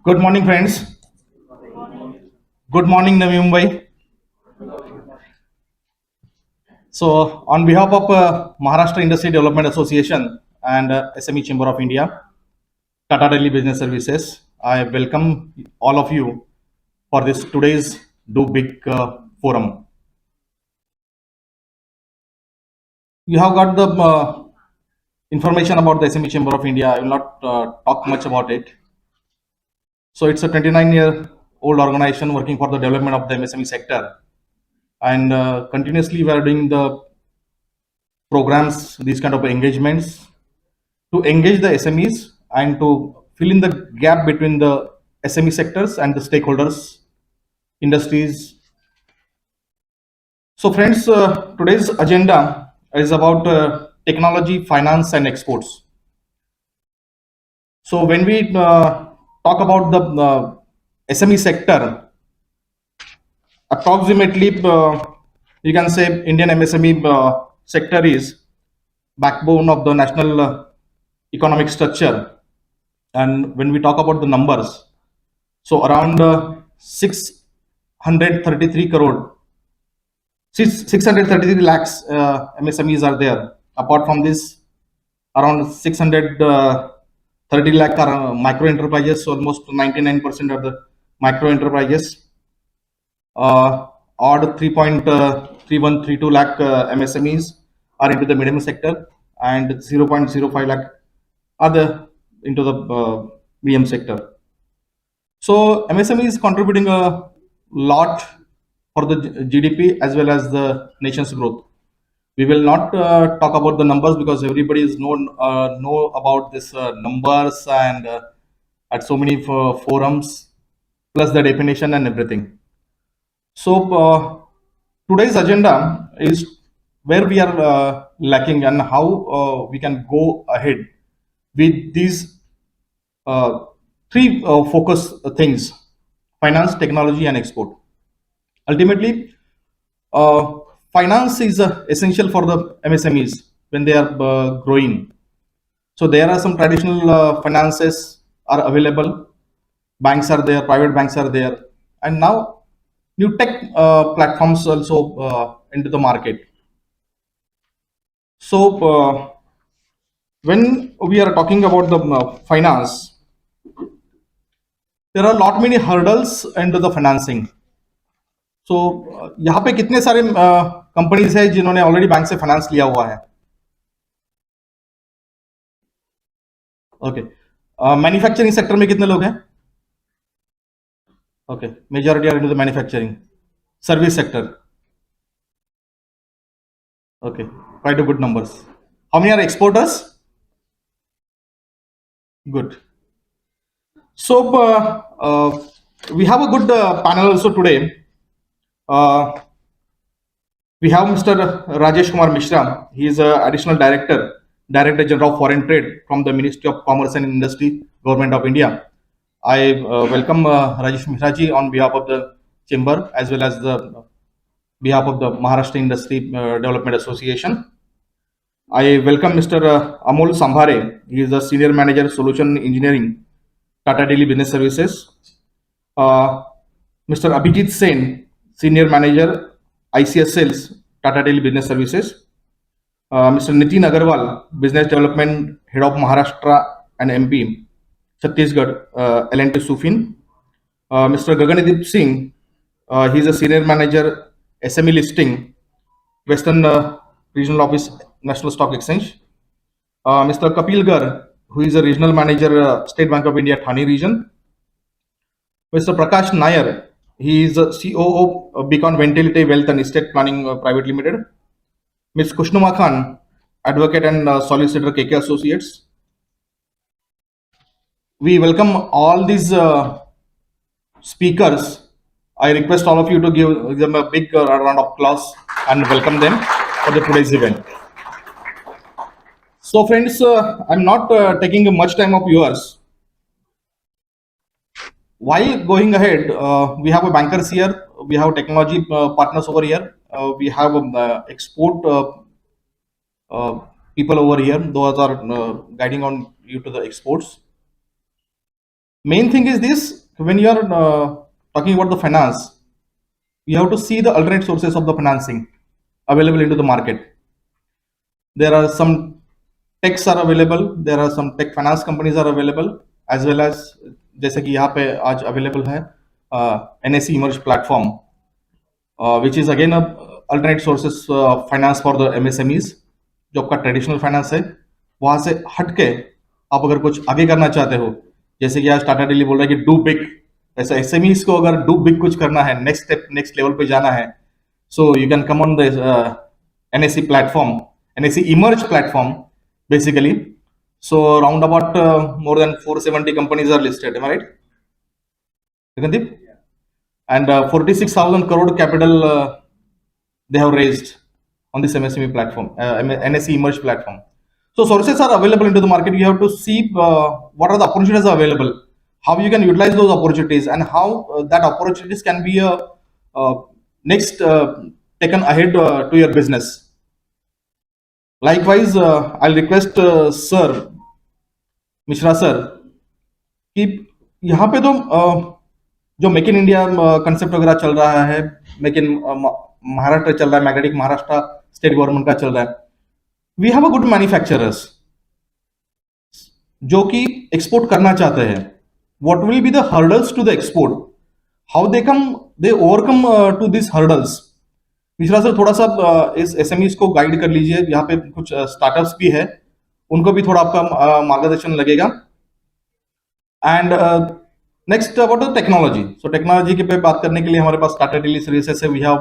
Good morning, friends. Good morning, Navi Mumbai. So, on behalf of Maharashtra Industry Development Association and SME Chamber of India, Tata Daily Business Services, I welcome all of you for this today's Do Big forum. You have got the information about the SME Chamber of India. I will not talk much about it. So, it's a 29-year-old organization working for the development of the MSME sector, and continuously we are doing the programs, these kind of engagements to engage the SMEs and to fill in the gap between the SME sectors and the stakeholders, industries. So, friends, today's agenda is about technology, finance, and exports. So, when we talk about the SME sector, approximately you can say Indian MSME sector is backbone of the national economic structure. And when we talk about the numbers, so around 633 crore, 633 lakhs MSMEs are there. Apart from this, around 630 lakh are micro enterprises, so almost 99% of the micro enterprises. Odd 3.3132 lakh MSMEs are into the medium sector, and 0.05 lakh other into the medium sector. So MSME is contributing a lot for the GDP as well as the nation's growth. We will not talk about the numbers because everybody is know about this numbers and at so many forums, plus the definition and everything. So today's agenda is where we are lacking and how we can go ahead with these uh, three focus things: finance, technology, and export. Ultimately, uh, finance is essential for the MSMEs when they are growing. So there are some traditional finances are available. Banks are there, private banks are there, and now new tech platforms also into the market. So when we are talking about the finance, there are a lot many hurdles into the financing. सो यहाँ पे कितने सारे companies है जिन्होंने already bank से finance लिया हुआ है? ओके, मैन्युफैक्चरिंग सेक्टर में कितने लोग हैं? Okay, majority are into the manufacturing. Service sector, okay, quite a good numbers. How many are exporters? Good. So we have a good panel also today. Uh, we have Mr. Rajesh Kumar Mishra. He is additional Director General of Foreign Trade from the Ministry of Commerce and Industry, Government of India. I welcome Rajesh Mishra ji on behalf of the Chamber as well as the behalf of the Maharashtra Industry Development Association. I welcome Mr. Amol Sambhare. He is the Senior Manager Solution Engineering, Tata Daily Business Services. Mr. Abhijit Sen, Senior Manager, ICS Sales, Tata Daily Business Services. Mr. Nitin Agarwal, Business Development Head of Maharashtra and MP, Chhattisgarh, L&T Sufin. Mr. Gagandeep Singh, he is a Senior Manager, SME Listing, Western Regional Office, National Stock Exchange. Mr. Kapil Gar, who is a Regional Manager, State Bank of India, Thane Region. Mr. Prakash Nair, he is a COO of Beacon Ventility Wealth and Estate Planning Private Limited. Ms. Kushnuma Khan, Advocate and Solicitor, KK Associates. We welcome all these speakers. I request all of you to give them a big round of applause and welcome them for the today's event. So friends, I'm not taking much time of yours. While going ahead, we have a bankers here, we have technology partners over here, we have export people over here. Those are guiding on you to the exports. Main thing is this: when you are talking about the finance, you have to see the alternate sources of the financing available into the market. There are some techs are available, there are some tech finance companies are available, as well as जैसे कि यहाँ पे आज available है NSE emerge platform, which is again a alternate sources finance for the MSMEs, जो आपका traditional finance है। वहां से हटके आप अगर कुछ आगे करना चाहते हो, जैसे कि आज टाटा डेली बोल रहा है कि डू बिग, ऐसा एसएमईज को अगर डू बिग कुछ करना है, नेक्स्ट स्टेप नेक्स्ट लेवल पे जाना है, so you can come on the NSE platform, NSE emerge platform basically. So around about more than 470 companies are listed, am I right, Gagandeep? And 46,000 crore capital they have raised on this MSME platform, NSE emerge platform. So sources are available into the market. You have to see what are the opportunities available, how you can utilize those opportunities, and how that opportunities can be uh, next taken ahead to your business. Likewise, I'll request Sir Mishra sir कि यहाँ पे तो जो make in India concept वगैरह चल रहा है, make in Maharashtra चल रहा है, मैग्नेटिक महाराष्ट्र स्टेट गवर्नमेंट का चल रहा है, we have a good manufacturers जो कि एक्सपोर्ट करना चाहते हैं. What will be the hurdles to the export, how they overcome to this hurdles. Mishra sir थोड़ा सा इस एसएमईज को गाइड कर लीजिए. यहाँ पे कुछ स्टार्टअप्स भी है, उनको भी थोड़ा आपका मार्गदर्शन लगेगा. And next about the technology. So technology के पे बात करने के लिए हमारे पास टाटा टेली सर्विसेज है. We have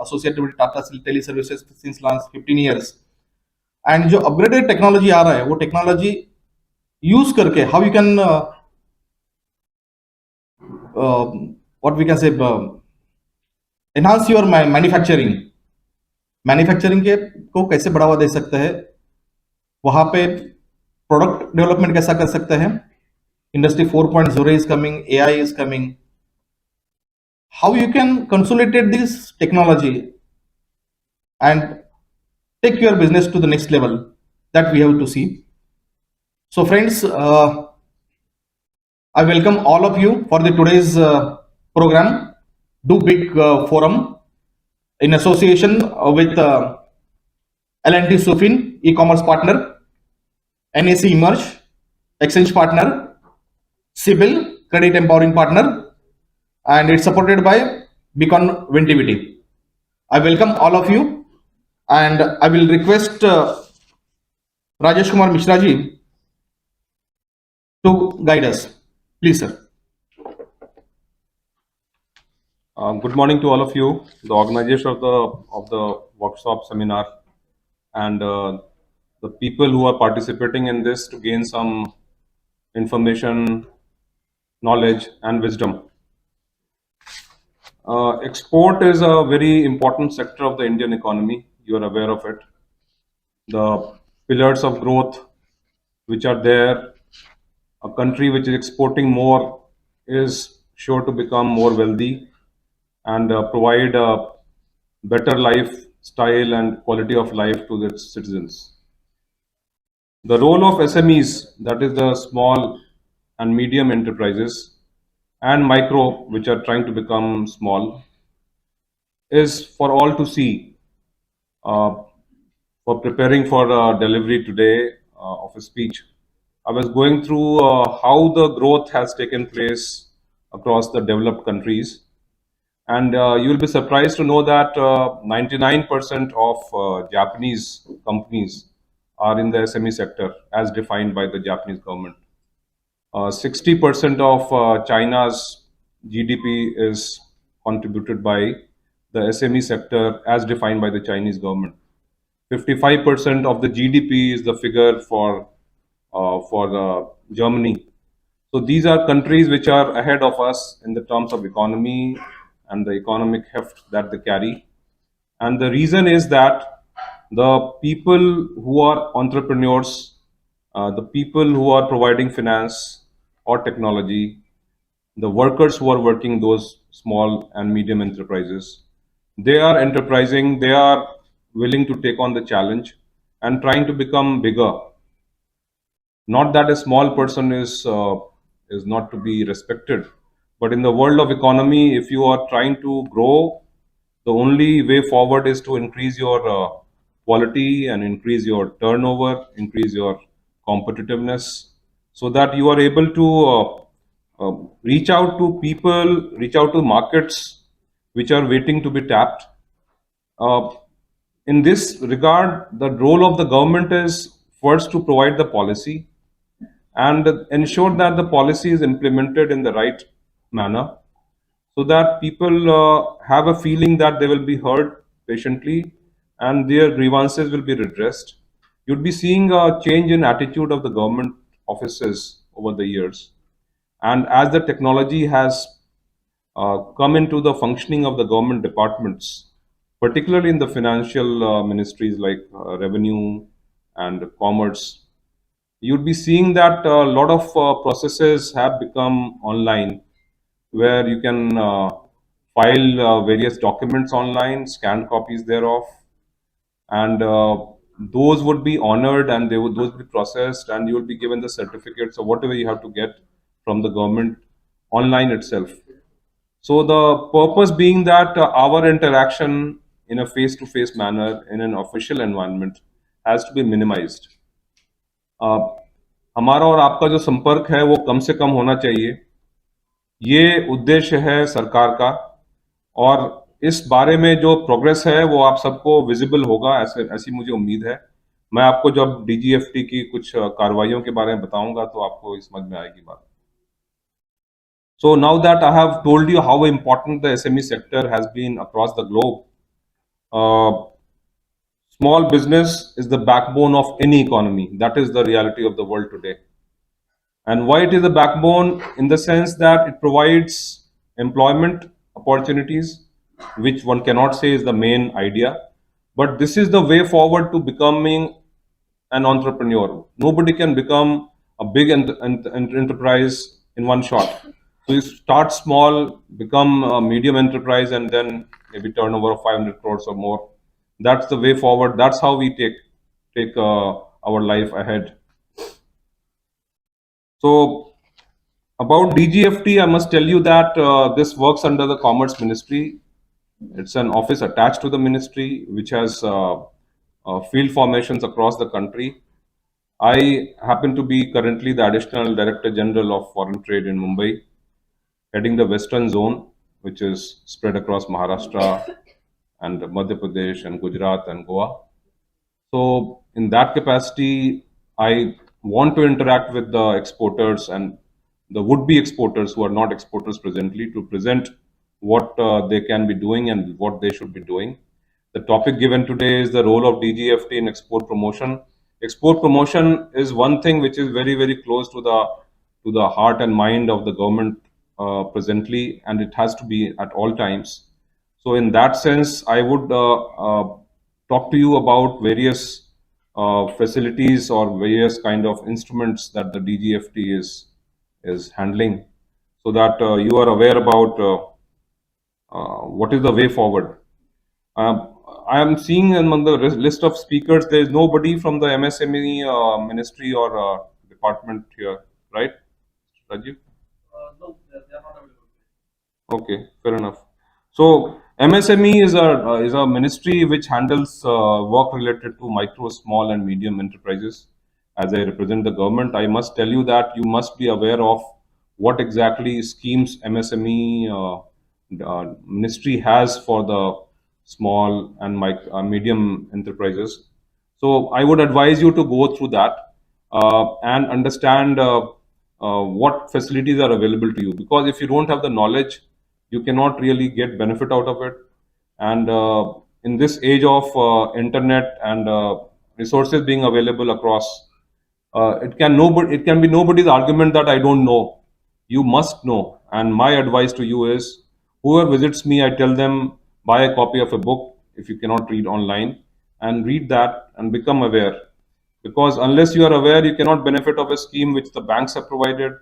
associated with Tata tele services since last 15 years. And जो अपग्रेडेड टेक्नोलॉजी आ रहा है, वो टेक्नोलॉजी यूज करके how you can what we can say enhance your manufacturing. Manufacturing के को कैसे बढ़ावा दे सकते हैं, वहां पे प्रोडक्ट डेवलपमेंट कैसा कर सकते हैं. Industry 4.0 is coming, AI is coming. How you can consolidate this technology and take your business to the next level, that we have to see. So friends, I welcome all of you for the today's program, Do Big Forum, in association with L&T Sufin, e-commerce partner, NAC Emerge, exchange partner, Sibyl, credit empowering partner, and it's supported by Beacon Ventivity. I welcome all of you, and I will request Rajesh Kumar Mishra ji to guide us. Please, sir. Good morning to all of you, the organizers of the workshop seminar, and the people who are participating in this to gain some information, knowledge, and wisdom. Export is a very important sector of the Indian economy. You are aware of it. The pillars of growth which are there, a country which is exporting more is sure to become more wealthy and provide a better lifestyle and quality of life to its citizens. The role of SMEs, that is the small and medium enterprises, and micro, which are trying to become small, is for all to see. For preparing for delivery today of a speech, I was going through how the growth has taken place across the developed countries. And you will be surprised to know that 99% of Japanese companies are in the SME sector as defined by the Japanese government. 60% of China's GDP is contributed by the SME sector as defined by the Chinese government. 55% of the GDP is the figure for Germany. So these are countries which are ahead of us in the terms of economy and the economic heft that they carry. And the reason is that the people who are entrepreneurs, the people who are providing finance or technology, the workers who are working those small and medium enterprises, they are enterprising, they are willing to take on the challenge and trying to become bigger. Not that a small person is not to be respected. But in the world of economy, if you are trying to grow, the only way forward is to increase your quality and increase your turnover, increase your competitiveness, so that you are able to reach out to people, reach out to markets which are waiting to be tapped. Uh, in this regard, the role of the government is first to provide the policy and ensure that the policy is implemented in the right manner, so that people have a feeling that they will be heard patiently and their grievances will be redressed. You'd be seeing a change in attitude of the government offices over the years. And as the technology has come into the functioning of the government departments, particularly in the financial ministries like revenue and commerce, you'd be seeing that a lot of processes have become online, where you can file various documents online, scanned copies thereof, and those would be honored and those would be processed, and you will be given the certificates or whatever you have to get from the government online itself. So the purpose being that our interaction in a face-to-face manner in an official environment has to be minimized. uh, हमारा और आपका जो संपर्क है वो कम से कम होना चाहिए, ये उद्देश्य है सरकार का। और इस बारे में जो प्रोग्रेस है वो आप सबको विजिबल होगा, ऐसे ऐसी मुझे उम्मीद है। मैं आपको जब डीजीएफटी की कुछ कार्रवाइयों के बारे में बताऊंगा तो आपको इस समझ में आएगी बात। So now that I have told you how important the SME sector has been across the globe, uh, small business is the backbone of any economy. That is the reality of the world today. And why it is a backbone? In the sense that it provides employment opportunities, which one cannot say is the main idea, but this is the way forward to becoming an entrepreneur. Nobody can become a big enterprise in one shot. So you start small, become a medium enterprise, and then maybe turnover of 500 crores or more. That's the way forward. That's how we take our life ahead. So about DGFT, I must tell you that this works under the Commerce Ministry. It's an office attached to the ministry which has field formations across the country. I happen to be currently the Additional Director General of Foreign Trade in Mumbai, heading the Western Zone, which is spread across Maharashtra and Madhya Pradesh and Gujarat and Goa. So, in that capacity, I want to interact with the exporters and the would-be exporters who are not exporters presently, to present what they can be doing and what they should be doing. The topic given today is the role of DGFT in export promotion. Export promotion is one thing which is very, very close to the heart and mind of the government presently, and it has to be at all times. So, in that sense, I would talk to you about various facilities or various kind of instruments that the DGFT is handling, so that you are aware about what is the way forward. I am seeing among the list of speakers, there is nobody from the MSME ministry or department here, right, Rajiv? Okay, fair enough. So MSME is a ministry which handles work related to micro, small, and medium enterprises. As I represent the government, I must tell you that you must be aware of what exactly schemes MSME ministry has for the small and medium enterprises. So I would advise you to go through that and understand what facilities are available to you. Because if you don't have the knowledge, you cannot really get benefit out of it. And in this age of internet and resources being available across, it can be nobody's argument that I don't know. You must know. And my advice to you is, whoever visits me, I tell them, buy a copy of a book if you cannot read online, and read that and become aware. Because unless you are aware, you cannot benefit of a scheme which the banks have provided,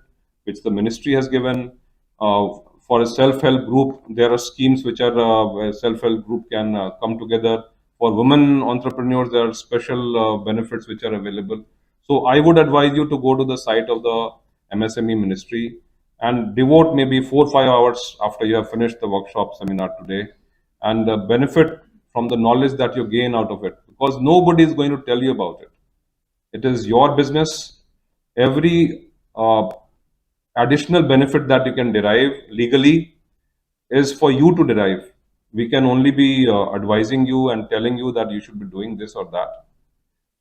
which the ministry has given. For a self-help group, there are schemes which are where self-help group can come together. For women entrepreneurs, there are special benefits which are available. So I would advise you to go to the site of the MSME ministry and devote maybe 4 or 5 hours after you have finished the workshop seminar today and benefit from the knowledge that you gain out of it, because nobody is going to tell you about it. It is your business. Every additional benefit that you can derive legally is for you to derive. We can only be advising you and telling you that you should be doing this or that.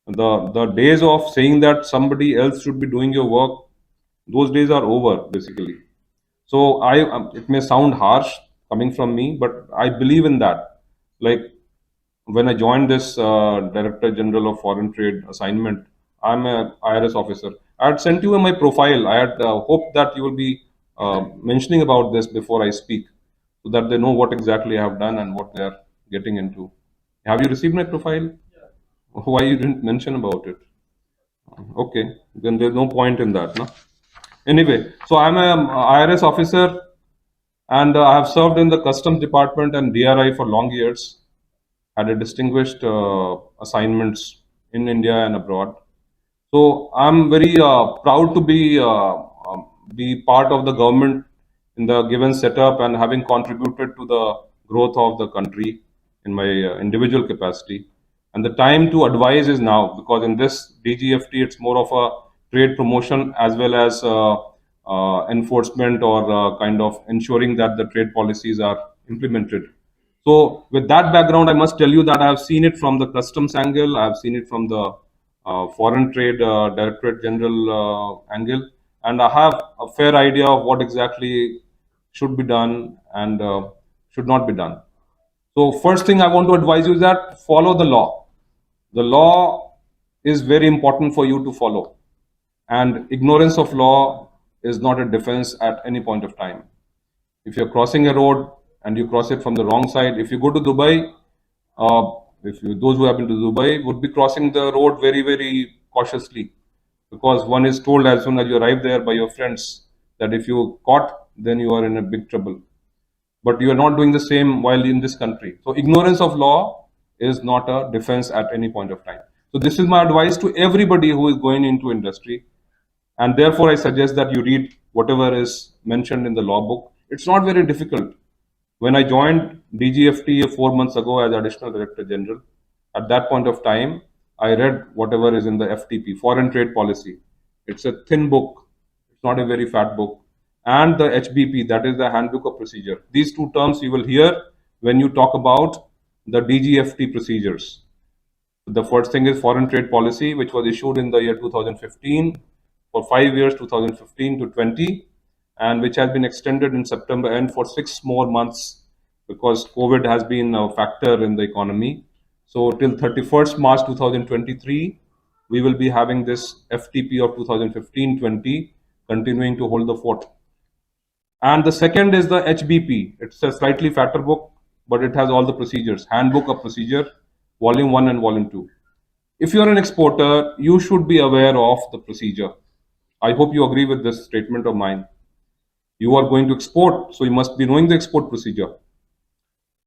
The days of saying that somebody else should be doing your work, those days are over basically. So it may sound harsh coming from me, but I believe in that. Like when I joined this Director General of Foreign Trade assignment, I'm a IRS officer. I had sent you my profile. I had hoped that you will be mentioning about this before I speak, so that they know what exactly I have done and what they are getting into. Have you received my profile? Why you didn't mention about it? Okay, then there's no point in that, no? Anyway, so I'm a IRS officer and I have served in the Customs Department and DRI for long years. Had a distinguished assignments in India and abroad. So I'm very proud to be part of the government in the given setup and having contributed to the growth of the country in my individual capacity. And the time to advise is now, because in this DGFT it's more of a trade promotion as well as enforcement or kind of ensuring that the trade policies are implemented. So, with that background, I must tell you that I have seen it from the customs angle, I have seen it from the foreign trade directorate general angle, and I have a fair idea of what exactly should be done and should not be done. So, first thing I want to advise you is that follow the law. The law is very important for you to follow, and ignorance of law is not a defense at any point of time. If you're crossing a road and you cross it from the wrong side, if you go to Dubai, uh, those who have been to Dubai would be crossing the road very, very cautiously, because one is told as soon as you arrive there by your friends that if you caught, then you are in a big trouble. But you are not doing the same while in this country. So ignorance of law is not a defense at any point of time. So this is my advice to everybody who is going into industry, and therefore I suggest that you read whatever is mentioned in the law book. It's not very difficult. When I joined DGFT 4 months ago as Additional Director General, at that point of time, I read whatever is in the FTP, Foreign Trade Policy. It's a thin book, it's not a very fat book. And the HBP, that is the Handbook of Procedure. These two terms you will hear when you talk about the DGFT procedures. The first thing is Foreign Trade Policy, which was issued in the year 2015 for 5 years, 2015 to 20, and which has been extended in September and for 6 more months, because COVID has been a factor in the economy. So till 31st March 2023, we will be having this FTP of 2015-20 continuing to hold the fort. And the second is the HBP. It's a slightly fatter book, but it has all the procedures. Handbook of Procedure, Volume 1 and Volume 2. If you are an exporter, you should be aware of the procedure. I hope you agree with this statement of mine. You are going to export, so you must be knowing the export procedure.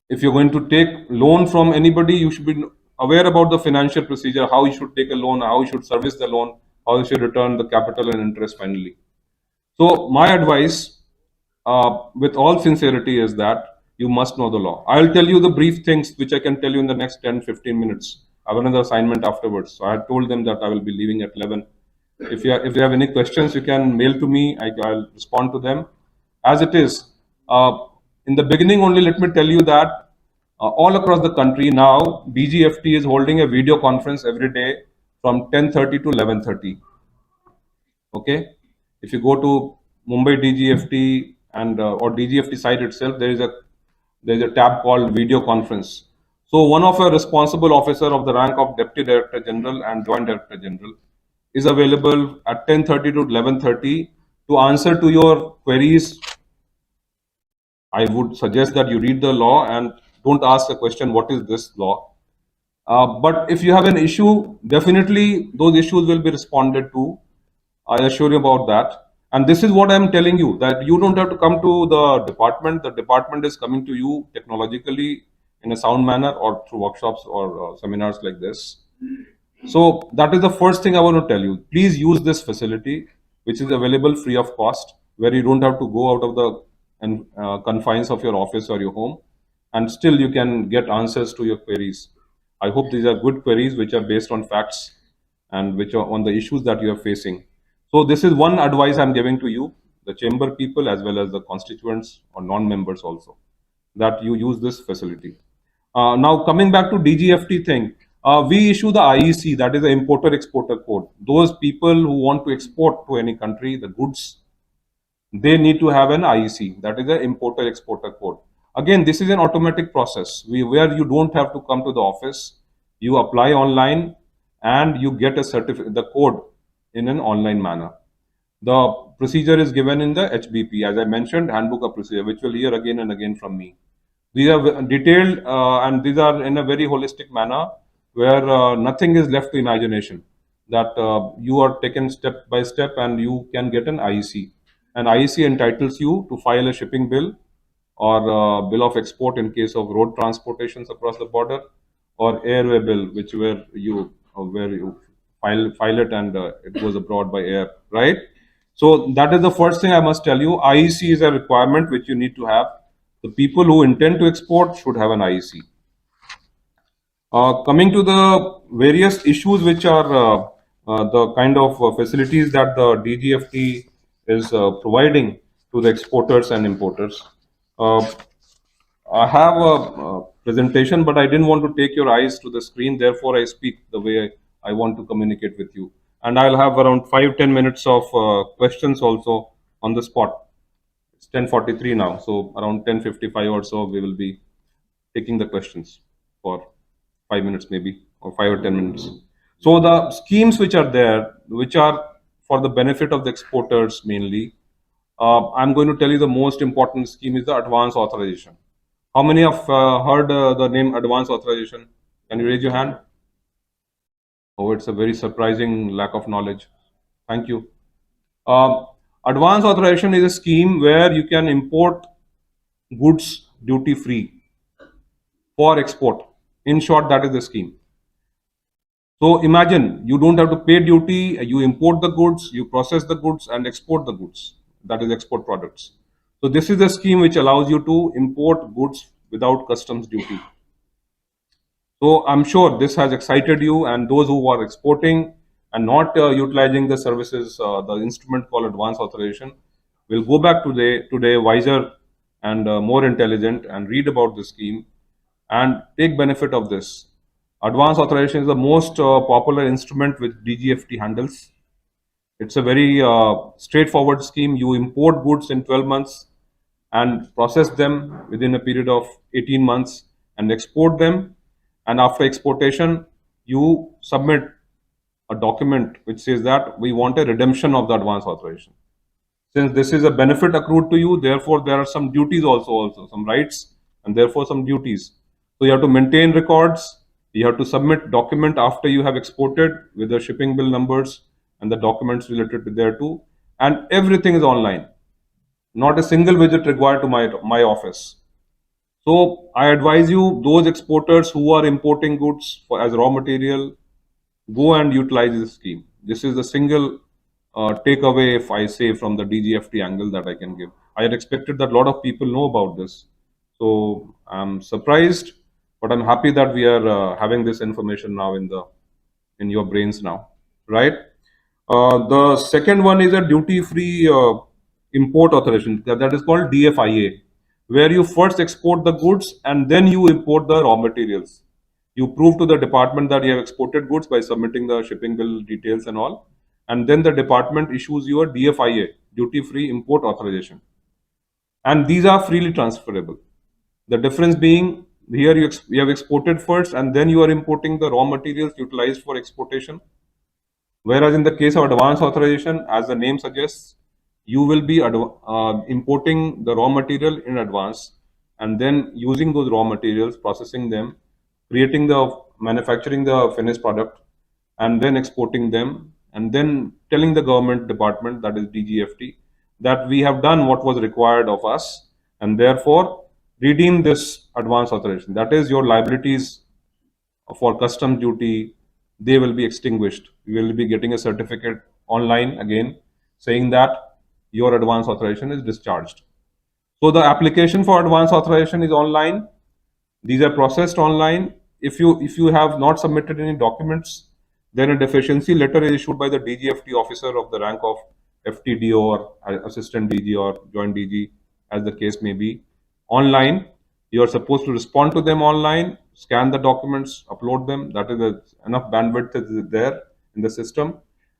If you're going to take loan from anybody, you should be aware about the financial procedure, how you should take a loan, how you should service the loan, how you should return the capital and interest finally. So my advice, with all sincerity, is that you must know the law. I'll tell you the brief things which I can tell you in the next 10-15 minutes. I have another assignment afterwards. So I had told them that I will be leaving at 11. If you have any questions, you can mail to me. I'll respond to them. As it is, in the beginning only, let me tell you that all across the country now, DGFT is holding a video conference every day from 10:30 to 11:30. Okay, if you go to Mumbai DGFT and or DGFT site itself, there is a tab called video conference. So one of a responsible officer of the rank of Deputy Director General and Joint Director General is available at 10:30 to 11:30 to answer to your queries. I would suggest that you read the law and don't ask a question, what is this law? But if you have an issue, definitely those issues will be responded to. I assure you about that. And this is what I am telling you, that you don't have to come to the department. The department is coming to you technologically in a sound manner or through workshops or seminars like this. So that is the first thing I want to tell you. Please use this facility. which is available free of cost, where you don't have to go out of the confines of your office or your home, and still you can get answers to your queries. I hope these are good queries which are based on facts and which are on the issues that you are facing. So this is one advice I'm giving to you, the chamber people as well as the constituents or non-members also, that you use this facility. Now coming back to DGFT thing, we issue the IEC, that is the importer exporter code. Those people who want to export to any country the goods, they need to have an IEC, that is the importer exporter code. Again, this is an automatic process where you don't have to come to the office. You apply online and you get a certificate, the code, in an online manner. The procedure is given in the HBP, as I mentioned, Handbook of Procedure, which will hear again and again from me. These are detailed and these are in a very holistic manner where nothing is left to imagination. That you are taken step by step and you can get an IEC. An IEC entitles you to file a shipping bill or bill of export in case of road transportations across the border, or airway bill, which where you file it and it goes abroad by air, right? So that is the first thing I must tell you. IEC is a requirement which you need to have. The people who intend to export should have an IEC. Coming to the various issues which are the kind of facilities that the DGFT is providing to the exporters and importers. Uh, I have a presentation, but I didn't want to take your eyes to the screen. Therefore, I speak the way I want to communicate with you. And I'll have around 5-10 minutes of questions also on the spot. It's 10:43 now, so around 10:55 or so, we will be taking the questions for 5 minutes maybe, or 5 or 10 minutes. So the schemes which are there, which are for the benefit of the exporters mainly, I'm going to tell you the most important scheme is the advance authorization. How many have heard the name advance authorization? Can you raise your hand? Oh, it's a very surprising lack of knowledge. Thank you. Uh, Advance authorization is a scheme where you can import goods duty free for export. In short, that is the scheme. So imagine you don't have to pay duty, you import the goods, you process the goods and export the goods. That is export products. So this is a scheme which allows you to import goods without customs duty. So I'm sure this has excited you, and those who are exporting and not utilizing the services, the instrument called advance authorization, will go back today wiser and more intelligent and read about the scheme and take benefit of this. Advance authorization is the most popular instrument which DGFT handles. It's a very straightforward scheme. You import goods in 12 months and process them within a period of 18 months and export them. And after exportation, you submit a document which says that we want a redemption of the advance authorization. Since this is a benefit accrued to you, therefore there are some duties also some rights and therefore some duties. So you have to maintain records. You have to submit document after you have exported with the shipping bill numbers and the documents related to thereto, and everything is online. Not a single visit required to my office. So I advise you, those exporters who are importing goods as raw material, go and utilize this scheme. This is the single takeaway, if I say, from the DGFT angle that I can give. I had expected that a lot of people know about this. So I'm surprised, but I'm happy that we are having this information now in your brains now, right? The second one is a duty-free import authorization, that is called DFIA, where you first export the goods and then you import the raw materials. You prove to the department that you have exported goods by submitting the shipping bill details and all, and then the department issues you a DFIA, duty-free import authorization, and these are freely transferable. The difference being, here you have exported first and then you are importing the raw materials utilized for exportation. Whereas in the case of advance authorization, as the name suggests, you will be importing the raw material in advance and then using those raw materials, processing them, creating manufacturing the finished product, and then exporting them, and then telling the government department, that is DGFT, that we have done what was required of us, and therefore redeem this advance authorization. That is, your liabilities for customs duty, they will be extinguished. You will be getting a certificate online again saying that your advance authorization is discharged. So the application for advance authorization is online. These are processed online. If you have not submitted any documents, then a deficiency letter is issued by the DGFT officer of the rank of FTDO or assistant DG or joint DG, as the case may be, online. You are supposed to respond to them online, scan the documents, upload them. That is enough bandwidth is there in the system.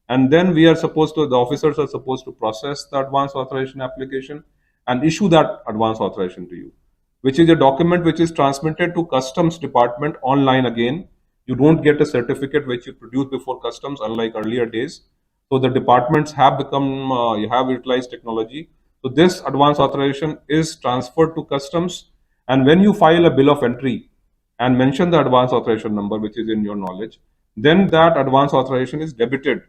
And then the officers are supposed to process the advance authorization application and issue that advance authorization to you, which is a document which is transmitted to customs department online again. You don't get a certificate which you produce before customs, unlike earlier days. So the departments have become, you have utilized technology. So this advance authorization is transferred to customs, and when you file a bill of entry and mention the advance authorization number which is in your knowledge, then that advance authorization is debited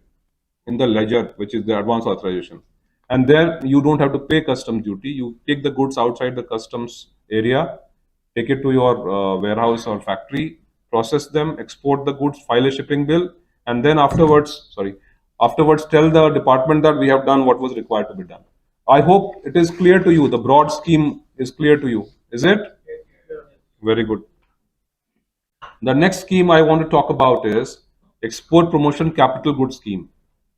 in the ledger, which is the advance authorization. And then you don't have to pay customs duty. You take the goods outside the customs area, take it to your warehouse or factory, process them, export the goods, file a shipping bill, and then afterwards tell the department that we have done what was required to be done. I hope it is clear to you. The broad scheme is clear to you. Is it? Very good. The next scheme I want to talk about is Export Promotion Capital Goods Scheme.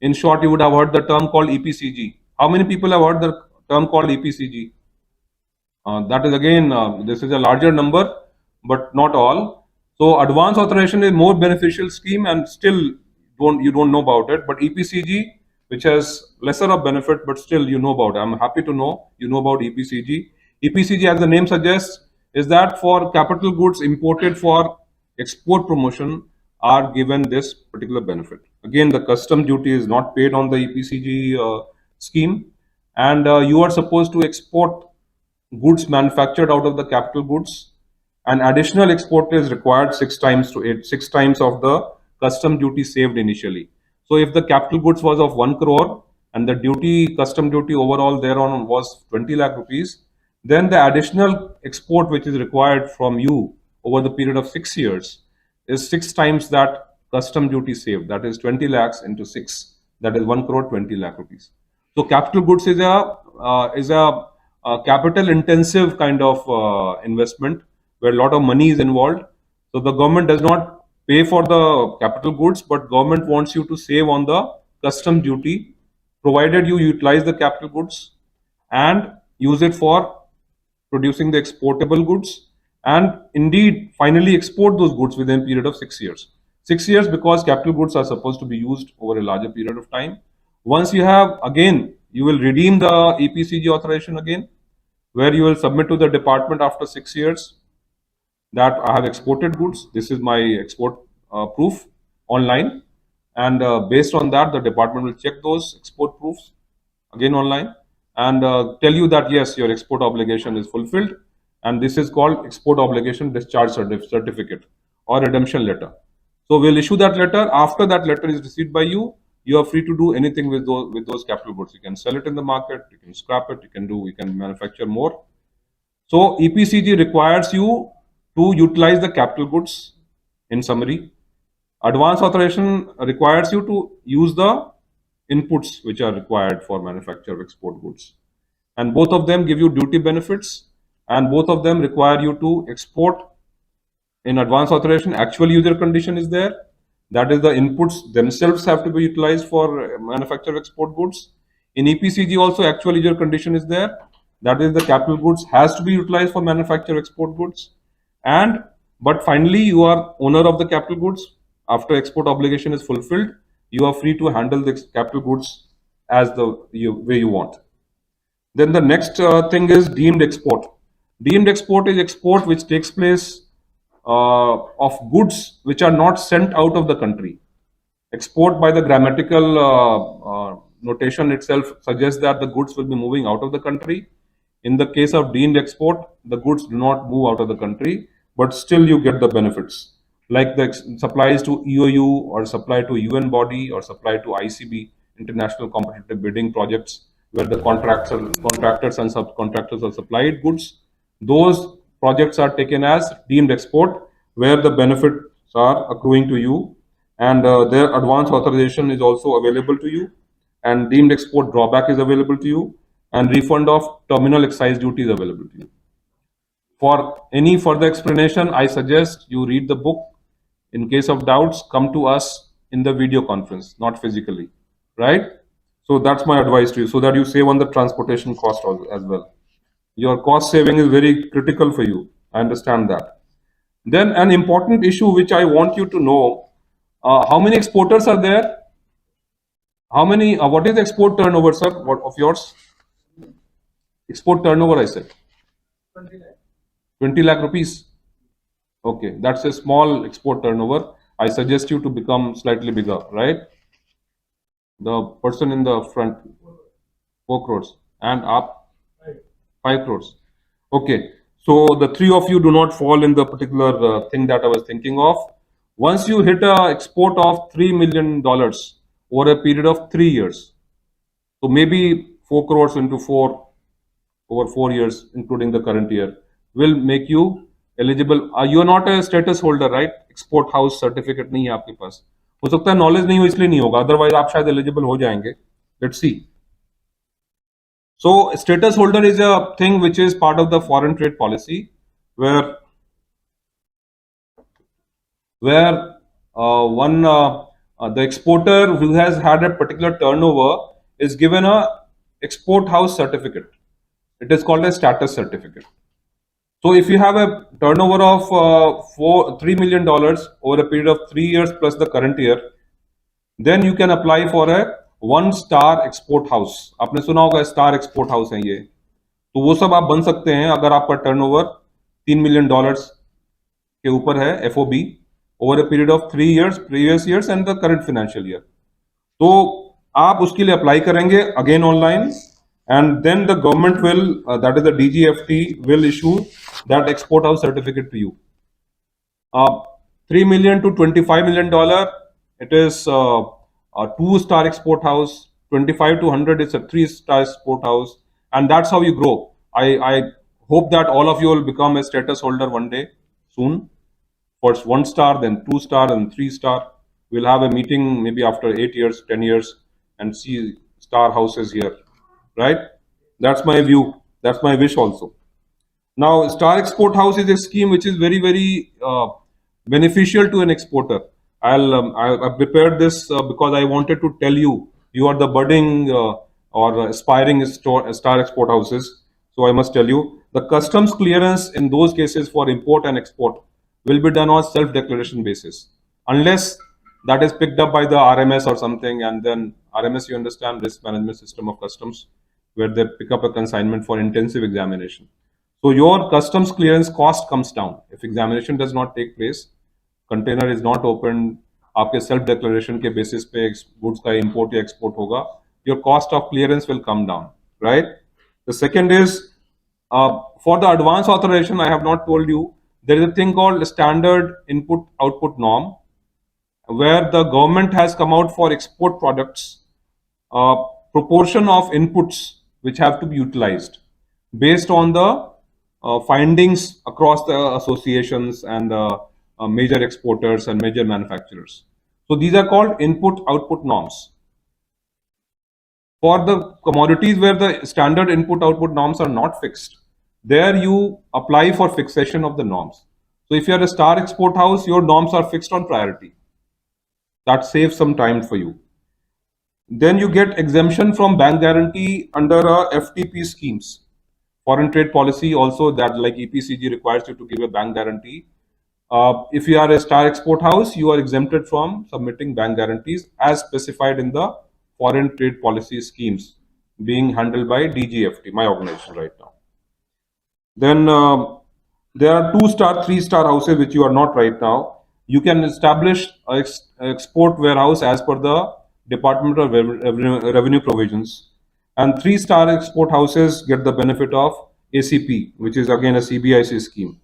In short, you would have heard the term called EPCG. How many people have heard the term called EPCG? That is again, this is a larger number, but not all. So advance authorization is more beneficial scheme, and still you don't know about it. But EPCG, which has lesser of benefit, but still you know about it. I'm happy to know you know about EPCG. EPCG, as the name suggests, is that for capital goods imported for export promotion are given this particular benefit. Again, the custom duty is not paid on the EPCG scheme, and you are supposed to export goods manufactured out of the capital goods. An additional export is required 6 times of the custom duty saved initially. So if the capital goods was of 1 crore and the custom duty overall thereon was 20 lakh rupees, then the additional export which is required from you over the period of 6 years is 6 times that custom duty saved. That is 20 lakhs into 6. That is 1 crore 20 lakh rupees. So capital goods is a capital intensive kind of investment where a lot of money is involved. So the government does not pay for the capital goods, but government wants you to save on the custom duty, provided you utilize the capital goods and use it for producing the exportable goods, and indeed finally export those goods within a period of 6 years. 6 years, because capital goods are supposed to be used over a larger period of time. Once you have, again, you will redeem the EPCG authorization again, where you will submit to the department after 6 years that I have exported goods. This is my export proof online. And based on that, the department will check those export proofs again online and tell you that yes, your export obligation is fulfilled. And this is called export obligation discharge certificate or redemption letter. So we'll issue that letter. After that letter is received by you, you are free to do anything with those capital goods. You can sell it in the market, you can scrap it, you can manufacture more. So EPCG requires you to utilize the capital goods. In summary, advance authorization requires you to use the inputs which are required for manufacture of export goods. And both of them give you duty benefits, and both of them require you to export. In advance authorization, actual user condition is there. That is, the inputs themselves have to be utilized for manufacture of export goods. In EPCG also, actual user condition is there. That is, the capital goods has to be utilized for manufacture of export goods. But finally, you are owner of the capital goods. After export obligation is fulfilled, you are free to handle the capital goods as the way you want. Then the next thing is deemed export. Deemed export is export which takes place of goods which are not sent out of the country. Export, by the grammatical notation itself, suggests that the goods will be moving out of the country. In the case of deemed export, the goods do not move out of the country, but still you get the benefits, like the supplies to EOU or supply to UN body or supply to ICB, International Competitive Bidding projects, where the contractors and subcontractors are supplied goods. Those projects are taken as deemed export, where the benefits are accruing to you, and their advance authorization is also available to you. and deemed export drawback is available to you, and refund of terminal excise duty is available to you. For any further explanation, I suggest you read the book. In case of doubts, come to us in the video conference, not physically, right? So that's my advice to you, so that you save on the transportation cost as well. Your cost saving is very critical for you. I understand that. Then an important issue which I want you to know: how many exporters are there? How many? What is the export turnover, sir? What of yours? Export turnover, I said. 20 lakh rupees. Okay, that's a small export turnover. I suggest you to become slightly bigger, right? The person in the front, 4 crores, and up 5 crores. Okay, so the three of you do not fall in the particular thing that I was thinking of. Once you hit a export of $3 million over a period of 3 years, so maybe 4 crores into 4 over 4 years, including the current year, will make you eligible. You are not a status holder, right? Export house certificate नहीं है आपके पास. हो सकता है knowledge नहीं हो इसलिए नहीं होगा. Otherwise आप शायद eligible हो जाएंगे. Let's see. So status holder is a thing which is part of the foreign trade policy, where the exporter who has had a particular turnover is given a export house certificate. It is called a status certificate. So if you have a turnover of $3 million over a period of 3 years plus the current year, then you can apply for a 1-star export house. आपने सुना होगा star export house है ये, तो वो सब आप बन सकते हैं अगर आपका टर्नओवर $3 million के ऊपर है, FOB, over a period of 3 years, previous years and the current financial year. तो आप उसके लिए अप्लाई करेंगे again online, and then the government will, that is the DGFT, will issue that export house certificate to you. $3 million to $25 million, it is a 2-star export house. 25 to 100 is a 3-star export house, and that's how you grow. I hope that all of you will become a status holder one day soon. First 1-star, then 2-star, and 3-star. We'll have a meeting maybe after 8 years, 10 years, and see star houses here, right? That's my view. That's my wish also. Now, Star Export House is a scheme which is very, very beneficial to an exporter. I prepared this because I wanted to tell you, you are the budding or aspiring Star Export Houses. So I must tell you, the customs clearance in those cases for import and export will be done on self-declaration basis, unless that is picked up by the RMS or something, and then RMS, you understand, risk management system of customs, where they pick up a consignment for intensive examination. So your customs clearance cost comes down. If examination does not take place, container is not opened, आपके self declaration के basis पे goods का import या export होगा, your cost of clearance will come down, right? The second is, for the advance authorization, I have not told you, there is a thing called standard input output norm, where the government has come out for export products, proportion of inputs which have to be utilized based on the findings across the associations and major exporters and major manufacturers. So these are called input output norms. For the commodities where the standard input output norms are not fixed, there you apply for fixation of the norms. So if you are a star export house, your norms are fixed on priority. That saves some time for you. Then you get exemption from bank guarantee under FTP schemes. Foreign trade policy also, that like EPCG requires you to give a bank guarantee. If you are a star export house, you are exempted from submitting bank guarantees as specified in the foreign trade policy schemes being handled by DGFT, my organization right now. Then there are 2-star, 3-star houses which you are not right now. You can establish an export warehouse as per the Department of Revenue provisions. And 3-star export houses get the benefit of ACP, which is again a CBIC scheme.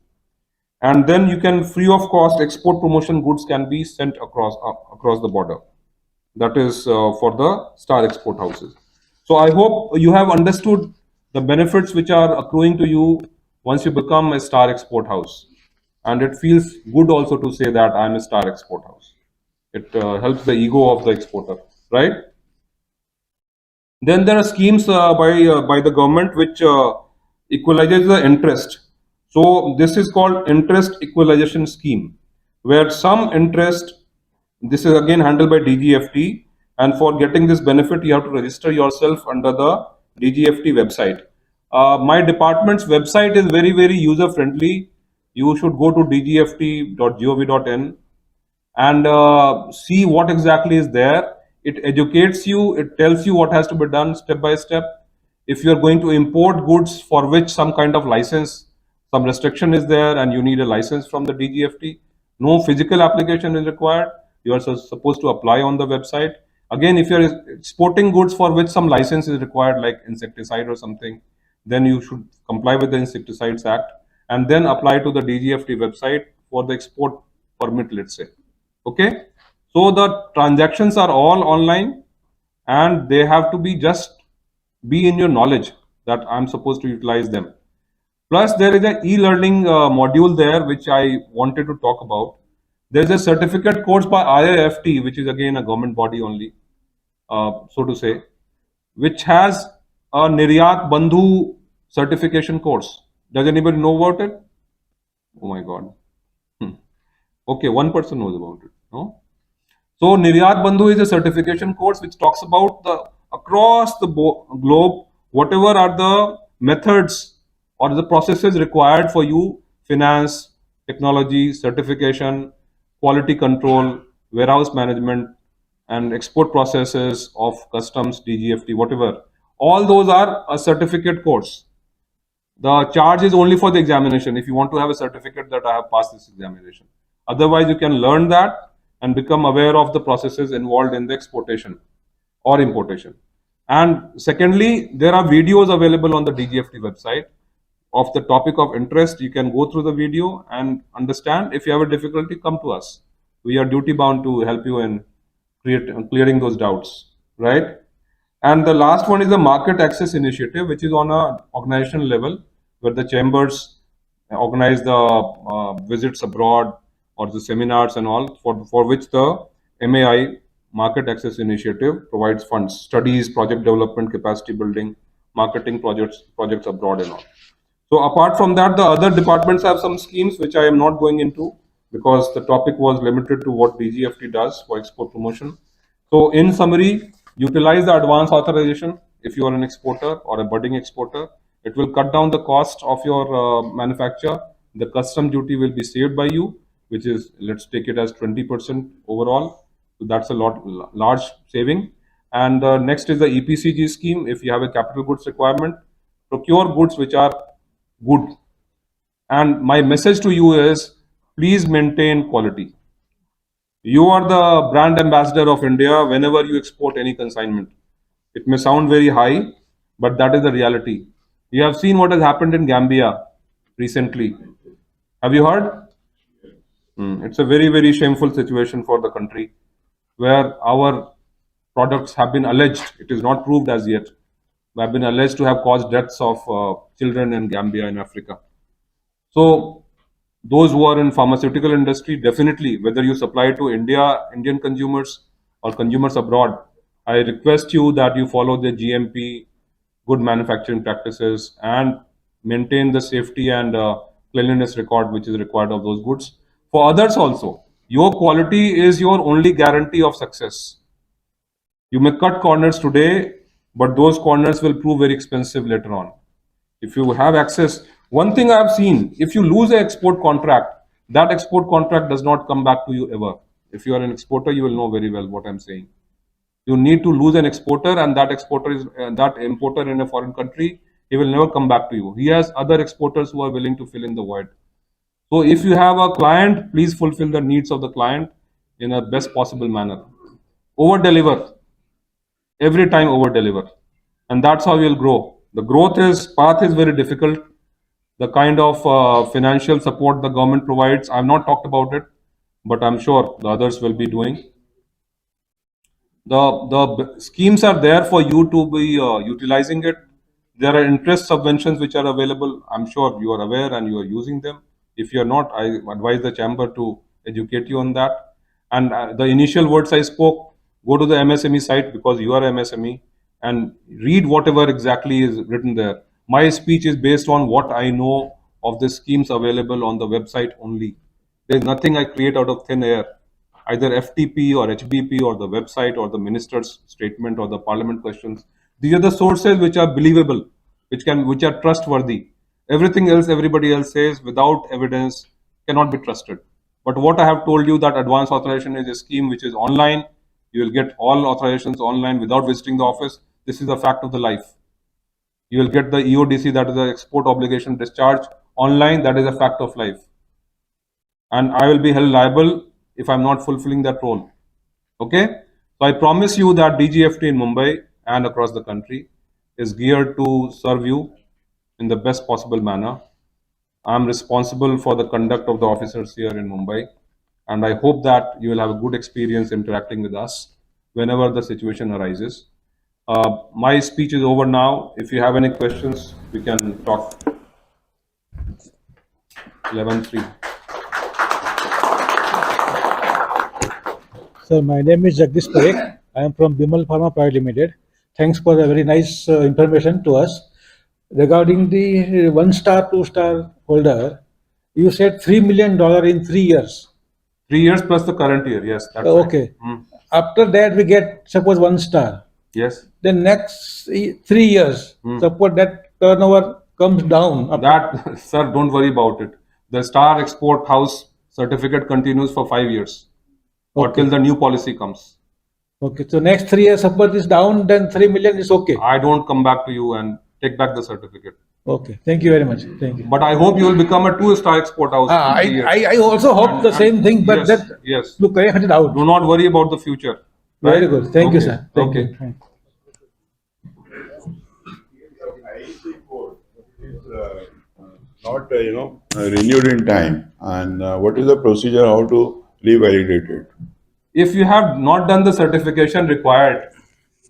And then you can free of cost export promotion goods can be sent across the border. That is for the star export houses. So I hope you have understood the benefits which are accruing to you once you become a star export house. And it feels good also to say that I am a star export house. It helps the ego of the exporter, right? Then there are schemes by the government which equalizes the interest. So this is called interest equalization scheme, where some interest, this is again handled by DGFT, and for getting this benefit, you have to register yourself under the DGFT website. My department's website is very user friendly. You should go to dgft.gov.in and see what exactly is there. It educates you, it tells you what has to be done step by step. If you are going to import goods for which some kind of license, some restriction is there, and you need a license from the DGFT, no physical application is required. You are supposed to apply on the website. Again, if you are exporting goods for which some license is required, like insecticide or something, then you should comply with the Insecticides Act and then apply to the DGFT website for the export permit, let's say. Okay, so the transactions are all online, and they have to be just be in your knowledge that I'm supposed to utilize them. Plus, there is an e-learning module there which I wanted to talk about. There's a certificate course by IIFT, which is again a government body only, so to say, which has a Niryat Bandhu certification course. Does anybody know about it? Oh my God. Hmm. Okay, one person knows about it. No? So Niryat Bandhu is a certification course which talks about the across the globe, whatever are the methods or the processes required for you, finance, technology, certification, quality control, warehouse management, and export processes of customs, DGFT, whatever. All those are a certificate course. The charge is only for the examination if you want to have a certificate that I have passed this examination. Otherwise, you can learn that and become aware of the processes involved in the exportation or importation. And secondly, there are videos available on the DGFT website of the topic of interest. You can go through the video and understand. If you have a difficulty, come to us. We are duty bound to help you in clearing those doubts, right? And the last one is the market access initiative, which is on a organizational level, where the chambers organize the visits abroad or the seminars and all, for which the MAI, Market Access Initiative, provides funds, studies, project development, capacity building, marketing projects abroad and all. So apart from that, the other departments have some schemes which I am not going into because the topic was limited to what DGFT does for export promotion. So in summary, utilize the advance authorization if you are an exporter or a budding exporter. It will cut down the cost of your manufacture. The custom duty will be saved by you, which is, let's take it as 20% overall. So that's a large saving. And next is the EPCG scheme. If you have a capital goods requirement, procure goods which are good. And my message to you is, please maintain quality. You are the brand ambassador of India whenever you export any consignment. It may sound very high, but that is the reality. You have seen what has happened in Gambia recently. Have you heard? It's a very shameful situation for the country where our products have been alleged, it is not proved as yet, have been alleged to have caused deaths of children in Gambia in Africa. So those who are in pharmaceutical industry, definitely, whether you supply to Indian consumers or consumers abroad, I request you that you follow the GMP, good manufacturing practices, and maintain the safety and cleanliness record which is required of those goods. For others also, your quality is your only guarantee of success. You may cut corners today, but those corners will prove very expensive later on. If you have access, one thing I have seen, if you lose an export contract, that export contract does not come back to you ever. If you are an exporter, you will know very well what I'm saying. You need to lose an exporter, and that exporter is that importer in a foreign country. He will never come back to you. He has other exporters who are willing to fill in the void. So if you have a client, please fulfill the needs of the client in a best possible manner. Over deliver, every time over deliver, and that's how you'll grow. The growth is path is very difficult. The kind of financial support the government provides, I've not talked about it, but I'm sure the others will be doing. The schemes are there for you to be utilizing it. There are interest subventions which are available. I'm sure you are aware and you are using them. If you are not, I advise the chamber to educate you on that. And the initial words I spoke, go to the MSME site because you are MSME. and read whatever exactly is written there. My speech is based on what I know of the schemes available on the website only. There's nothing I create out of thin air, either FTP or HBP or the website or the minister's statement or the parliament questions. These are the sources which are believable, which are trustworthy. Everything else everybody else says without evidence cannot be trusted. But what I have told you, that advance authorization is a scheme which is online. You will get all authorizations online without visiting the office. This is a fact of the life. You will get the EODC, that is the export obligation discharge, online. That is a fact of life. And I will be held liable if I'm not fulfilling that role. Okay? So I promise you that DGFT in Mumbai and across the country is geared to serve you in the best possible manner. I'm responsible for the conduct of the officers here in Mumbai, and I hope that you will have a good experience interacting with us whenever the situation arises. My speech is over now. If you have any questions, we can talk. 11:3. Sir, my name is Jagdish Parekh. I am from Bimal Pharma Private Limited. Thanks for the very nice information to us. Regarding the 1-star, 2-star holder, you said $3 million in 3 years. 3 years plus the current year. Yes, that's right. Okay. After that, we get, suppose, 1-star. Yes. Then next 3 years, suppose that turnover comes down. That, sir, don't worry about it. The Star Export House certificate continues for 5 years or Okay. till the new policy comes. Okay. So next 3 years, suppose it's down, then 3 million is okay. I don't come back to you and take back the certificate. Okay. Thank you very much. Thank you. But I hope you will become a 2-star export house. in 3 years. I also hope the same thing, but yes, that yes. look, I had it out. Do not worry about the future. Very right? good. Thank you, Okay. sir. Thank Okay. you. IEC code is not renewed in time, and what is the procedure how to revalidate it? If you have not done the certification required,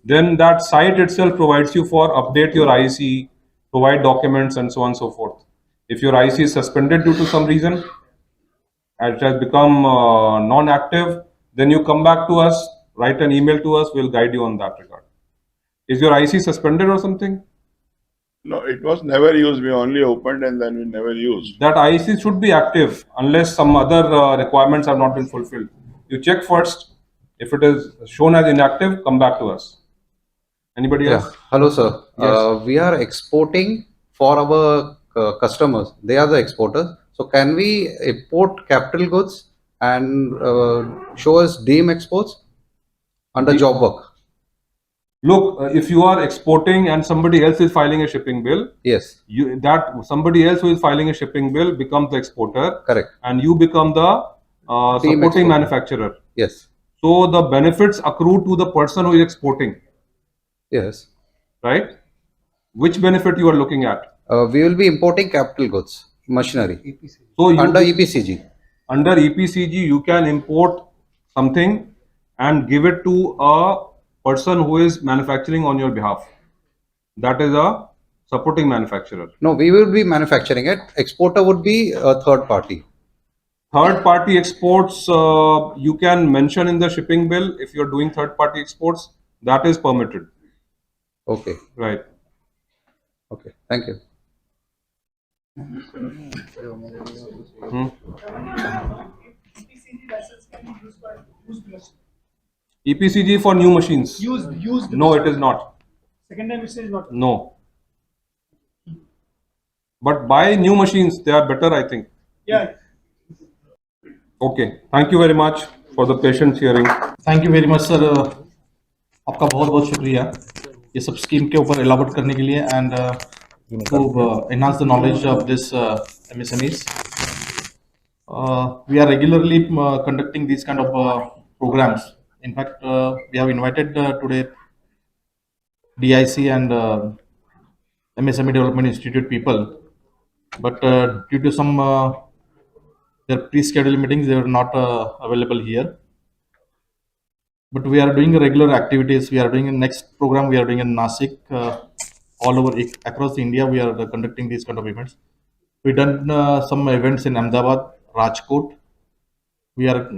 then that site itself provides you for update your IC, provide documents and so on and so forth. If your IC is suspended due to some reason, and it has become non-active, then you come back to us, write an email to us, we'll guide you on that regard. Is your IC suspended or something? No, it was never used. We only opened and then we never used. That IC should be active unless some other requirements have not been fulfilled. You check first. If it is shown as inactive, come back to us. Anybody Yeah. else? Hello, sir. Yes. We are exporting for our customers. They are the exporters. So can we import capital goods and show us deem exports under job work? Look, if you are exporting and somebody else is filing a shipping bill, Yes, that somebody else who is filing a shipping bill becomes the exporter, correct. and you become the Team supporting exporter. manufacturer. Yes, So the benefits accrue to the person who is exporting, yes. right? Which benefit you are looking at? We will be importing capital goods, machinery So you under EPCG. under EPCG, you can import something and give it to a person who is manufacturing on your behalf. That is a supporting manufacturer. No, we will be manufacturing it. Exporter would be a third party. Third party exports, you can mention in the shipping bill if you're doing third party exports, that is permitted, Okay, right? okay. Thank you. EPCG for new machines. Used. No, it is not. Second time it says not. No. But buy new machines, they are better, I think. Yeah. Okay. Thank you very much for the patient hearing. Thank you very much sir, आपका बहुत बहुत शुक्रिया ये सब scheme के ऊपर elaborate करने के लिए and to enhance the knowledge of this MSMEs. We are regularly conducting these kind of programs. In fact, we have invited today DIC and MSME Development Institute people, but due to some their pre-scheduled meetings, they were not available here. But we are doing regular activities. We are doing a next program. We are doing in Nasik, all over across India. We are conducting these kind of events. We done some events in Ahmedabad, Rajkot.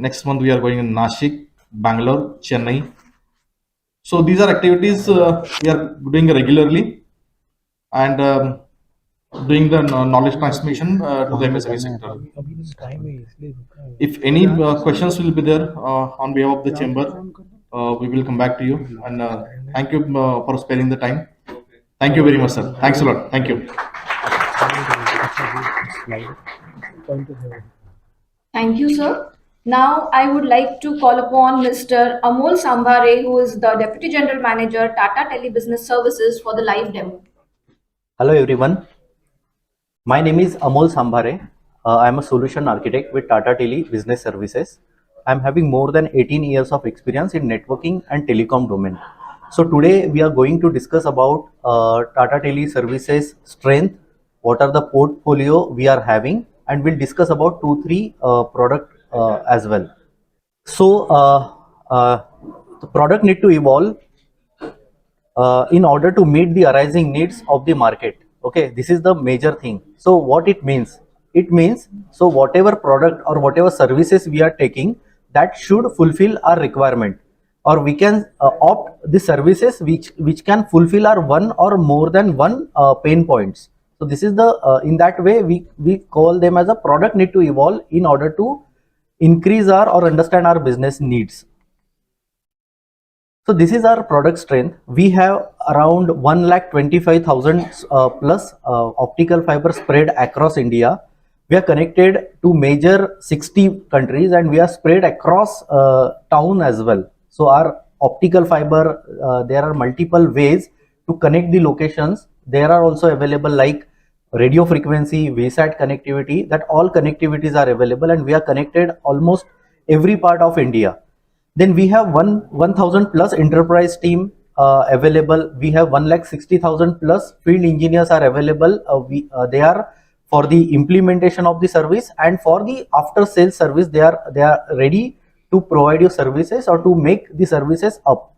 Next month we are going in Nashik, Bangalore, Chennai. So these are activities we are doing regularly, and doing the knowledge transmission to the MSME sector. If any questions will be there on behalf of the chamber, we will come back to you. And thank you for sparing the time. Thank you very much, sir. Thanks a lot. Thank you. Thank you, sir. Now, I would like to call upon Mr. Amol Sambhare, who is the Deputy General Manager, Tata Telebusiness Services, for the live demo. Hello everyone, my name is Amol Sambhare. I am a solution architect with Tata Tele Business Services. I am having more than 18 years of experience in networking and telecom domain. So today we are going to discuss about Tata Tele Services strength, what are the portfolio we are having, and we'll discuss about 2-3 product as well. So the product need to evolve in order to meet the arising needs of the market. Okay, this is the major thing. So what it means? It means, so whatever product or whatever services we are taking, that should fulfill our requirement, or we can opt the services which can fulfill our one or more than one pain points. So this is the in that way we call them as a product need to evolve in order to increase our or understand our business needs. So this is our product strength. We have around 1,25,000 plus optical fiber spread across India. We are connected to major 60 countries, and we are spread across town as well. So our optical fiber, there are multiple ways to connect the locations. There are also available like radio frequency, VSAT connectivity, that all connectivities are available, and we are connected almost every part of India. Then we have 1,000 plus enterprise team available. We have 1,60,000 plus field engineers are available. They are for the implementation of the service, and for the after sales service they are ready to provide you services or to make the services up.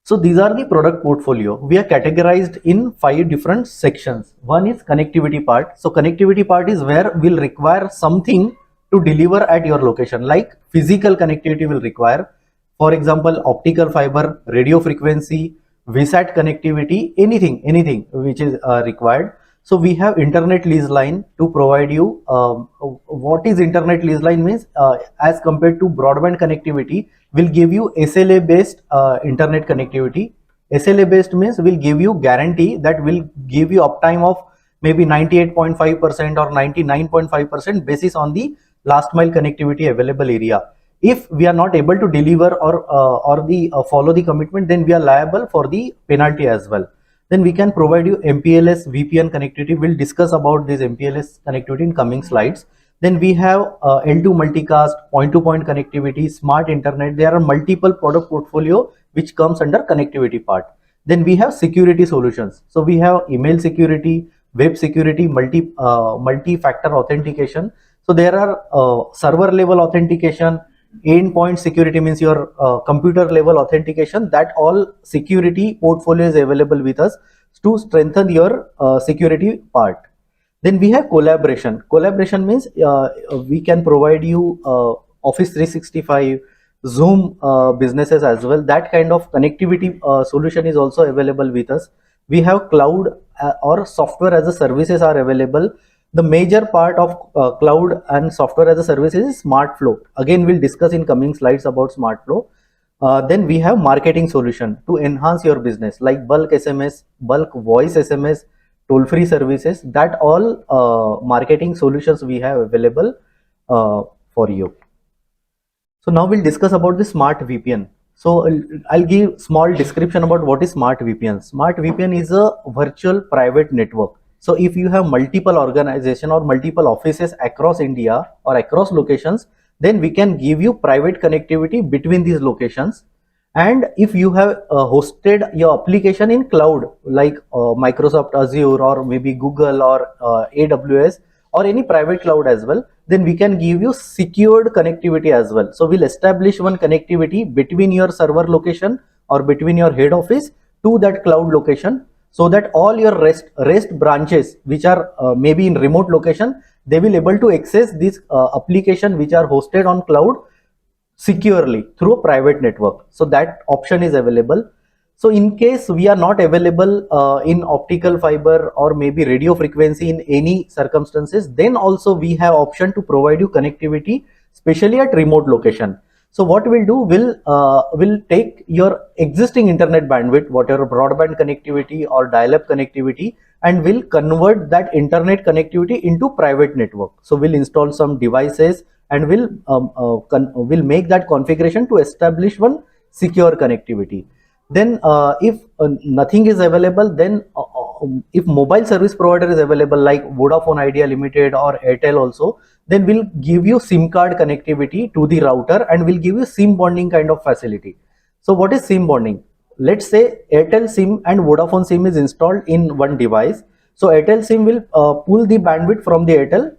So these are the product portfolio. We are categorized in 5 different sections. One is connectivity part. So connectivity part is where we'll require something to deliver at your location, like physical connectivity will require, for example, optical fiber, radio frequency, VSAT connectivity, anything which is required. So we have internet lease line to provide you. What is internet lease line means, as compared to broadband connectivity, will give you SLA based internet connectivity. SLA based means will give you guarantee that will give you uptime of maybe 98.5% or 99.5% basis on the last mile connectivity available area. If we are not able to deliver or the follow the commitment, then we are liable for the penalty as well. Then we can provide you MPLS VPN connectivity. We'll discuss about this MPLS connectivity in coming slides. Then we have L2 multicast, point-to-point connectivity, smart internet. There are multiple product portfolio which comes under connectivity part. Then we have security solutions. So we have email security, web security, multi-factor authentication. So there are server level authentication, endpoint security means your computer level authentication. That all security portfolio is available with us to strengthen your security part. Then we have collaboration. Collaboration means we can provide you Office 365, Zoom businesses as well. That kind of connectivity solution is also available with us. We have cloud or software as a services are available. The major part of cloud and software as a service is smart flow. Again, we'll discuss in coming slides about smart flow. Then we have marketing solution to enhance your business, like bulk SMS, bulk voice SMS, toll-free services. That all marketing solutions we have available for you. So now we'll discuss about the smart VPN. So I'll give small description about what is smart VPN. Smart VPN is a virtual private network. So if you have multiple organization or multiple offices across India or across locations, then we can give you private connectivity between these locations. And if you have hosted your application in cloud like Microsoft Azure or maybe Google or AWS or any private cloud as well, then we can give you secured connectivity as well. So we'll establish one connectivity between your server location or between your head office to that cloud location, so that all your rest branches which are maybe in remote location, they will able to access this application which are hosted on cloud securely through a private network. So that option is available. So in case we are not available in optical fiber or maybe radio frequency in any circumstances, then also we have option to provide you connectivity, especially at remote location. So what we'll do, will take your existing internet bandwidth, whatever broadband connectivity or dial-up connectivity, and will convert that internet connectivity into private network. So we'll install some devices and will make that configuration to establish one secure connectivity. Then if nothing is available, then if mobile service provider is available like Vodafone Idea Limited or Airtel also, then we'll give you SIM card connectivity to the router and we'll give you SIM bonding kind of facility. So what is SIM bonding? Let's say Airtel SIM and Vodafone SIM is installed in one device. So Airtel SIM will pull the bandwidth from the Airtel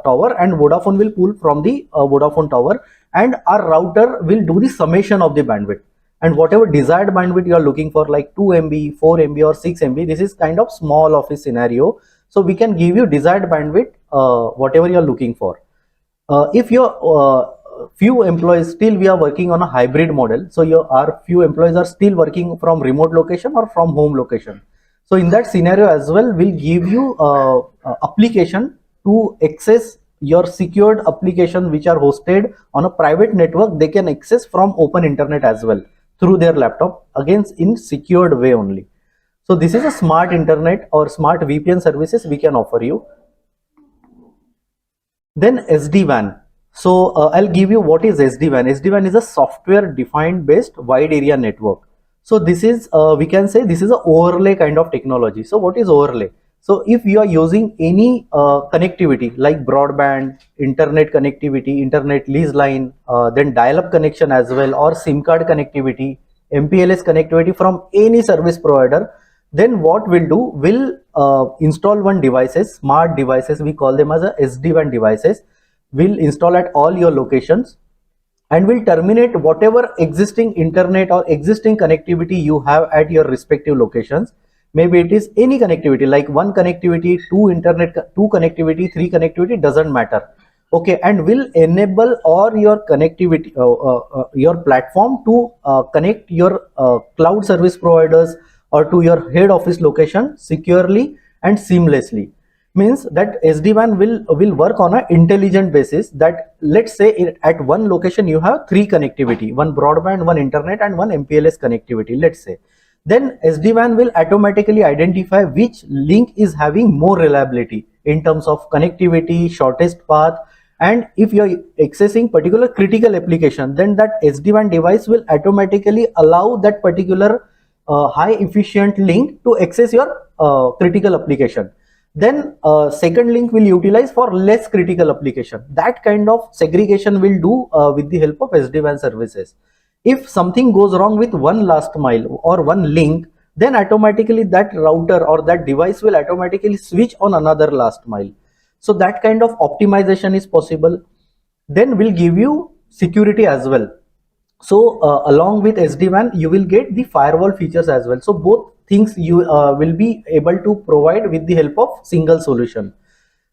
tower and Vodafone will pull from the Vodafone tower, and our router will do the summation of the bandwidth. And whatever desired bandwidth you are looking for, like 2 MB, 4 MB or 6 MB, this is kind of small office scenario. So we can give you desired bandwidth, whatever you are looking for. If your few employees, still we are working on a hybrid model. So our few employees are still working from remote location or from home location. So in that scenario as well, we'll give you application to access your secured application which are hosted on a private network. They can access from open internet as well through their laptop, again in secured way only. So this is a smart internet or smart VPN services we can offer you. Then SD-WAN. So I'll give you what is SD-WAN. SD-WAN is a software defined based wide area network. So this is, we can say this is a overlay kind of technology. So what is overlay? So if you are using any connectivity like broadband, internet connectivity, internet lease line, then dial-up connection as well, or SIM card connectivity, MPLS connectivity from any service provider, then what we'll do, we'll install one devices, smart devices, we call them as a SD-WAN devices. We'll install at all your locations and will terminate whatever existing internet or existing connectivity you have at your respective locations. Maybe it is any connectivity like one connectivity, two internet, two connectivity, three connectivity, doesn't matter. Okay, and will enable all your connectivity, your platform to connect your cloud service providers or to your head office location securely and seamlessly. Means that SD-WAN will work on an intelligent basis, that let's say at one location you have three connectivity, one broadband, one internet and one MPLS connectivity, let's say. Then SD-WAN will automatically identify which link is having more reliability in terms of connectivity, shortest path, and if you are accessing particular critical application, then that SD-WAN device will automatically allow that particular high efficient link to access your critical application. Then second link will utilize for less critical application. That kind of segregation will do with the help of SD-WAN services. If something goes wrong with one last mile or one link, then automatically that router or that device will automatically switch on another last mile. So that kind of optimization is possible. Then we'll give you security as well. So along with SD-WAN, you will get the firewall features as well. So both things you will be able to provide with the help of single solution.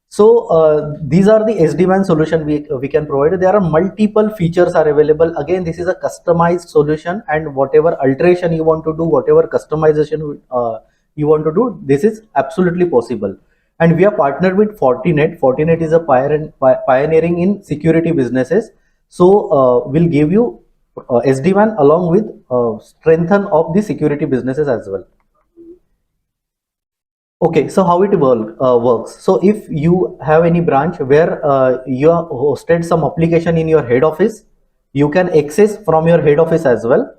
So these are the SD-WAN solution we can provide. There are multiple features are available. Again, this is a customized solution, and whatever alteration you want to do, whatever customization you want to do, this is absolutely possible. And we are partnered with Fortinet. Fortinet is a pioneering in security businesses. So we'll give you SD-WAN along with strengthen of the security businesses as well. Okay, so how it works. So if you have any branch where you have hosted some application in your head office, you can access from your head office as well.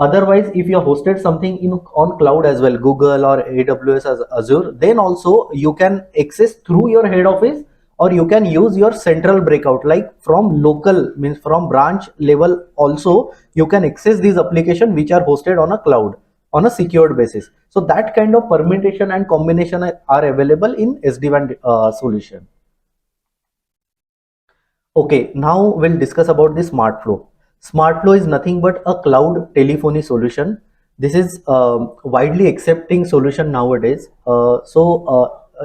Otherwise, if you have hosted something on cloud as well, Google or AWS as Azure, then also you can access through your head office, or you can use your central breakout, like from local, means from branch level also you can access these applications which are hosted on a cloud on a secured basis. So that kind of permutation and combination are available in SD-WAN solution. Okay, now we'll discuss about the SmartFlow. SmartFlow is nothing but a cloud telephony solution. This is widely accepting solution nowadays.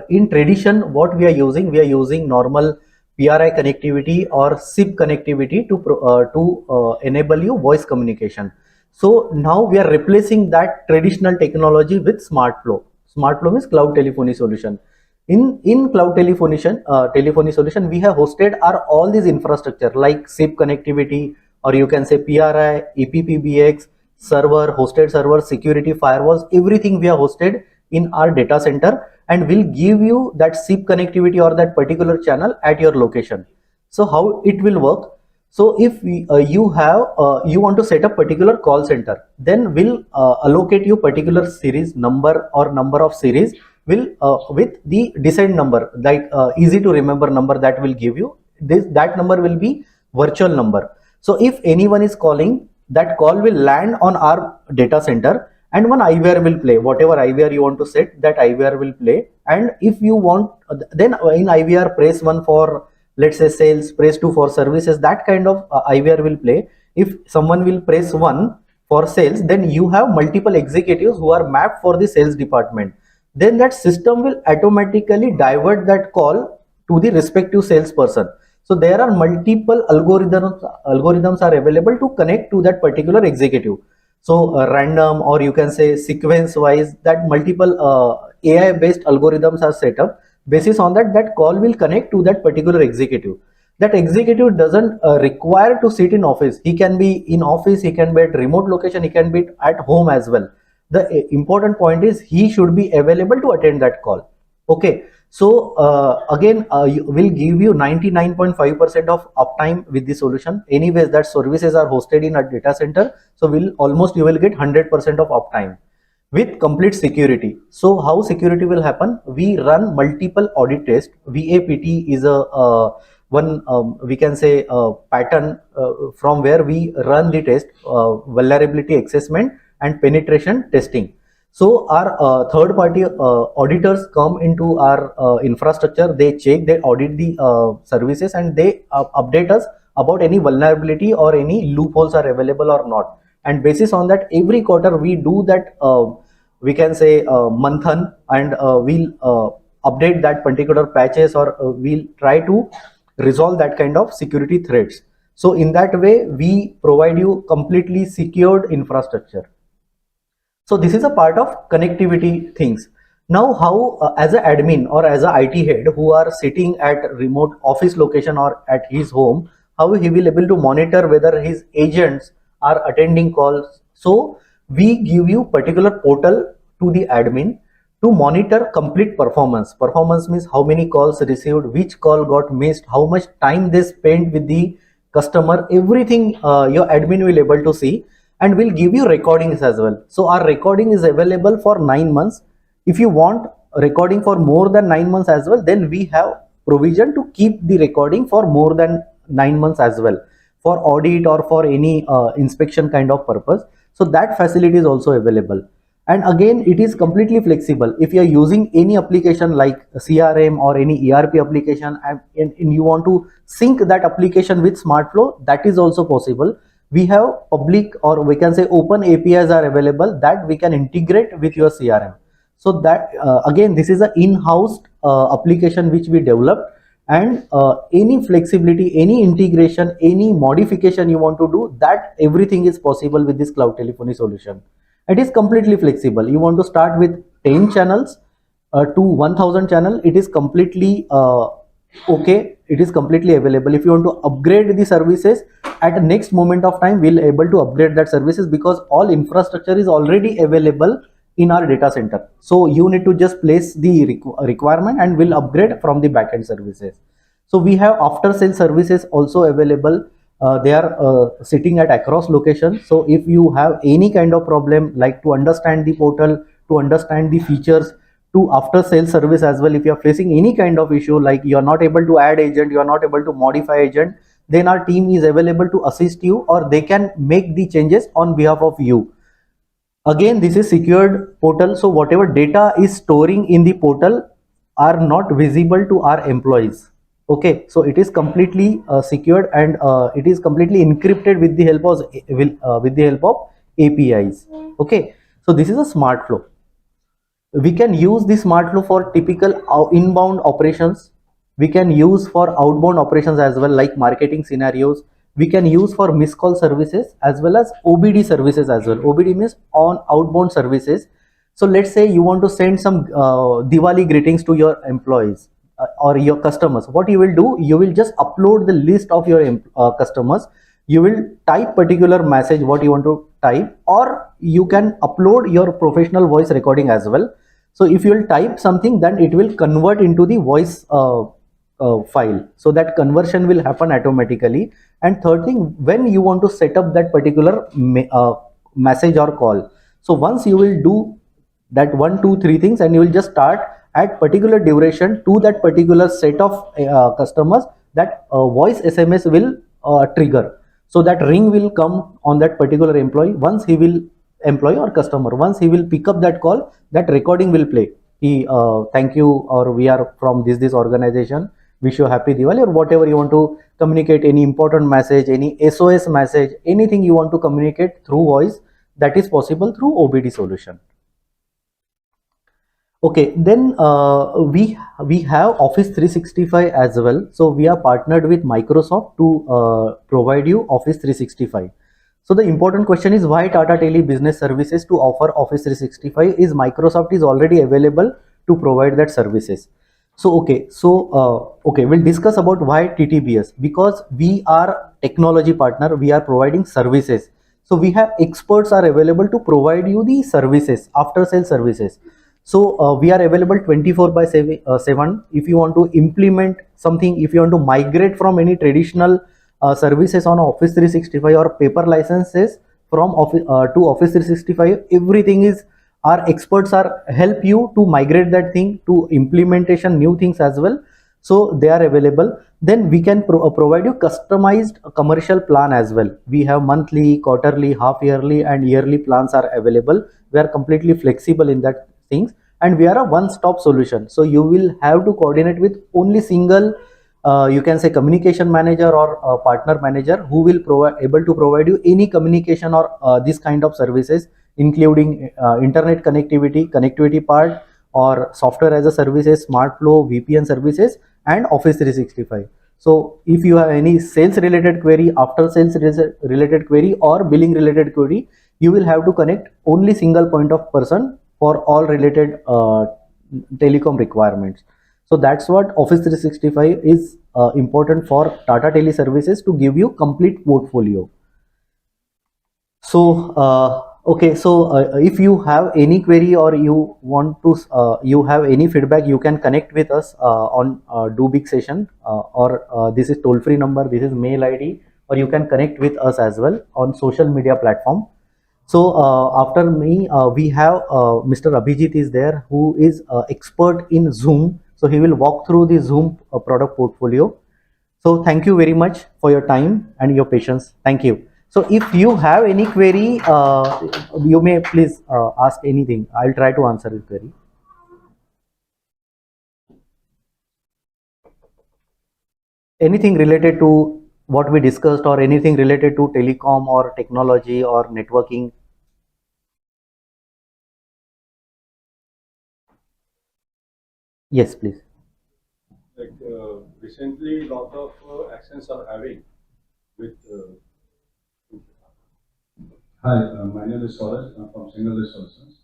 In tradition, what we are using normal PRI connectivity or SIP connectivity to enable you voice communication. So now we are replacing that traditional technology with smart flow. Smart flow means cloud telephony solution. In cloud telephony solution, we have hosted our all these infrastructure like SIP connectivity, or you can say PRI, EPPBX, server, hosted server, security, firewalls, everything we have hosted in our data center, and will give you that SIP connectivity or that particular channel at your location. So how it will work? So if you want to set up particular call center, then we'll allocate you particular series number or number of series will with the decent number, like easy to remember number that will give you this. That number will be virtual number. So if anyone is calling, that call will land on our data center, and one IVR will play. Whatever IVR you want to set, that IVR will play. And if you want, then in IVR, press 1 for, let's say, sales, press 2 for services, that kind of IVR will play. If someone will press 1 for sales, then you have multiple executives who are mapped for the sales department. Then that system will automatically divert that call to the respective salesperson. So there are multiple algorithms are available to connect to that particular executive. So random, or you can say sequence wise, that multiple AI based algorithms are set up. Basis on that, that call will connect to that particular executive. That executive doesn't require to sit in office. He can be in office, he can be at remote location, he can be at home as well. The important point is he should be available to attend that call. Okay. So again, will give you 99.5% of uptime with the solution. Anyways, that services are hosted in a data center, so you will get 100% of uptime with complete security. So how security will happen? We run multiple audit tests. VAPT is a one we can say pattern from where we run the test, vulnerability assessment and penetration testing. So our third party auditors come into our infrastructure, they check, they audit the services, and they update us about any vulnerability or any loopholes are available or not. And basis on that, every quarter we do that, we can say manthan, and we'll update that particular patches, or we'll try to resolve that kind of security threats. So in that way, we provide you completely secured infrastructure. So this is a part of connectivity things. Now how as an admin or as a IT head who are sitting at remote office location or at his home, how he will able to monitor whether his agents are attending calls. So we give you particular portal to the admin to monitor complete performance. Performance means how many calls received, which call got missed, how much time they spent with the customer, everything your admin will able to see. And we'll give you recordings as well. So our recording is available for 9 months. If you want recording for more than 9 months as well, then we have provision to keep the recording for more than 9 months as well, for audit or for any inspection kind of purpose. So that facility is also available. And again, it is completely flexible. If you are using any application like CRM or any ERP application, and you want to sync that application with SmartFlow, that is also possible. We have public, or we can say open APIs are available that we can integrate with your CRM. So that again, this is an in-house application which we developed, and any flexibility, any integration, any modification you want to do, that everything is possible with this cloud telephony solution. It is completely flexible. You want to start with 10 channels to 1000 channel, it is completely okay, it is completely available. If you want to upgrade the services at the next moment of time, we'll able to upgrade that services, because all infrastructure is already available in our data center. So you need to just place the requirement and we'll upgrade from the backend services. So we have after sale services also available. They are sitting at across locations. So if you have any kind of problem, like to understand the portal, to understand the features, to after sales service as well, if you are facing any kind of issue, like you are not able to add agent, you are not able to modify agent, then our team is available to assist you, or they can make the changes on behalf of you. Again, this is secured portal, so whatever data is storing in the portal are not visible to our employees. Okay, so it is completely secured, and it is completely encrypted with the help of APIs. Okay, so this is a smart flow. We can use the smart flow for typical inbound operations. We can use for outbound operations as well, like marketing scenarios. We can use for missed call services as well as OBD services as well. OBD means on outbound services. So let's say you want to send some Diwali greetings to your employees or your customers. What you will do, you will just upload the list of your customers. You will type particular message what you want to type, or you can upload your professional voice recording as well. So if you will type something, then it will convert into the voice file. So that conversion will happen automatically. And third thing, when you want to set up that particular message or call, so once you will do that 1 2 3 things, and you will just start at particular duration to that particular set of customers, that voice SMS will trigger. So that ring will come on that particular employee. Once he will, employee or customer, once he will pick up that call, that recording will play. He thank you, or we are from this organization, wish you happy Diwali, or whatever you want to communicate, any important message, any SOS message, anything you want to communicate through voice, that is possible through OBD solution. Okay, then we have Office 365 as well. So we are partnered with Microsoft to provide you Office 365. So the important question is, why Tata Tele Business Services to offer Office 365? Is Microsoft is already available to provide that services. So okay, we'll discuss about why TTBS, because we are technology partner, we are providing services. So we have experts are available to provide you the services, after sale services. So we are available 24/7. If you want to implement something, if you want to migrate from any traditional services on Office 365 or paper licenses from Office to Office 365, everything is, our experts are help you to migrate that thing to implementation, new things as well. So they are available. Then we can provide you customized commercial plan as well. We have monthly, quarterly, half yearly and yearly plans are available. We are completely flexible in that things, and we are a one-stop solution. So you will have to coordinate with only single you can say communication manager or partner manager, who will able to provide you any communication or this kind of services, including internet connectivity part, or software as a services, smart flow, VPN services, and Office 365. So if you have any sales related query, after sales related query, or billing related query, you will have to connect only single point of person for all related telecom requirements. So that's what Office 365 is important for Tata Tele Services, to give you complete portfolio. So okay, so if you have any query, or you want to you have any feedback, you can connect with us on Do Big Session, or this is toll free number, this is mail ID, or you can connect with us as well on social media platform. So after me, we have Mr. Abhijit is there, who is expert in Zoom. So he will walk through the Zoom product portfolio. So thank you very much for your time and your patience. Thank you. So if you have any query, you may please ask anything. I'll try to answer your query. Anything related to what we discussed, or anything related to telecom or technology or networking? Yes, please. Like recently, lot of actions are having with. Hi, my name is Swaraj. I'm from Single Resources.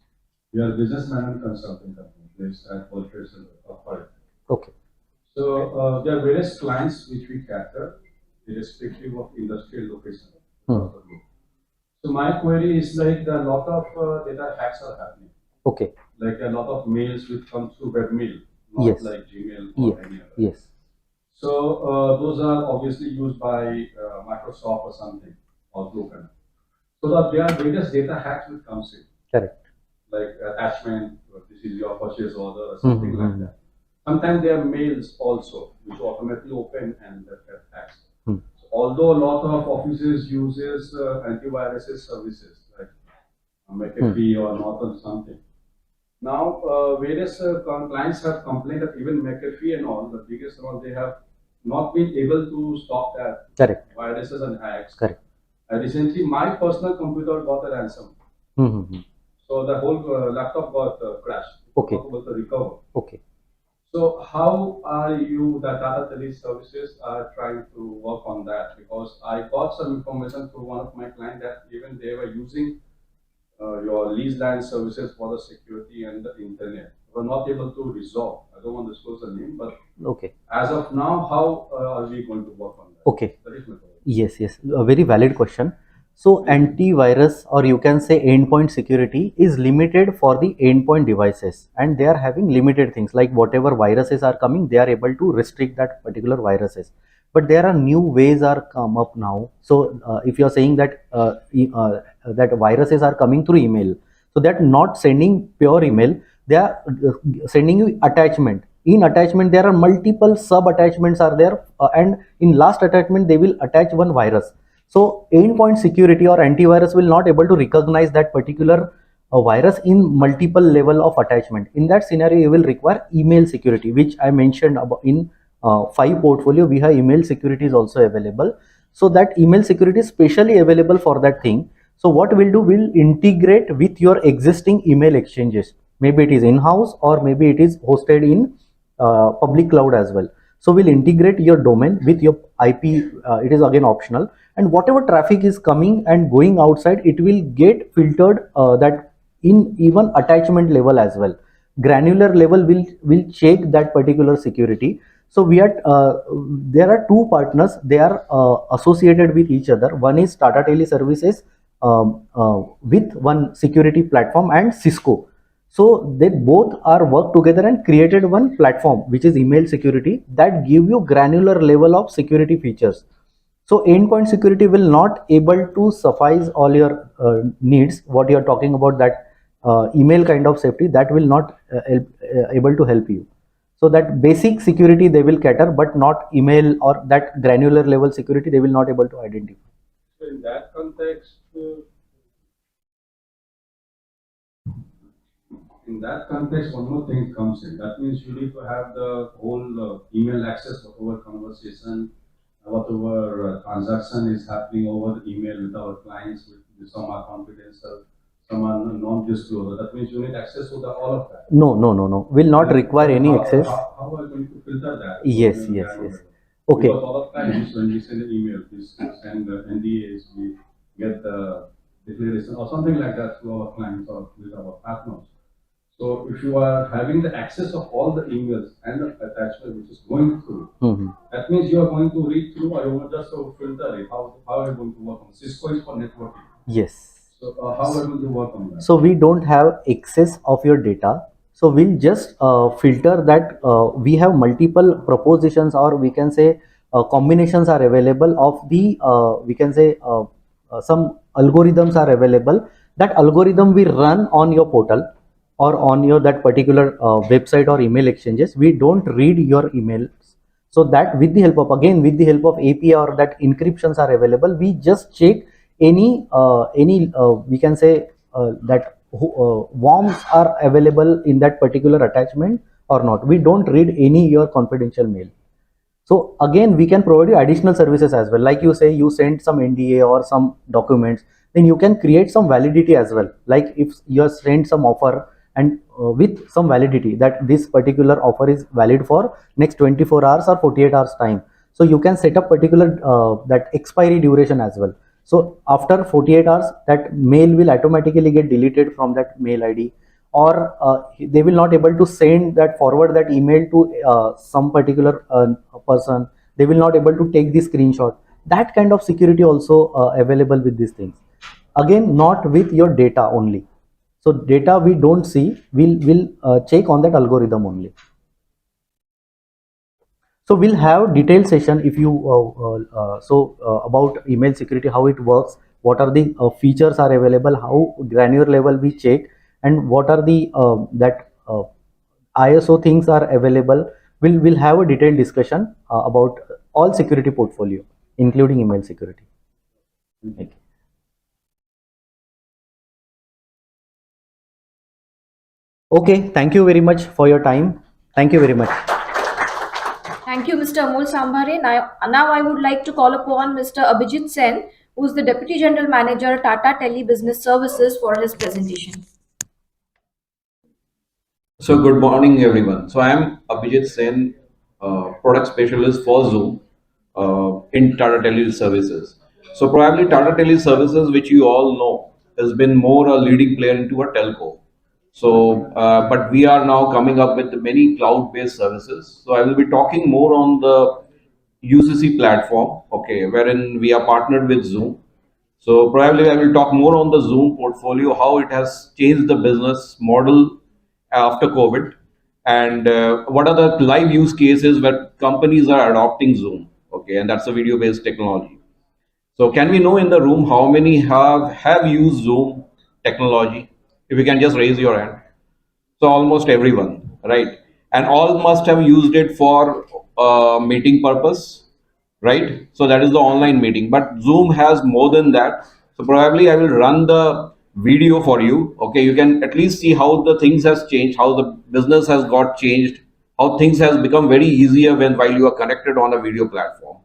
We are businessman and consulting company based at World Trade Center of Paris. Okay. So there are various clients which we cater, irrespective of industrial location. So my query is like a lot of data hacks are happening. Okay. Like a lot of mails which come through webmail, not Yes. like Gmail or any other. Yes. So those are obviously used by Microsoft or something, or Google. So that there are various data hacks which comes in. Correct. Like attachment, this is your purchase order or something like that. Sometimes there are mails also which automatically open and get hacked. So although a lot of offices uses antiviruses services like McAfee or Norton something. Now various clients have complained that even McAfee and all, the biggest one, they have not been able to stop that. Correct. Viruses and hacks. Correct. Recently, my personal computer got a ransom. So the whole laptop got crashed. Okay. Not able to recover. Okay. So how are you, the Tata Tele services, are trying to work on that? Because I got some information through one of my clients that even they were using your lease line services for the security and the internet. We're not able to resolve. I don't want to disclose the name, but Okay. as of now, how are we going to work on that? Okay. That is my question. Yes, yes, a very valid question. So antivirus, or you can say endpoint security, is limited for the endpoint devices, and they are having limited things like whatever viruses are coming, they are able to restrict that particular viruses. But there are new ways are come up now. So if you are saying that that viruses are coming through email, so that not sending pure email, they are sending you attachment. In attachment there are multiple sub attachments are there, and in last attachment they will attach one virus. So endpoint security or antivirus will not able to recognize that particular virus in multiple level of attachment. In that scenario you will require email security, which I mentioned about in 5 portfolio. We have email security is also available. So that email security is specially available for that thing. So what we'll do, we'll integrate with your existing email exchanges. Maybe it is in-house or maybe it is hosted in public cloud as well. So we'll integrate your domain with your IP. It is again optional, and whatever traffic is coming and going outside, it will get filtered that in even attachment level as well. Granular level will check that particular security. So we are there are two partners. They are associated with each other. One is Tata Tele Services with one security platform, and Cisco. So they both are work together and created one platform which is email security that give you granular level of security features. So endpoint security will not able to suffice all your needs. What you are talking about, that email kind of safety, that will not able to help you. So that basic security they will cater, but not email or that granular level security they will not able to identify. So in that context, one more thing comes in. That means you need to have the whole email access, whatever conversation, whatever transaction is happening over the email with our clients, with some are confidential, some are non-disclosure. That means you need access to all of that. No, no, no, no. Will not require any access. How are you going to filter that? Yes, yes, yes. Okay. Because all of times when we send an email, we send the NDAs, we get the declaration or something like that to our clients or with our partners. So if you are having the access of all the emails and the attachment which is going through, that means you are going to read through or you want just to filter it. How are you going to work on Cisco is for networking. Yes. So how are you going to work on that? So we don't have excess of your data. So we'll just filter that we have multiple propositions, or we can say combinations are available of the we can say some algorithms are available. That algorithm we run on your portal or on your that particular website or email exchanges. We don't read your emails. So that with the help of, again with the help of API or that encryptions are available, we just check any we can say that worms are available in that particular attachment or not. We don't read any your confidential mail. So again we can provide you additional services as well. Like you say you send some NDA or some documents, then you can create some validity as well. Like if you send some offer and with some validity that this particular offer is valid for next 24 hours or 48 hours time. So you can set up particular that expiry duration as well. So after 48 hours that mail will automatically get deleted from that mail ID, or they will not able to send that forward that email to some particular person. They will not able to take the screenshot. That kind of security also available with these things. Again, not with your data only. So data we don't see, we'll check on that algorithm only. So we'll have detailed session if you about email security, how it works, what are the features are available, how granular level we check, and what are the that ISO things are available. We'll have a detailed discussion about all security portfolio, including email security. Thank you. Okay, thank you very much for your time. Thank you very much. Thank you, Mr. Amol Sambhare. Now I would like to call upon Mr. Abhijit Sen, who is the Deputy General Manager, Tata Tele Business Services, for his presentation. So good morning, everyone. So I am Abhijit Sen, product specialist for Zoom in Tata Tele Services. So probably Tata Tele Services, which you all know, has been more a leading player into a telco. So, but we are now coming up with many cloud-based services. So I will be talking more on the UCC platform, okay, wherein we are partnered with Zoom. So probably I will talk more on the Zoom portfolio, how it has changed the business model after COVID, and what are the live use cases where companies are adopting Zoom. Okay, and that's a video-based technology. So can we know in the room how many have used Zoom technology? If you can just raise your hand. So almost everyone, right? And all must have used it for meeting purpose, right? So that is the online meeting. But Zoom has more than that. So probably I will run the video for you. Okay, you can at least see how the things has changed, how the business has got changed, how things has become very easier when while you are connected on a video platform.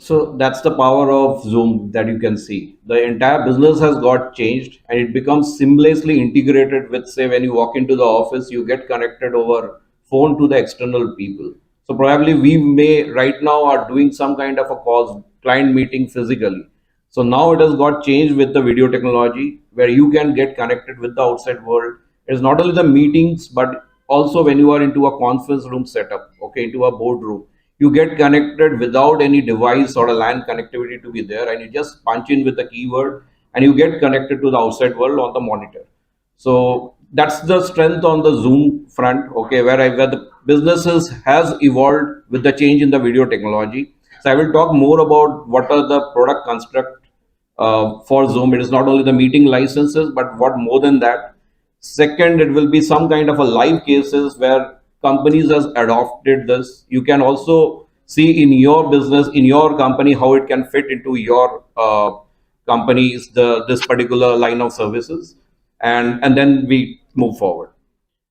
So that's the power of Zoom that you can see. The entire business has got changed and it becomes seamlessly integrated with, say, when you walk into the office, you get connected over phone to the external people. So probably we may right now are doing some kind of a call client meeting physically. So now it has got changed with the video technology where you can get connected with the outside world. It's not only the meetings, but also when you are into a conference room setup, okay, into a boardroom, you get connected without any device or a LAN connectivity to be there, and you just punch in with the keyword and you get connected to the outside world on the monitor. So that's the strength on the Zoom front, okay, where the businesses has evolved with the change in the video technology. So I will talk more about what are the product construct for Zoom. It is not only the meeting licenses, but what more than that. Second, it will be some kind of a live cases where companies has adopted this. You can also see in your business, in your company, how it can fit into your companies, this particular line of services, and then we move forward.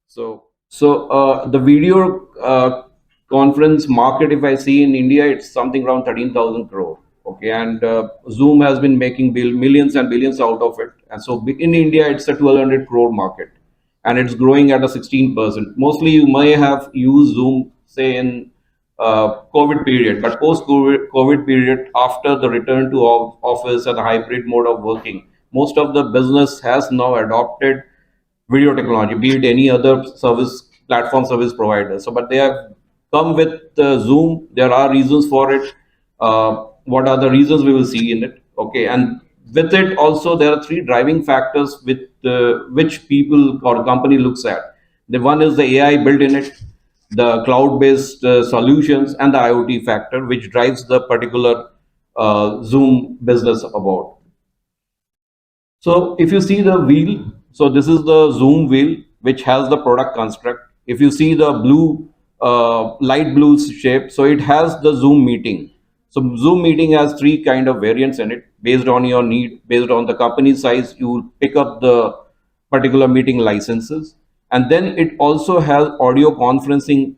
So the video conference market, if I see in India, it's something around 13,000 crore. Okay, and Zoom has been making millions and billions out of it. And so in India, it's a 1,200 crore market, and it's growing at a 16%. Mostly, you may have used Zoom, say in COVID period, but post COVID period, after the return to office and the hybrid mode of working, most of the business has now adopted video technology, be it any other service platform service provider. So, but they have come with Zoom. There are reasons for it. What are the reasons we will see in it? Okay, and with it also there are three driving factors with which people or company looks at. The one is the AI built in it. the cloud-based solutions, and the IoT factor, which drives the particular Zoom business about. So if you see the wheel, so this is the Zoom wheel, which has the product construct. If you see the blue, light blue shape, so it has the Zoom meeting. So Zoom meeting has three kind of variants in it. Based on your need, based on the company size, you will pick up the particular meeting licenses. And then it also has audio conferencing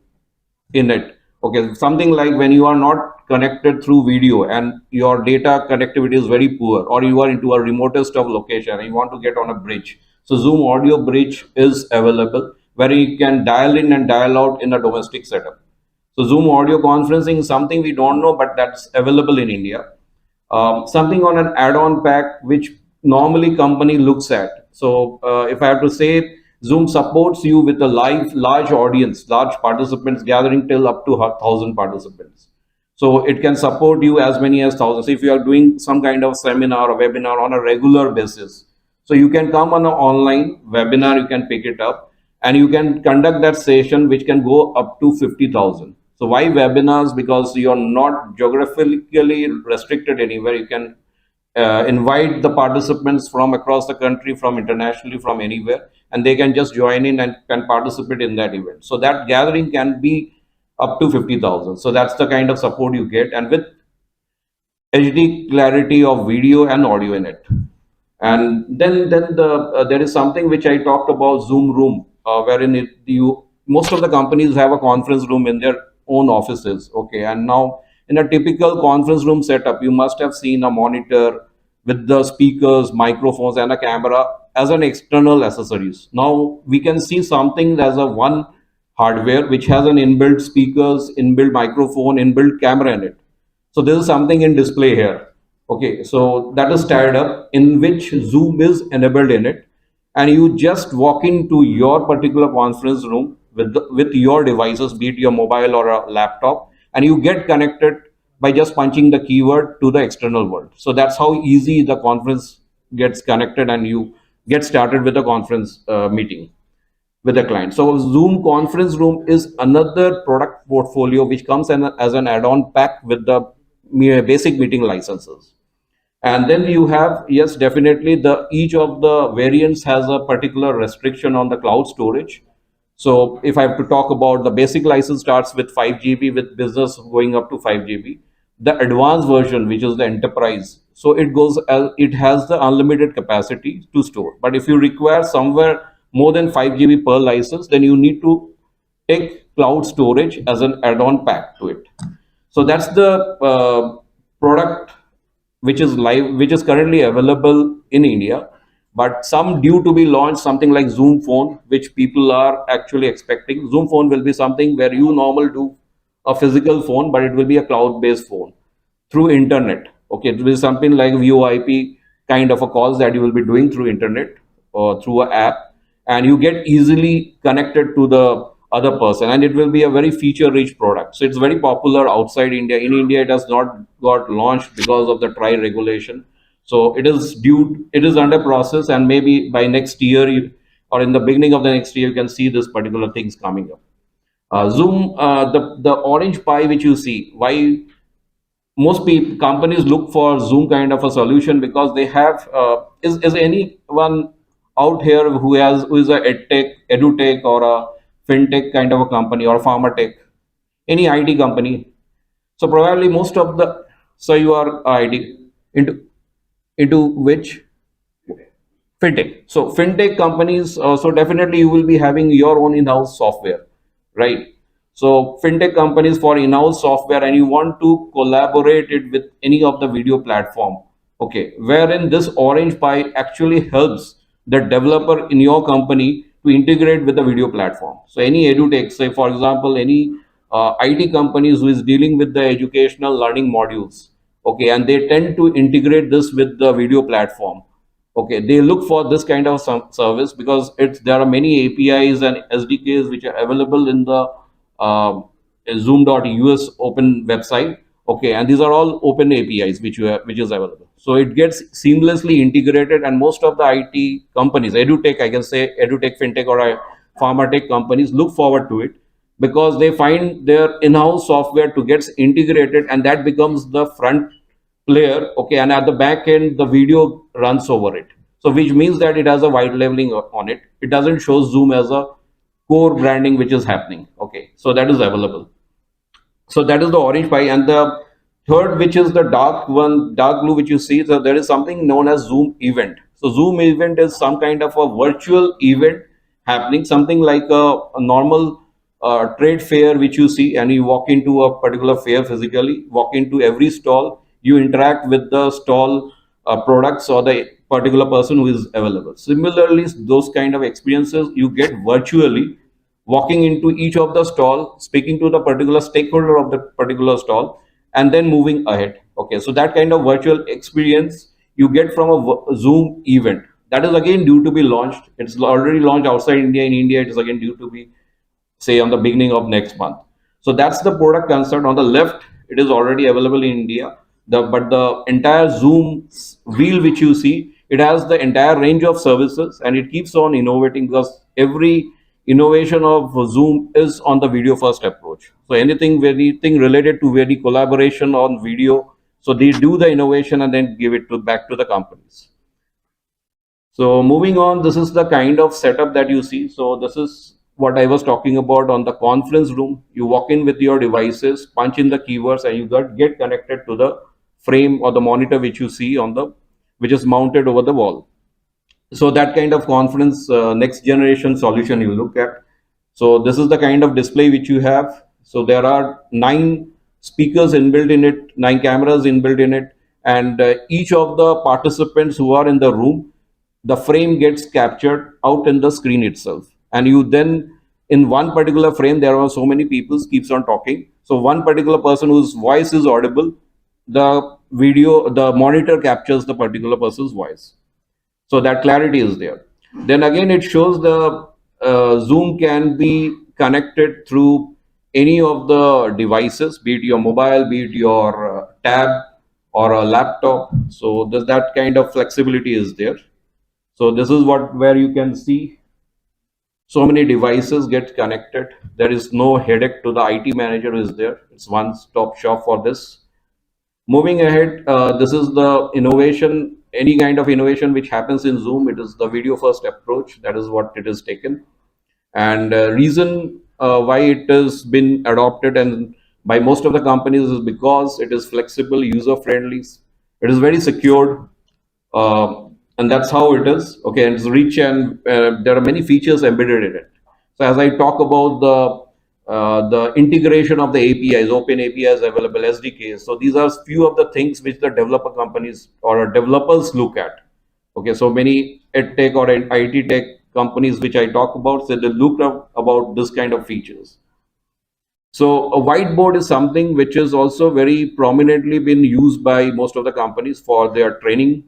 in it. Okay, something like when you are not connected through video and your data connectivity is very poor, or you are into a remotest of location and you want to get on a bridge. So Zoom audio bridge is available where you can dial in and dial out in a domestic setup. So Zoom audio conferencing is something we don't know, but that's available in India. Something on an add-on pack which normally company looks at. So if I have to say, Zoom supports you with a large audience, large participants gathering till up to 1,000 participants. So it can support you as many as thousands. If you are doing some kind of seminar or webinar on a regular basis, so you can come on an online webinar, you can pick it up and you can conduct that session which can go up to 50,000. So why webinars? Because you're not geographically restricted anywhere. You can invite the participants from across the country, from internationally, from anywhere, and they can just join in and can participate in that event. So that gathering can be up to 50,000. So that's the kind of support you get, and with HD clarity of video and audio in it. And then there is something which I talked about, Zoom Room, wherein most of the companies have a conference room in their own offices. Okay, and now in a typical conference room setup, you must have seen a monitor with the speakers, microphones, and a camera as an external accessories. Now we can see something as a one hardware which has an inbuilt speakers, inbuilt microphone, inbuilt camera in it. So this is something in display here. Okay, so that is tied up in which Zoom is enabled in it, and you just walk into your particular conference room with your devices, be it your mobile or a laptop, and you get connected by just punching the keyword to the external world. So that's how easy the conference gets connected, and you get started with a conference meeting with a client. So Zoom Conference Room is another product portfolio which comes as an add-on pack with the basic meeting licenses. And then you have, yes, definitely each of the variants has a particular restriction on the cloud storage. So if I have to talk about the basic license starts with 5 GB, with business going up to 5 GB. The advanced version, which is the enterprise, so it has the unlimited capacity to store. But if you require somewhere more than 5 GB per license, then you need to take cloud storage as an add-on pack to it. So that's the product which is live, which is currently available in India, but some due to be launched, something like Zoom Phone, which people are actually expecting. Zoom Phone will be something where you normally do a physical phone, but it will be a cloud-based phone through internet. Okay, it will be something like VoIP kind of a calls that you will be doing through internet or through an app, and you get easily connected to the other person, and it will be a very feature-rich product. So it's very popular outside India. In India, it has not got launched because of the TRI regulation. So it is under process, and maybe by next year or in the beginning of the next year, you can see this particular things coming up. Zoom, the orange pie which you see, why most companies look for Zoom kind of a solution, because they have, is anyone out here who is a edutech or a fintech kind of a company, or a pharma tech, any IT company? So probably most of the, so you are IT into which fintech. So fintech companies, so definitely you will be having your own in-house software, right? So fintech companies for in-house software, and you want to collaborate it with any of the video platform. Okay, wherein this orange pie actually helps the developer in your company to integrate with the video platform. So any edutech, say for example, any IT companies who is dealing with the educational learning modules, okay, and they tend to integrate this with the video platform. Okay, they look for this kind of service because there are many APIs and SDKs which are available in the Zoom.us open website. Okay, and these are all open APIs which is available. So it gets seamlessly integrated, and most of the IT companies, edutech, I can say edutech, fintech, or pharma tech companies look forward to it, because they find their in-house software to get integrated, and that becomes the front player. Okay, and at the back end the video runs over it, so which means that it has a white labeling on it. It doesn't show Zoom as a core branding which is happening. Okay, so that is available. So that is the orange pie, and the third, which is the dark one, dark blue, which you see. So there is something known as Zoom event. So Zoom event is some kind of a virtual event happening, something like a normal trade fair which you see, and you walk into a particular fair physically, walk into every stall, you interact with the stall products or the particular person who is available. Similarly, those kind of experiences you get virtually, walking into each of the stall, speaking to the particular stakeholder of the particular stall, and then moving ahead. Okay, so that kind of virtual experience you get from a Zoom event. That is again due to be launched. It's already launched outside India. In India, it is again due to be, say, on the beginning of next month. So that's the product concern. On the left, it is already available in India. But the entire Zoom wheel which you see, it has the entire range of services, and it keeps on innovating, because every innovation of Zoom is on the video first approach. So anything related to very collaboration on video, so they do the innovation and then give it back to the companies. So moving on, this is the kind of setup that you see. So this is what I was talking about on the conference room. You walk in with your devices, punch in the keywords, and you get connected to the frame or the monitor which you see which is mounted over the wall. So that kind of conference next generation solution you look at. So this is the kind of display which you have. So there are 9 speakers inbuilt in it, 9 cameras inbuilt in it, and each of the participants who are in the room, the frame gets captured out in the screen itself, and you then, in one particular frame, there are so many people keeps on talking. So one particular person whose voice is audible, the monitor captures the particular person's voice. So that clarity is there. Then again, it shows the Zoom can be connected through any of the devices, be it your mobile, be it your tab or a laptop. So that kind of flexibility is there. So this is where you can see so many devices get connected. There is no headache to the IT manager who is there. It's one-stop shop for this. Moving ahead, this is the innovation. Any kind of innovation which happens in Zoom, it is the video first approach. That is what it is taken. And reason why it has been adopted and by most of the companies is because it is flexible, user friendly, it is very secured, and that's how it is. Okay, and it's rich, and there are many features embedded in it. So as I talk about the integration of the APIs, open APIs available, SDKs. So these are few of the things which the developer companies or developers look at. Okay, so many EdTech or IT tech companies which I talk about, so they look up about this kind of features. So a whiteboard is something which is also very prominently been used by most of the companies for their training,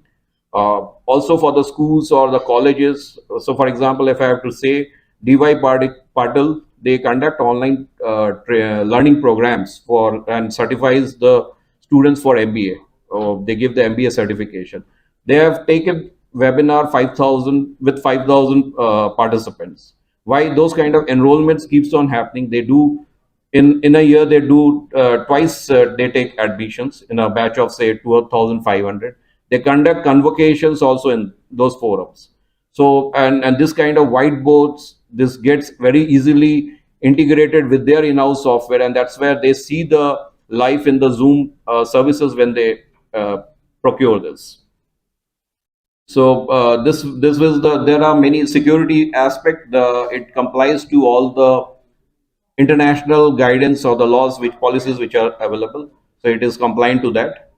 also for the schools or the colleges. So for example, if I have to say DY Patil, they conduct online learning programs and certifies the students for MBA. They give the MBA certification. They have taken webinar 5,000 with 5,000 participants. Why those kind of enrollments keeps on happening? They do in a year, they do twice. They take admissions in a batch of say 2,500. They conduct convocations also in those forums. So and this kind of whiteboards, this gets very easily integrated with their in-house software, and that's where they see the life in the Zoom services when they procure this. So this was there are many security aspects. It complies to all the international guidance or the laws policies which are available. So it is compliant to that.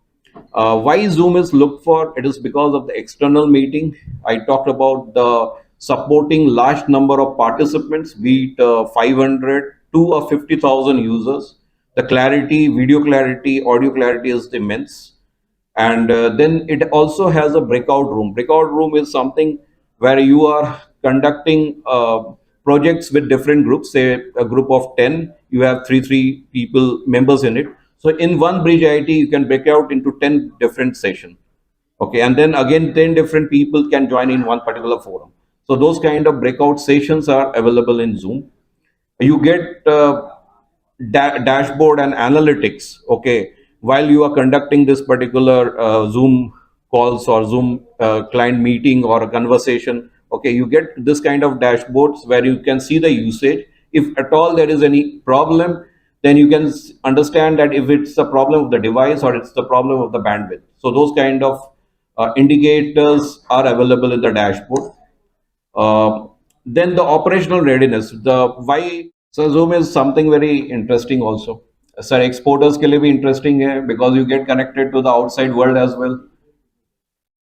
Why Zoom is looked for? It is because of the external meeting. I talked about the supporting large number of participants, be it 500 to 50,000 users. The clarity, video clarity, audio clarity is immense. And then it also has a breakout room. Breakout room is something where you are conducting projects with different groups. Say a group of 10, you have three people members in it. So in one bridge IT, you can break out into 10 different sessions. Okay, and then again 10 different people can join in one particular forum. So those kind of breakout sessions are available in Zoom. You get dashboard and analytics, okay, while you are conducting this particular Zoom calls or Zoom client meeting or a conversation. Okay, you get this kind of dashboards where you can see the usage. If at all there is any problem, then you can understand that if it's the problem of the device or it's the problem of the bandwidth. So those kind of indicators are available in the dashboard. Then the operational readiness, the why. So Zoom is something very interesting also. Sir, exporters के लिए भी interesting है because you get connected to the outside world as well.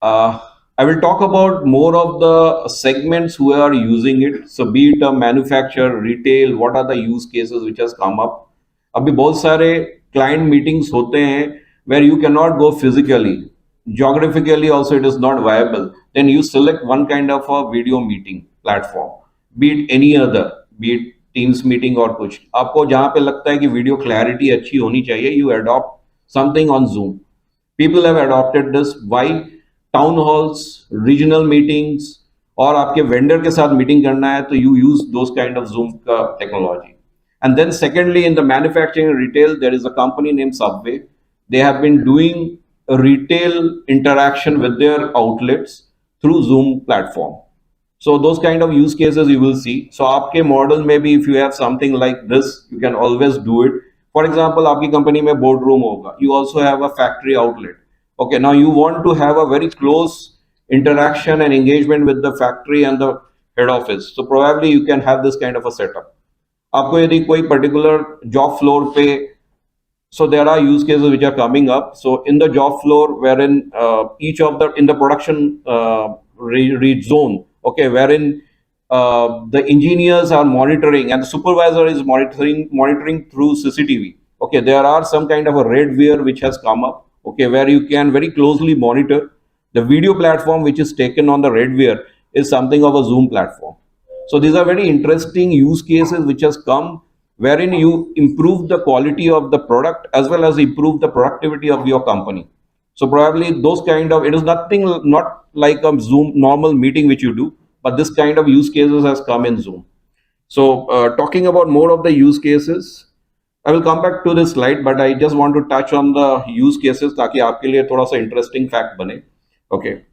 I will talk about more of the segments who are using it. So be it a manufacturer, retail, what are the use cases which has come up. अभी बहुत सारे client meetings होते हैं where you cannot go physically. Geographically also it is not viable. Then you select one kind of a video meeting platform. Be it any other, be it Teams meeting और कुछ. आपको जहाँ पे लगता है कि video clarity अच्छी होनी चाहिए, you adopt something on Zoom. People have adopted this. Why? Town halls, regional meetings, और आपके vendor के साथ meeting करना है तो you use those kind of Zoom का technology. And then secondly, in the manufacturing and retail, there is a company named Subway. They have been doing a retail interaction with their outlets through Zoom platform. So those kind of use cases you will see. So आपके model में भी if you have something like this, you can always do it. For example, आपकी company में boardroom होगा. You also have a factory outlet. Okay, now you want to have a very close interaction and engagement with the factory and the head office. So probably you can have this kind of a setup. आपको यदि कोई particular job floor पे, so there are use cases which are coming up. So in the job floor, wherein each of the in the production read zone, okay, wherein the engineers are monitoring and the supervisor is monitoring through CCTV. Okay, there are some kind of a redware which has come up. Okay, where you can very closely monitor. The video platform which is taken on the redware is something of a Zoom platform. So these are very interesting use cases which has come wherein you improve the quality of the product as well as improve the productivity of your company. So probably those kind of, it is nothing, not like a Zoom normal meeting which you do, but this kind of use cases has come in Zoom. So talking about more of the use cases, I will come back to this slide, but I just want to touch on the use cases ताकि आपके लिए थोड़ा सा interesting fact बने. Okay.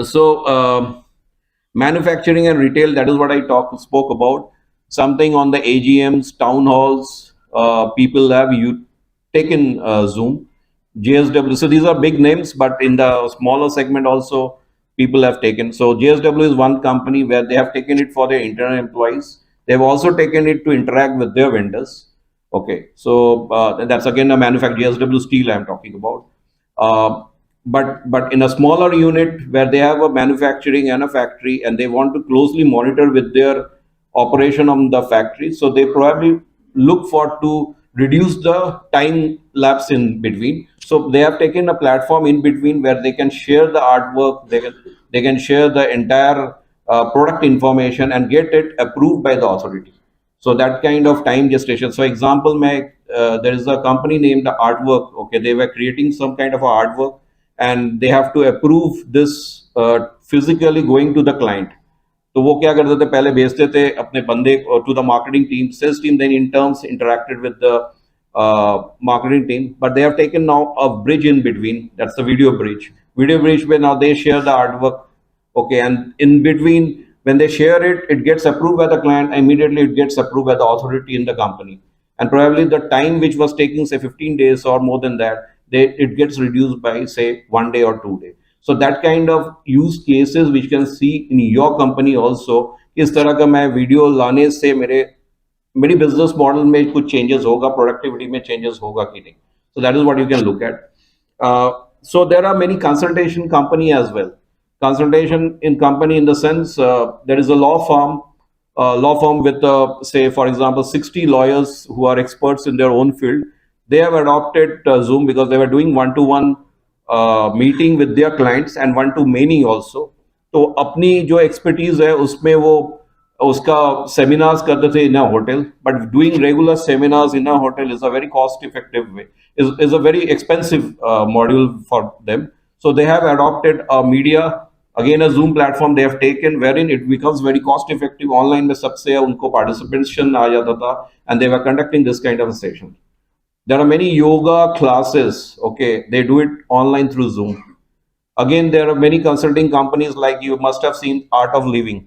So manufacturing and retail, that is what I spoke about. Something on the AGMs, town halls, people have taken Zoom, JSW. So these are big names, but in the smaller segment also people have taken. So JSW is one company where they have taken it for their internal employees. They have also taken it to interact with their vendors. Okay, so that's again a manufacturer, JSW Steel I am talking about. But in a smaller unit where they have a manufacturing and a factory and they want to closely monitor with their operation on the factory, so they probably look for to reduce the time lapse in between. So they have taken a platform in between where they can share the artwork, they can share the entire product information and get it approved by the authority. So that kind of time gestation. So example, there is a company named Artwork. Okay, they were creating some kind of artwork and they have to approve this physically going to the client. तो वो क्या करते थे, पहले भेजते थे अपने बंदे to the marketing team, sales team then in terms interacted with the marketing team, but they have taken now a bridge in between. That's the video bridge where now they share the artwork. Okay, and in between when they share it, it gets approved by the client, immediately it gets approved by the authority in the company, and probably the time which was taking say 15 days or more than that, it gets reduced by say 1 day or 2 days. So that kind of use cases which can see in your company also. इस तरह का मैं video लाने से मेरी business model में कुछ changes होगा, productivity में changes होगा कि नहीं. So that is what you can look at. So there are many consultation company as well. Consultation in company in the sense there is a law firm with say for example 60 lawyers who are experts in their own field. They have adopted Zoom because they were doing one-to-one meeting with their clients and one-to-many also. तो अपनी जो expertise है उसमें वो उसका seminars करते थे in a hotel, but doing regular seminars in a hotel is a very cost-effective way, is a very expensive module for them. So they have adopted a media, Again, a Zoom platform they have taken wherein it becomes very cost effective. Online में सबसे उनको participation आ जाता था, and they were conducting this kind of a session. There are many yoga classes. Okay, they do it online through Zoom. Again, there are many consulting companies like you must have seen Art of Living.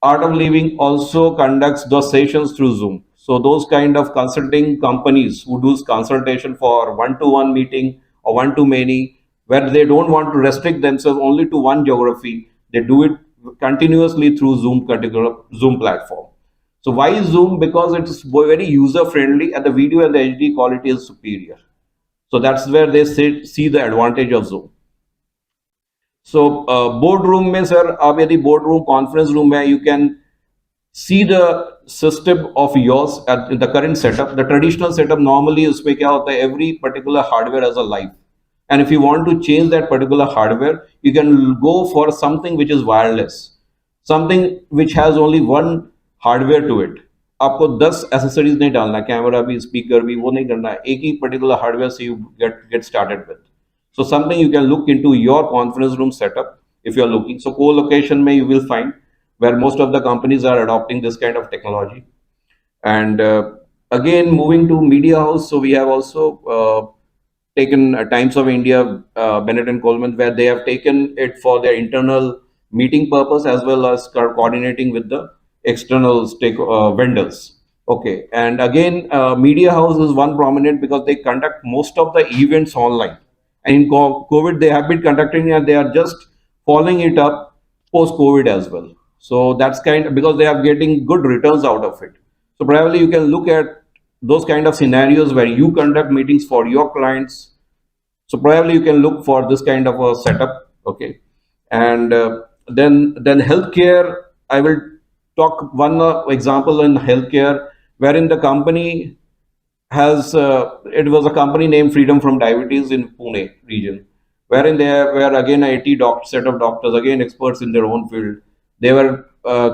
Art of Living also conducts those sessions through Zoom. So those kind of consulting companies who do consultation for one-to-one meeting or one-to-many, where they don't want to restrict themselves only to one geography, they do it continuously through Zoom platform. So why Zoom? Because it's very user friendly and the video and the HD quality is superior. So that's where they see the advantage of Zoom. So boardroom में sir, आप यदि boardroom conference room में you can see the system of yours at the current setup. The traditional setup normally उसमें क्या होता है, every particular hardware has a life, and if you want to change that particular hardware, you can go for something which is wireless, something which has only one hardware to it. आपको 10 accessories नहीं डालना, camera भी, speaker भी, वो नहीं करना है, एक ही particular hardware से you get started with. So something you can look into your conference room setup if you are looking. So co-location may you will find where most of the companies are adopting this kind of technology. And again, moving to media house. So we have also taken Times of India, Bennett and Coleman, where they have taken it for their internal meeting purpose as well as coordinating with the external vendors. Okay, and again, media house is one prominent because they conduct most of the events online. And in COVID, they have been conducting and they are just following it up post-COVID as well. So that's because they are getting good returns out of it. So probably you can look at those kind of scenarios where you conduct meetings for your clients. So probably you can look for this kind of a setup. Okay, and then healthcare. I will talk one example in healthcare wherein the company has it was a company named Freedom from Diabetes in Pune region, wherein there were again a 80 set of doctors, again experts in their own field. They were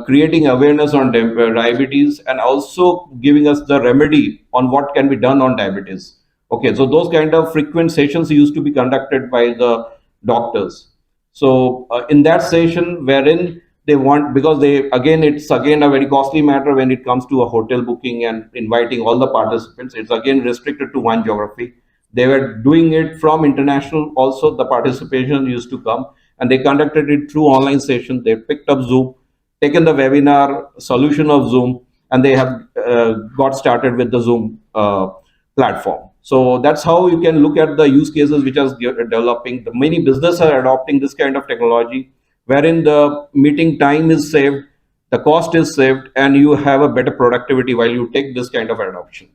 creating awareness on diabetes and also giving us the remedy on what can be done on diabetes. Okay, so those kind of frequent sessions used to be conducted by the doctors. So in that session wherein they want, because it's again a very costly matter when it comes to a hotel booking and inviting all the participants. It's again restricted to one geography. They were doing it from international also. The participation used to come and they conducted it through online session. They picked up Zoom, taken the webinar solution of Zoom, and they have got started with the Zoom platform. So that's how you can look at the use cases which are developing. The many businesses are adopting this kind of technology, wherein the meeting time is saved, the cost is saved, and you have a better productivity while you take this kind of adoption.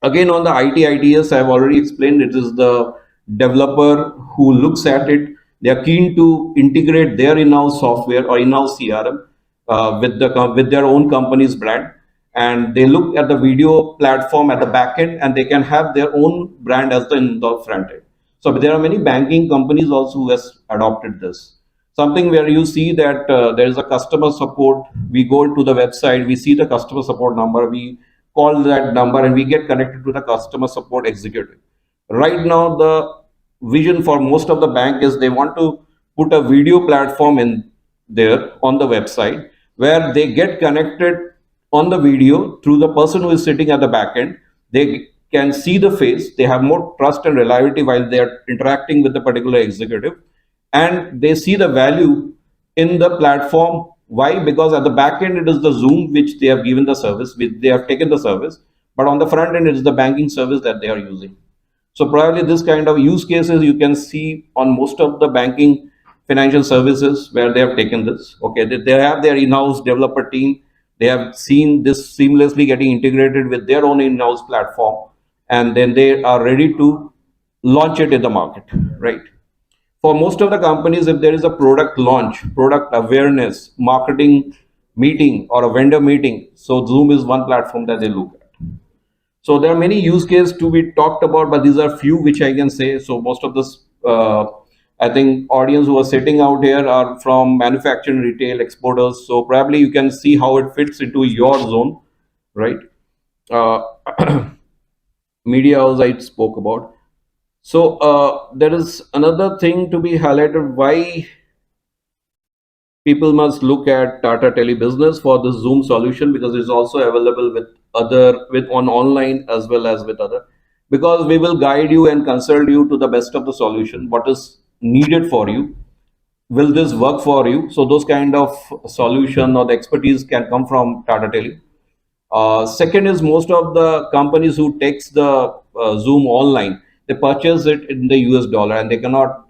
Again, on the IT ITS, I have already explained, it is the developer who looks at it. They are keen to integrate their in-house software or in-house CRM with their own company's brand. And they look at the video platform at the back end and they can have their own brand as in the front end. So there are many banking companies also who has adopted this. Something where you see that there is a customer support. We go to the website, we see the customer support number, we call that number and we get connected to the customer support executive. Right now, the vision for most of the bank is they want to put a video platform in there on the website where they get connected on the video through the person who is sitting at the back end. They can see the face, they have more trust and reliability while they are interacting with the particular executive, and they see the value in the platform. Why? Because at the back end it is the Zoom which they have given the service, they have taken the service, but on the front end it is the banking service that they are using. So probably this kind of use cases you can see on most of the banking financial services where they have taken this. Okay, they have their in-house developer team. They have seen this seamlessly getting integrated with their own in-house platform, and then they are ready to launch it in the market, right? For most of the companies, if there is a product launch, product awareness, marketing meeting or a vendor meeting, so Zoom is one platform that they look at. So there are many use cases to be talked about, but these are few which I can say. So most of this, I think audience who are sitting out here are from manufacturing, retail, exporters. So probably you can see how it fits into your zone, right? Media house I spoke about. So there is another thing to be highlighted, why people must look at Tata Telebusiness for the Zoom solution, because it's also available with on online as well as with other, because we will guide you and consult you to the best of the solution, what is needed for you. Will this work for you? So those kind of solution or the expertise can come from Tata Tele. Second is, most of the companies who takes the Zoom online, they purchase it in the US dollar and they cannot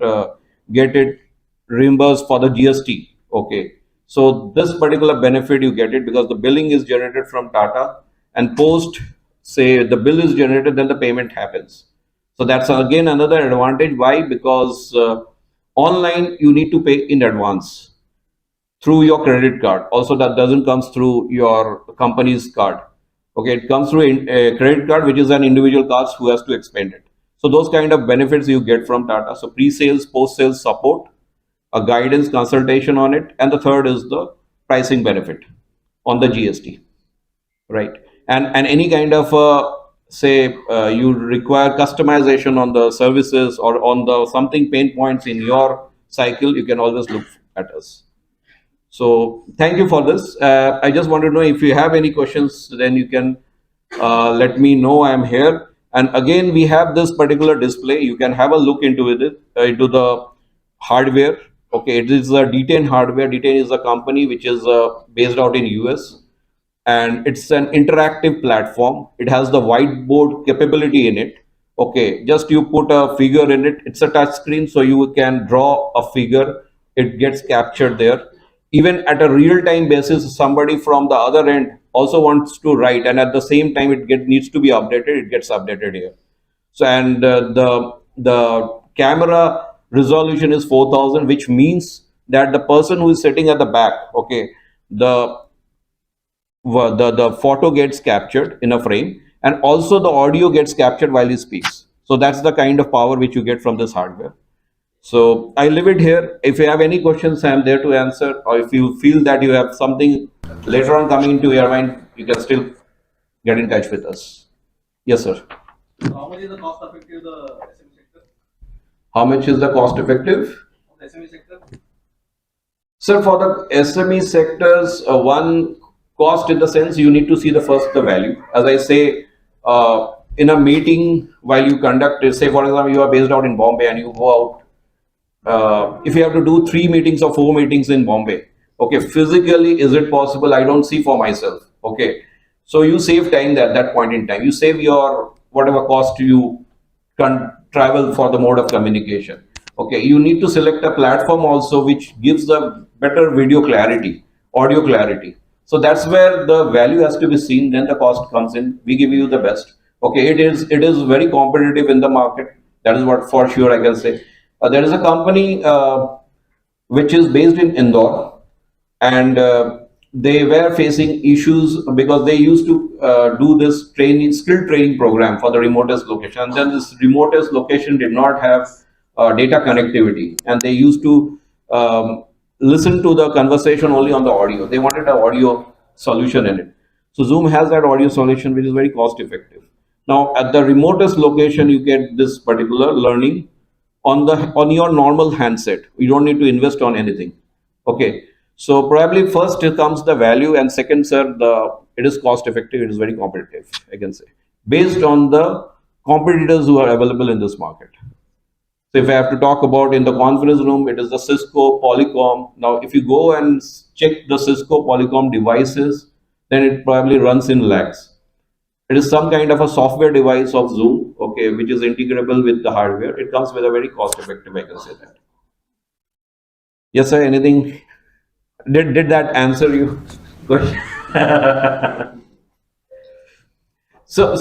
get it reimbursed for the GST. Okay, so this particular benefit you get it because the billing is generated from Tata, and post, say the bill is generated, then the payment happens. So that's again another advantage. Why? Because online you need to pay in advance through your credit card. Also, that doesn't comes through your company's card. Okay, it comes through a credit card, which is an individual card who has to expend it. So those kind of benefits you get from Tata. So pre-sales, post-sales support, a guidance, consultation on it, and the third is the pricing benefit on the GST, right? And any kind of say you require customization on the services or on the something pain points in your cycle, you can always look at us. So thank you for this. I just want to know if you have any questions, then you can let me know. I'm here. And again, we have this particular display. You can have a look into it, into the hardware. Okay, it is a D10 hardware. D10 is a company which is based out in US, and it's an interactive platform. It has the whiteboard capability in it. Okay, just you put a figure in it. It's a touch screen, so you can draw a figure. It gets captured there. Even at a real-time basis, somebody from the other end also wants to write, and at the same time needs to be updated. It gets updated here. So, and the camera resolution is 4000, which means that the person who is sitting at the back, okay, the photo gets captured in a frame, and also the audio gets captured while he speaks. So that's the kind of power which you get from this hardware. So I leave it here. If you have any questions, I'm there to answer. Or if you feel that you have something later on coming into your mind, you can still get in touch with us. Yes, sir. How much is the cost effective the SME sector? How much is the cost effective? Of the SME sector? Sir, for the SME sectors, one cost in the sense you need to see the value. As I say, in a meeting while you conduct, say for example, you are based out in Bombay and you go out. If you have to do 3 meetings or 4 meetings in Bombay, okay, physically, is it possible? I don't see for myself. Okay, so you save time at that point in time. You save your whatever cost you can travel for the mode of communication. Okay, you need to select a platform also which gives the better video clarity, audio clarity. So that's where the value has to be seen. Then the cost comes in. We give you the best. Okay, it is very competitive in the market. That is what for sure I can say. There is a company which is based in Indore, and they were facing issues because they used to do this skill training program for the remotest location. And then this remotest location did not have data connectivity, and they used to listen to the conversation only on the audio. They wanted an audio solution in it. So Zoom has that audio solution which is very cost effective. Now at the remotest location, you get this particular learning on your normal handset. You don't need to invest on anything. Okay, so probably first comes the value, and second, sir, it is cost effective. It is very competitive, I can say, based on the competitors who are available in this market. So if I have to talk about in the conference room, it is the Cisco, Polycom. Now if you go and check the Cisco, Polycom devices, then it probably runs in lakhs. It is some kind of a software device of Zoom, okay, which is integrable with the hardware. It comes with a very cost effective, I can say that. Yes, sir, anything? Did that answer you? So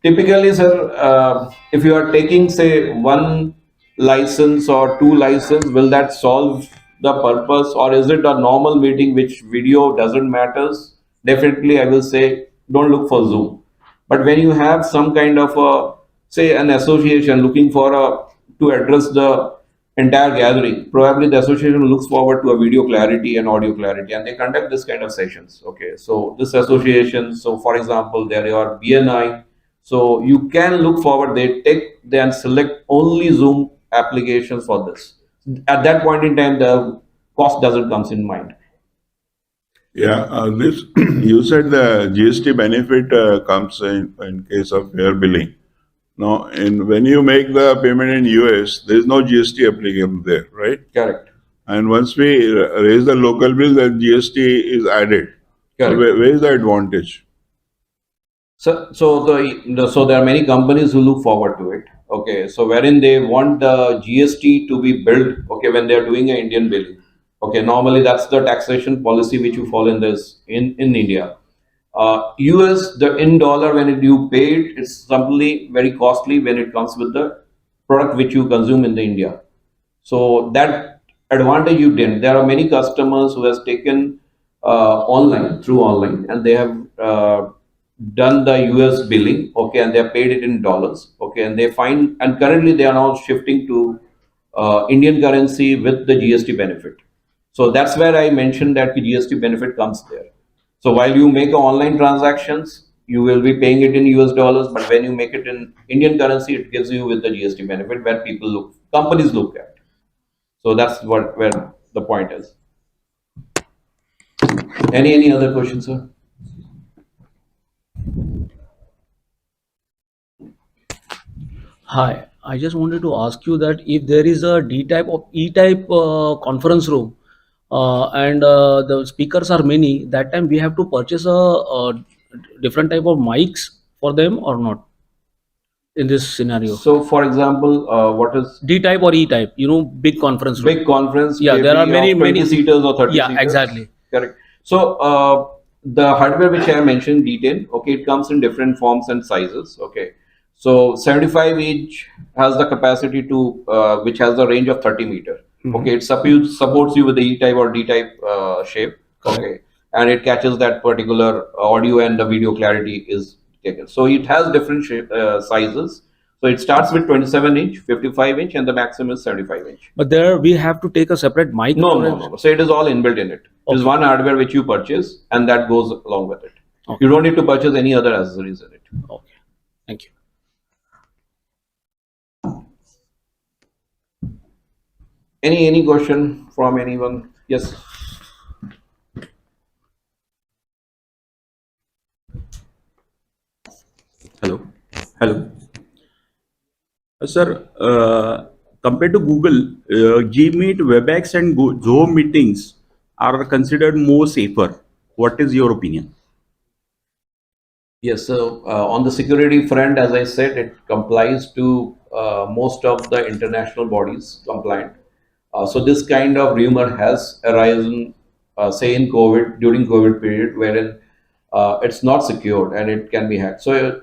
typically, sir, if you are taking, say, 1 license or 2 license, will that solve the purpose, or is it a normal meeting which video doesn't matters? Definitely, I will say don't look for Zoom. But when you have some kind of a, say, an association looking for to address the entire gathering, probably the association looks forward to a video clarity and audio clarity, and they conduct this kind of sessions. Okay, so this association, so for example, there are BNI, so you can look forward, they select only Zoom applications for this. At that point in time, the cost doesn't comes in mind. Yeah, this you said the GST benefit comes in case of air billing. Now, when you make the payment in US, there is no GST applicable there, right? Correct. And once we raise the local bill, then GST is added. So Correct. where is the advantage? So there are many companies who look forward to it. Okay, so wherein they want the GST to be billed. Okay, when they are doing an Indian billing. Okay, normally that's the taxation policy which you follow in India. US, the in dollar when you pay it, it's simply very costly when it comes with the product which you consume in the India. So that advantage you didn't. There are many customers who has taken through online, and they have done the US billing, okay, and they have paid it in dollars, okay, and they find, and currently they are now shifting to Indian currency with the GST benefit. So that's where I mentioned that the GST benefit comes there. So while you make online transactions, you will be paying it in US dollars, but when you make it in Indian currency, it gives you with the GST benefit where companies look at. So that's where the point is. Any other questions, sir? Hi, I just wanted to ask you that if there is a D type or E type conference room and the speakers are many, that time we have to purchase a different type of mics for them or not in this scenario? So, for example, what is D type or E type? You know, big conference room. big conference? Yeah, there are maybe of many 20 seaters or 30 Yeah, seaters. exactly. Correct. So the hardware which I mentioned detail, okay, it comes in different forms and sizes. Okay. So 75 inch has the capacity to which has the range of 30 meter. Okay, it supports you with the E type or D type shape. Okay, and it catches that particular audio and the video clarity is taken. So it has different sizes. So it starts with 27 inch, 55 inch, and the maximum is 75 inch. But there we have to take a separate mic. No. So it is all inbuilt in it. It is one hardware which you purchase, and that goes along with it. Okay. You don't need to purchase any other accessories in it. Okay, thank you. Any question from anyone? Yes. Hello. Sir, compared to Google, Gmeet, WebEx, and Zoom meetings are considered more safer. What is your opinion? Yes, so on the security front, as I said, it complies to most of the international bodies compliant. So this kind of rumor has arisen, say in during COVID period, wherein it's not secured and it can be hacked. So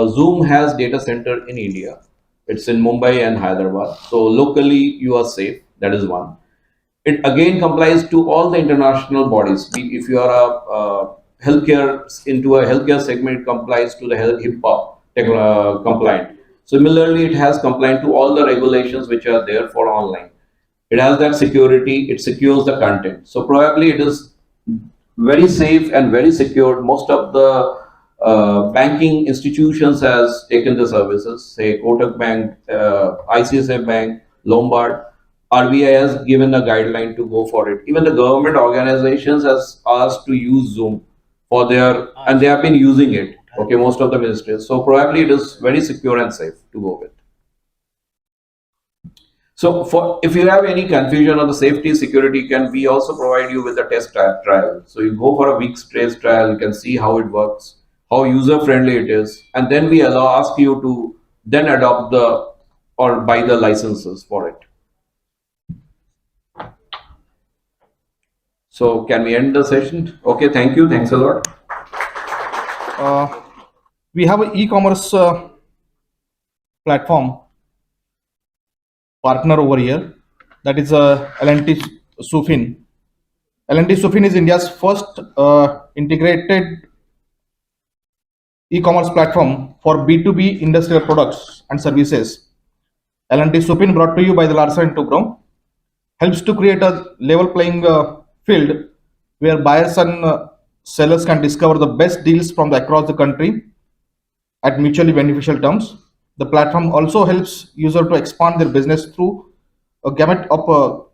Zoom has data center in India. It's in Mumbai and Hyderabad. So locally you are safe. That is one. It again complies to all the international bodies. If you are a into a healthcare segment, it complies to the HIPAA compliant. Similarly, it has compliant to all the regulations which are there for online. It has that security. It secures the content. So probably it is very safe and very secure. Most of the banking institutions has taken the services, say Kotak Bank, ICICI Bank, Lombard. RBI has given a guideline to go for it. Even the government organizations has asked to use Zoom for and they have been using it. Okay, most of the ministries. So probably it is very secure and safe to go with. So if you have any confusion on the safety security, we also provide you with a test trial. So you go for a week's test trial, you can see how it works, how user friendly it is, and then we ask you to then adopt or buy the licenses for it. So can we end the session? Okay, thank you. Thanks a lot. We have an e-commerce platform partner over here. That is L&T Sufin. L&T Sufin is India's first integrated e-commerce platform for B2B industrial products and services. L&T Sufin, brought to you by the Larsen & Toubro, helps to create a level playing field where buyers and sellers can discover the best deals from across the country at mutually beneficial terms. The platform also helps users to expand their business through a gamut of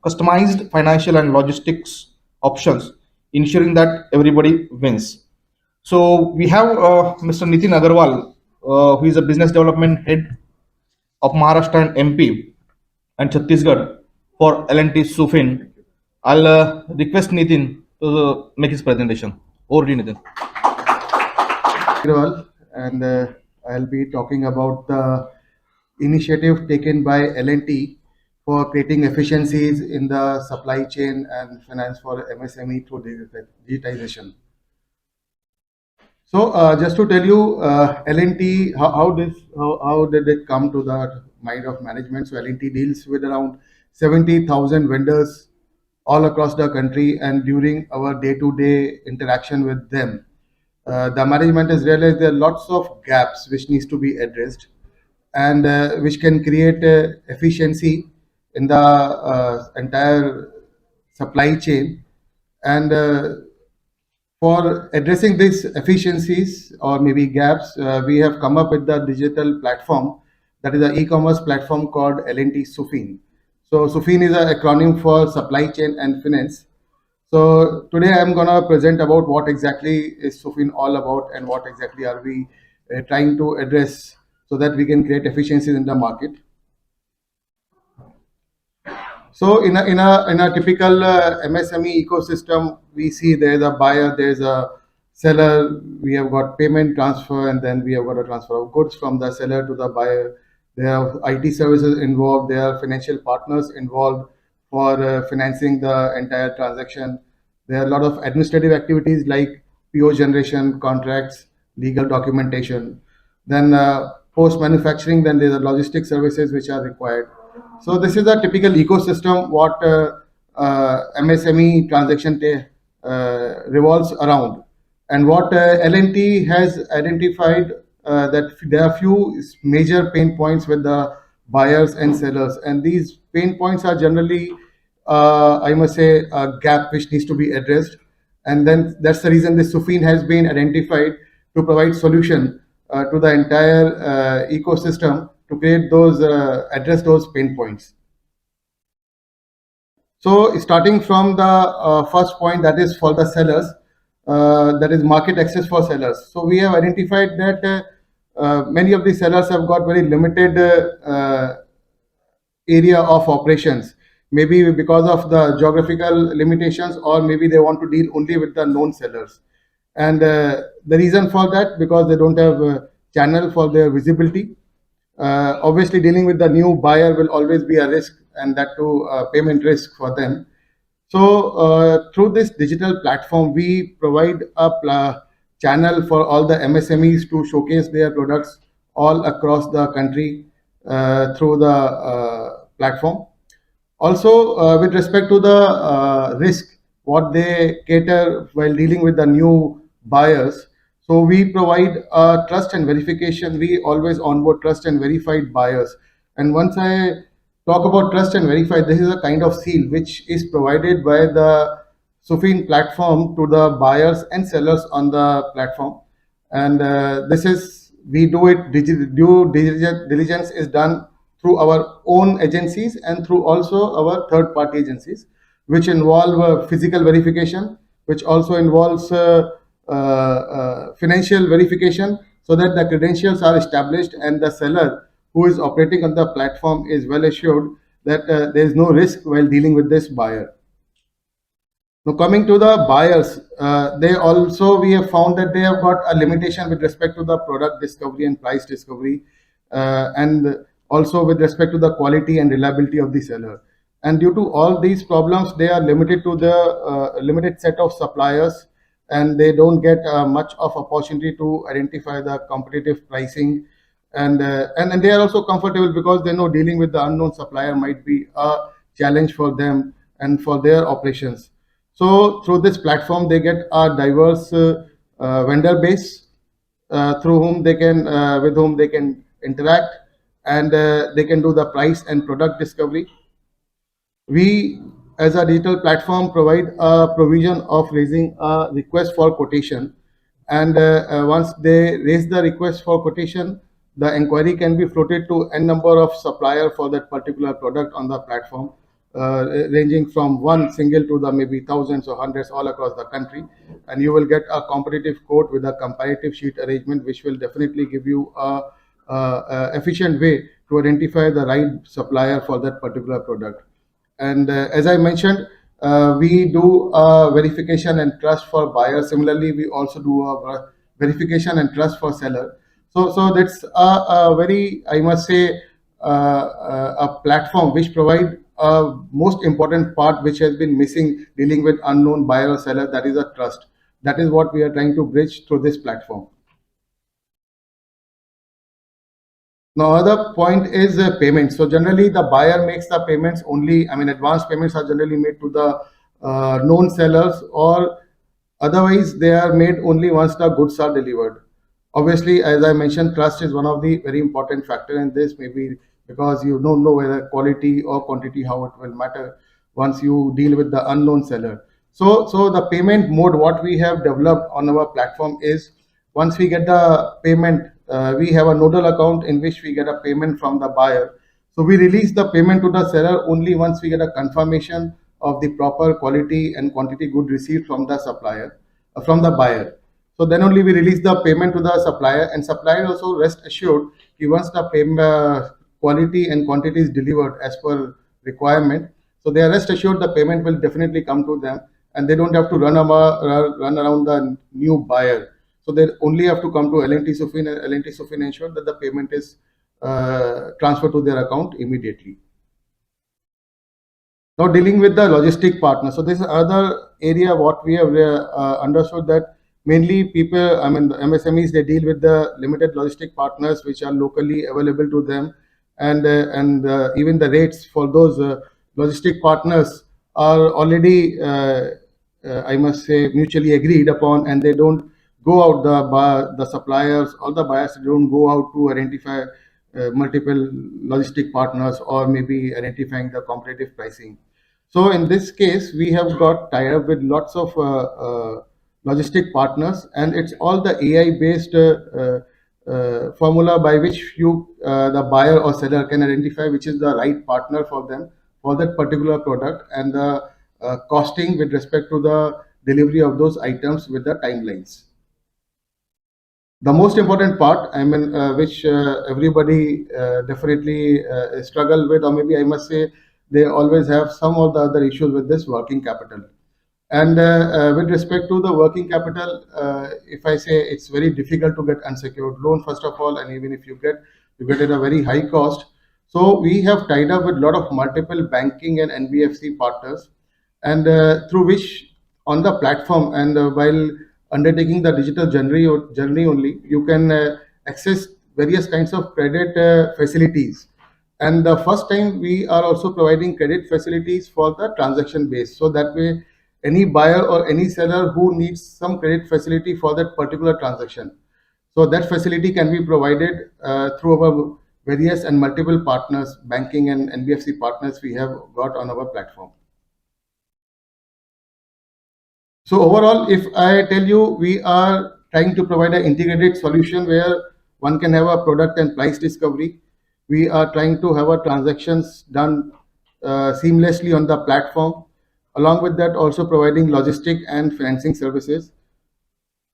customized financial and logistics options, ensuring that everybody wins. So we have Mr. Nitin Agarwal, who is a business development head of Maharashtra and MP and Chhattisgarh for L&T Sufin. I'll request Nitin to make his presentation. Over to you, Nitin. Agrawal, and I'll be talking about the initiative taken by L&T for creating efficiencies in the supply chain and finance for MSME through digitization. So just to tell you, L&T, how did it come to the mind of management? So L&T deals with around 70,000 vendors all across the country, and during our day-to-day interaction with them, the management has realized there are lots of gaps which needs to be addressed, and which can create efficiency in the entire supply chain. And for addressing these efficiencies or maybe gaps, we have come up with the digital platform, that is an e-commerce platform called L&T Sufin. So Sufin is an acronym for supply chain and finance. So today I'm gonna present about what exactly is Sufin all about and what exactly are we trying to address so that we can create efficiencies in the market. So in a typical MSME ecosystem, we see there's a buyer, there's a seller, we have got payment transfer, and then we have got a transfer of goods from the seller to the buyer. There are IT services involved, there are financial partners involved for financing the entire transaction. There are a lot of administrative activities like PO generation, contracts, legal documentation. Then post manufacturing, then there's a logistic services which are required. So this is a typical ecosystem what MSME transaction revolves around. And what L&T has identified that there are few major pain points with the buyers and sellers, and these pain points are generally, I must say, a gap which needs to be addressed. And then that's the reason this Sufin has been identified to provide solution to the entire ecosystem to create those, address those pain points. So starting from the first point, that is for the sellers, that is market access for sellers. So we have identified that many of the sellers have got very limited area of operations, maybe because of the geographical limitations, or maybe they want to deal only with the known sellers. And the reason for that, because they don't have a channel for their visibility. Obviously, dealing with the new buyer will always be a risk, and that too payment risk for them. So through this digital platform, we provide a channel for all the MSMEs to showcase their products all across the country through the platform. Also, with respect to the risk, what they cater while dealing with the new buyers. So we provide trust and verification. We always onboard trust and verified buyers. And once I talk about trust and verified, this is a kind of seal which is provided by the Sufin platform to the buyers and sellers on the platform. And this is, we do it, due diligence is done through our own agencies and through also our third party agencies, which involve physical verification, which also involves financial verification, so that the credentials are established and the seller who is operating on the platform is well assured that there is no risk while dealing with this buyer. Now coming to the buyers, they also, we have found that they have got a limitation with respect to the product discovery and price discovery, and also with respect to the quality and reliability of the seller. And due to all these problems, they are limited to the limited set of suppliers, and they don't get much of opportunity to identify the competitive pricing. And they are also comfortable because they know dealing with the unknown supplier might be a challenge for them and for their operations. So through this platform, they get a diverse vendor base through whom they can, with whom they can interact, and they can do the price and product discovery. We, as a digital platform, provide a provision of raising a request for quotation. And once they raise the request for quotation, the inquiry can be floated to n number of supplier for that particular product on the platform. ranging from one single to the maybe thousands or hundreds all across the country, and you will get a competitive quote with a comparative sheet arrangement, which will definitely give you a efficient way to identify the right supplier for that particular product. And as I mentioned, we do verification and trust for buyer. Similarly, we also do a verification and trust for seller. So that's a very, I must say, a platform which provide a most important part which has been missing dealing with unknown buyer or seller. That is a trust. That is what we are trying to bridge through this platform. Now, other point is payment. So generally, the buyer makes the payments only. I mean, advance payments are generally made to the known sellers, or otherwise they are made only once the goods are delivered. Obviously, as I mentioned, trust is one of the very important factor in this. Maybe because you don't know whether quality or quantity how it will matter once you deal with the unknown seller. So the payment mode what we have developed on our platform is, once we get the payment, we have a nodal account in which we get a payment from the buyer. So we release the payment to the seller only once we get a confirmation of the proper quality and quantity good received from the supplier, from the buyer. So then only we release the payment to the supplier, and supplier also rest assured that once the payment quality and quantity is delivered as per requirement, so they are rest assured the payment will definitely come to them, and they don't have to run around the new buyer. So they only have to come to L&T Sufin, and L&T Sufin ensure that the payment is transferred to their account immediately. Now, dealing with the logistic partner. So this is other area what we have understood, that mainly people, I mean, the MSMEs, they deal with the limited logistic partners which are locally available to them, and even the rates for those logistic partners are already, I must say, mutually agreed upon, and they don't go out, the suppliers or the buyers don't go out to identify multiple logistic partners or maybe identifying the competitive pricing. So in this case, we have got tied up with lots of logistic partners, and it's all the AI based formula by which you, the buyer or seller, can identify which is the right partner for them for that particular product, and the costing with respect to the delivery of those items with the timelines. The most important part, I mean, which everybody definitely struggle with, or maybe I must say, they always have some of the other issues with this working capital. And with respect to the working capital, if I say, it's very difficult to get unsecured loan, first of all, and even if you get at a very high cost. So we have tied up with a lot of multiple banking and NBFC partners, and through which on the platform, and while undertaking the digital journey only, you can access various kinds of credit facilities. And the first time we are also providing credit facilities for the transaction base. So that way, any buyer or any seller who needs some credit facility for that particular transaction, so that facility can be provided through our various and multiple partners, banking and NBFC partners we have got on our platform. So overall, if I tell you, we are trying to provide an integrated solution where one can have a product and price discovery. We are trying to have our transactions done seamlessly on the platform. Along with that, also providing logistic and financing services.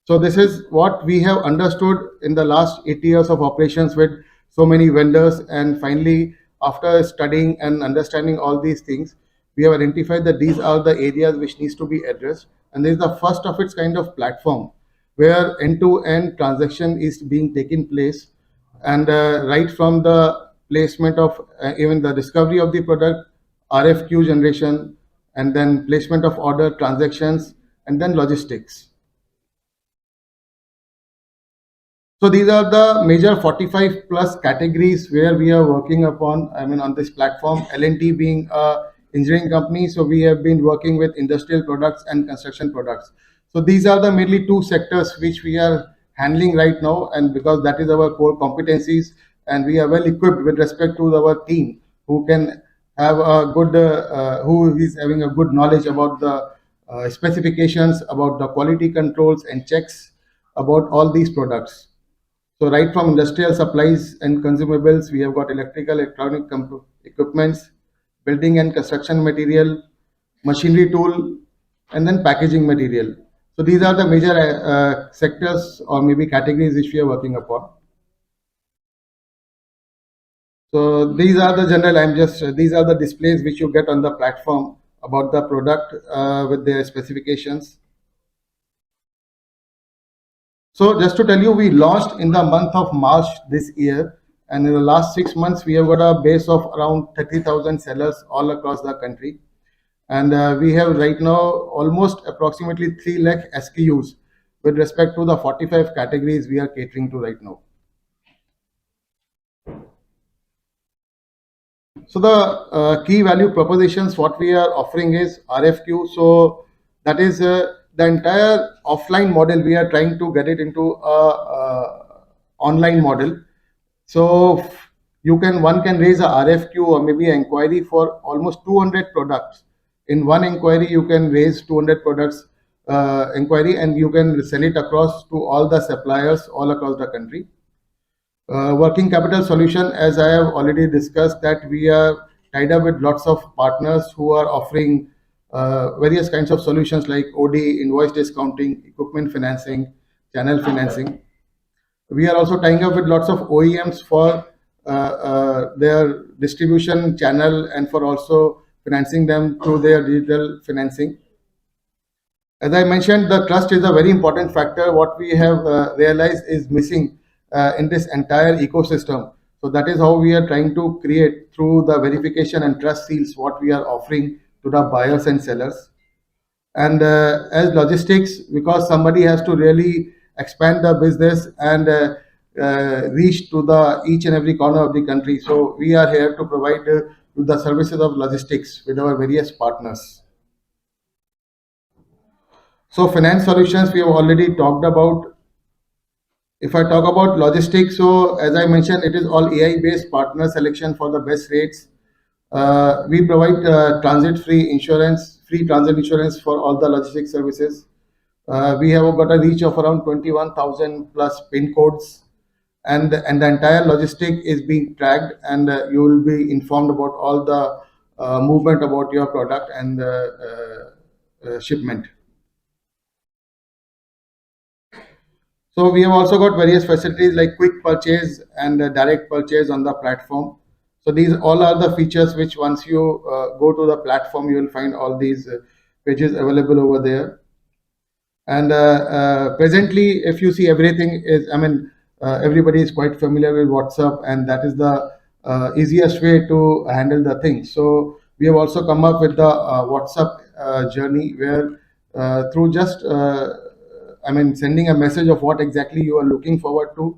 So this is what we have understood in the last 8 years of operations with so many vendors. And finally, after studying and understanding all these things, we have identified that these are the areas which needs to be addressed. And this is the first of its kind of platform where end-to-end transaction is being taken place, and right from the placement of even the discovery of the product, RFQ generation, and then placement of order, transactions, and then logistics. So these are the major 45 plus categories where we are working upon, I mean, on this platform. L&T being a engineering company, so we have been working with industrial products and construction products. So these are the mainly two sectors which we are handling right now, and because that is our core competencies, and we are well equipped with respect to our team who can have a good, who is having a good knowledge about the specifications, about the quality controls and checks about all these products. So right from industrial supplies and consumables, we have got electrical, electronic equipments, building and construction material, machinery tool, and then packaging material. So these are the major sectors or maybe categories which we are working upon. So these are the general, these are the displays which you get on the platform about the product with their specifications. So just to tell you, we launched in the month of March this year, and in the last 6 months, we have got a base of around 30,000 sellers all across the country. And we have right now almost approximately 3 lakh SKUs with respect to the 45 categories we are catering to right now. So the key value propositions what we are offering is RFQ. So that is the entire offline model. We are trying to get it into a online model. So one can raise a RFQ or maybe an inquiry for almost 200 products. In one inquiry, you can raise 200 products inquiry, and you can sell it across to all the suppliers all across the country. Working capital solution, as I have already discussed, that we are tied up with lots of partners who are offering various kinds of solutions like OD, invoice discounting, equipment financing, channel financing. We are also tying up with lots of OEMs for their distribution channel and for also financing them through their digital financing. As I mentioned, the trust is a very important factor. What we have realized is missing in this entire ecosystem. So that is how we are trying to create through the verification and trust seals what we are offering to the buyers and sellers. And as logistics, because somebody has to really expand the business and reach to the each and every corner of the country. So we are here to provide the services of logistics with our various partners. So finance solutions we have already talked about. If I talk about logistics, so as I mentioned, it is all AI-based partner selection for the best rates. We provide free transit insurance for all the logistics services. We have got a reach of around 21,000 plus pin codes, and the entire logistic is being tracked, and you will be informed about all the movement about your product and shipment. So we have also got various facilities like quick purchase and direct purchase on the platform. So these all are the features which once you go to the platform, you will find all these pages available over there. And presently, if you see, everything is, everybody is quite familiar with WhatsApp, and that is the easiest way to handle the things. So we have also come up with the WhatsApp journey where through just sending a message of what exactly you are looking forward to.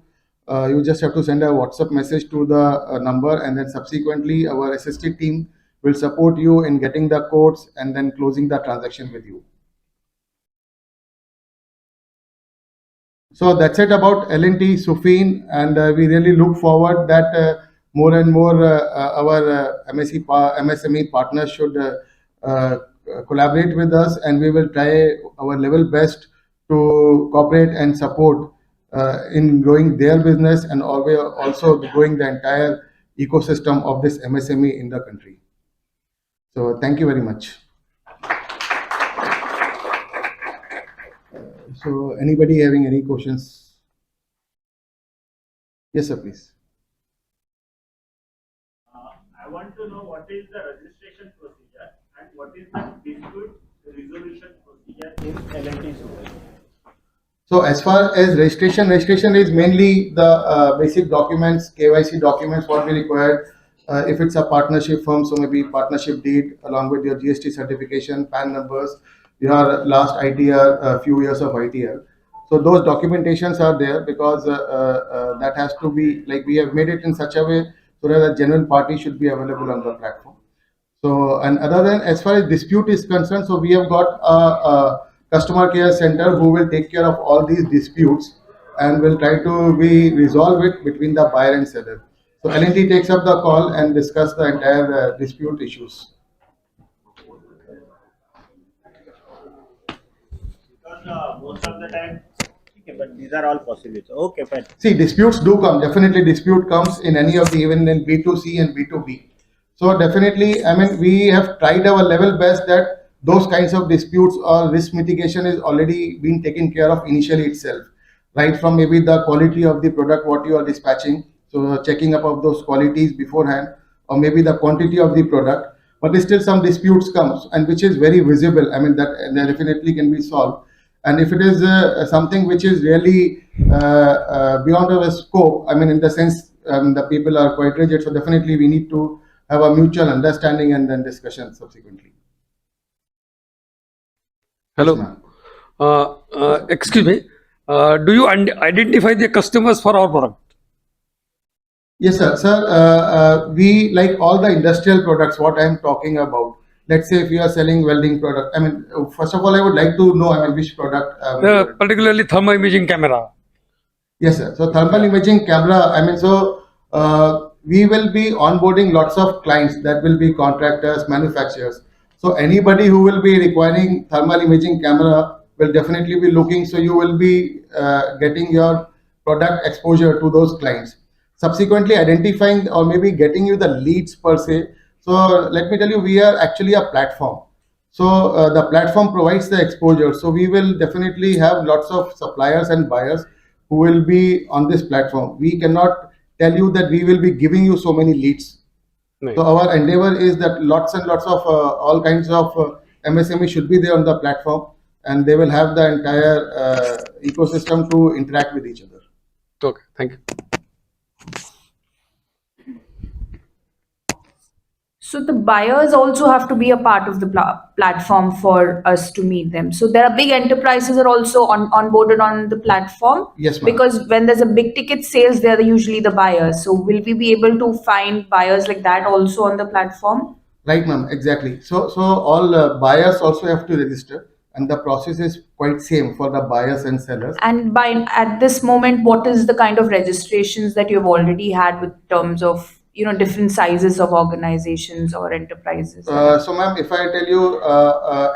You just have to send a WhatsApp message to the number, and then subsequently our assisted team will support you in getting the codes and then closing the transaction with you. So that's it about L&T Sufin, and we really look forward that more and more our MSME partners should collaborate with us, and we will try our level best to cooperate and support in growing their business and also growing the entire ecosystem of this MSME in the country. So thank you very much. So anybody having any questions? Yes, sir, please. I want to know what is the registration procedure and what is the dispute resolution procedure in L&T Super. So as far as registration is mainly the basic documents, KYC documents, what we require. If it's a partnership firm, so maybe partnership deed along with your GST certification, PAN numbers, your last ITR, a few years of ITR. So those documentations are there because that has to be, like, we have made it in such a way so that a genuine party should be available on the platform. So, and other than, as far as dispute is concerned, so we have got a customer care center who will take care of all these disputes and will try to resolve it between the buyer and seller. So L&T takes up the call and discuss the entire dispute issues. Because most of the time, okay, but these are all possibilities. Okay, fine. See, disputes do come. Definitely, dispute comes in any of the, even in B2C and B2B. So definitely, I mean, we have tried our level best that those kinds of disputes or risk mitigation is already been taken care of initially itself, right from maybe the quality of the product what you are dispatching, so checking up of those qualities beforehand, or maybe the quantity of the product. But still some disputes comes, and which is very visible. I mean that definitely can be solved. And if it is something which is really beyond our scope, I mean in the sense the people are quite rigid, so definitely we need to have a mutual understanding and then discussion subsequently. Hello. Yes, ma'am. Excuse me. Do you identify the customers for our product? Yes, sir. Sir, we like all the industrial products. What I am talking about. Let's say if you are selling welding product. I mean, first of all, I would like to know. I mean, which product? Particularly thermal imaging camera. Yes, sir. So thermal imaging camera. I mean, so we will be onboarding lots of clients that will be contractors, manufacturers. So anybody who will be requiring thermal imaging camera will definitely be looking. So you will be getting your product exposure to those clients. Subsequently, identifying or maybe getting you the leads per se. So let me tell you, we are actually a platform. So the platform provides the exposure. So we will definitely have lots of suppliers and buyers who will be on this platform. We cannot tell you that we will be giving you so many leads. Right. So our endeavor is that lots and lots of all kinds of MSME should be there on the platform, and they will have the entire ecosystem to interact with each other. Okay, thank you. So the buyers also have to be a part of the platform for us to meet them. So there are big enterprises are also onboarded on the platform. Yes, ma'am. Because when there's a big ticket sales, they're usually the buyers. So will we be able to find buyers like that also on the platform? Right, ma'am. Exactly. So all buyers also have to register, and the process is quite same for the buyers and sellers. And by at this moment, what is the kind of registrations that you've already had with terms of different sizes of organizations or enterprises? So, ma'am, if I tell you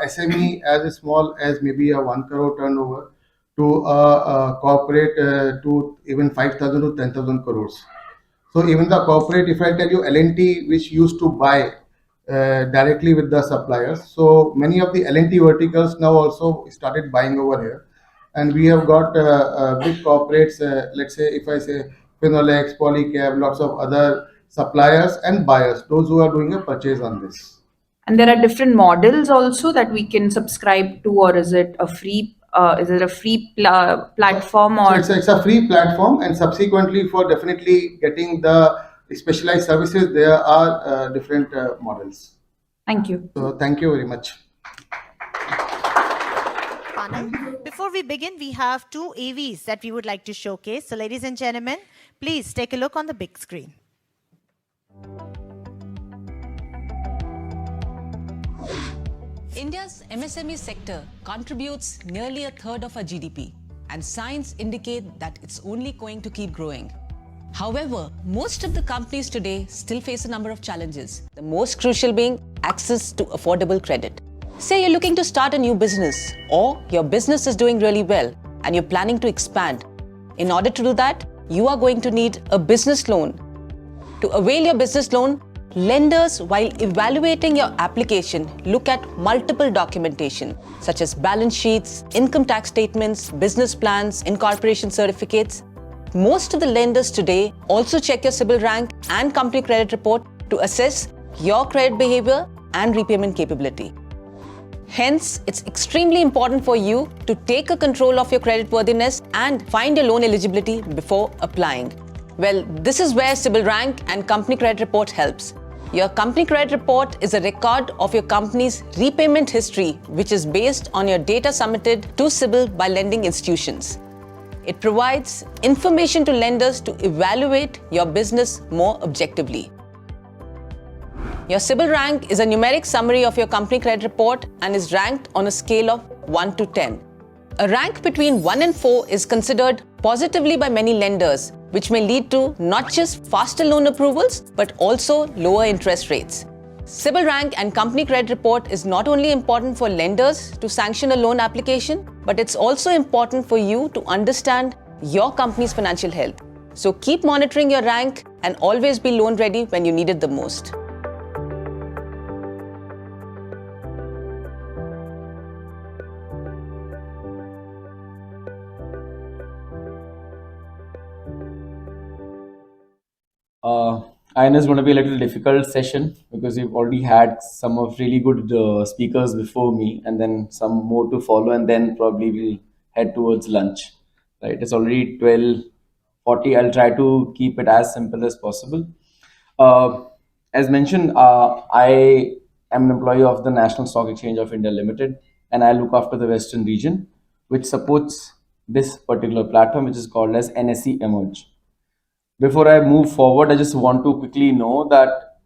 SME as small as maybe a 1 crore turnover to a corporate to even 5,000 to 10,000 crores. So even the corporate, if I tell you L&T, which used to buy directly with the suppliers, so many of the L&T verticals now also started buying over here, and we have got big corporates. Let's say if I say Finolex, Polycab, lots of other suppliers and buyers, those who are doing a purchase on this. And there are different models also that we can subscribe to, or is it a free? Is it a free platform or? So it's a free platform, and subsequently for definitely getting the specialized services, there are different models. Thank you. So thank you very much. Before we begin, we have two AVs that we would like to showcase. So ladies and gentlemen, please take a look on the big screen. India's MSME sector contributes nearly a third of our GDP, and signs indicate that it's only going to keep growing. However, most of the companies today still face a number of challenges, the most crucial being access to affordable credit. Say you're looking to start a new business, or your business is doing really well and you're planning to expand. In order to do that, you are going to need a business loan. To avail your business loan, lenders, while evaluating your application, look at multiple documentation such as balance sheets, income tax statements, business plans, incorporation certificates. Most of the lenders today also check your CIBIL rank and company credit report to assess your credit behavior and repayment capability. Hence, it's extremely important for you to take a control of your creditworthiness and find your loan eligibility before applying. Well, this is where CIBIL rank and company credit report helps. Your company credit report is a record of your company's repayment history, which is based on your data submitted to CIBIL by lending institutions. It provides information to lenders to evaluate your business more objectively. Your CIBIL rank is a numeric summary of your company credit report and is ranked on a scale of 1 to 10. A rank between 1 and 4 is considered positively by many lenders, which may lead to not just faster loan approvals, but also lower interest rates. CIBIL rank and company credit report is not only important for lenders to sanction a loan application, but it's also important for you to understand your company's financial health. So keep monitoring your rank and always be loan ready when you need it the most. Uh, I know it's going to be a little difficult session because we've already had some of really good speakers before me, and then some more to follow, and then probably we'll head towards lunch. Right? It's already 12:40. I'll try to keep it as simple as possible. As mentioned, I am an employee of the National Stock Exchange of India Limited, and I look after the Western region, which supports this particular platform, which is called as NSE Emerge. Before I move forward, I just want to quickly know that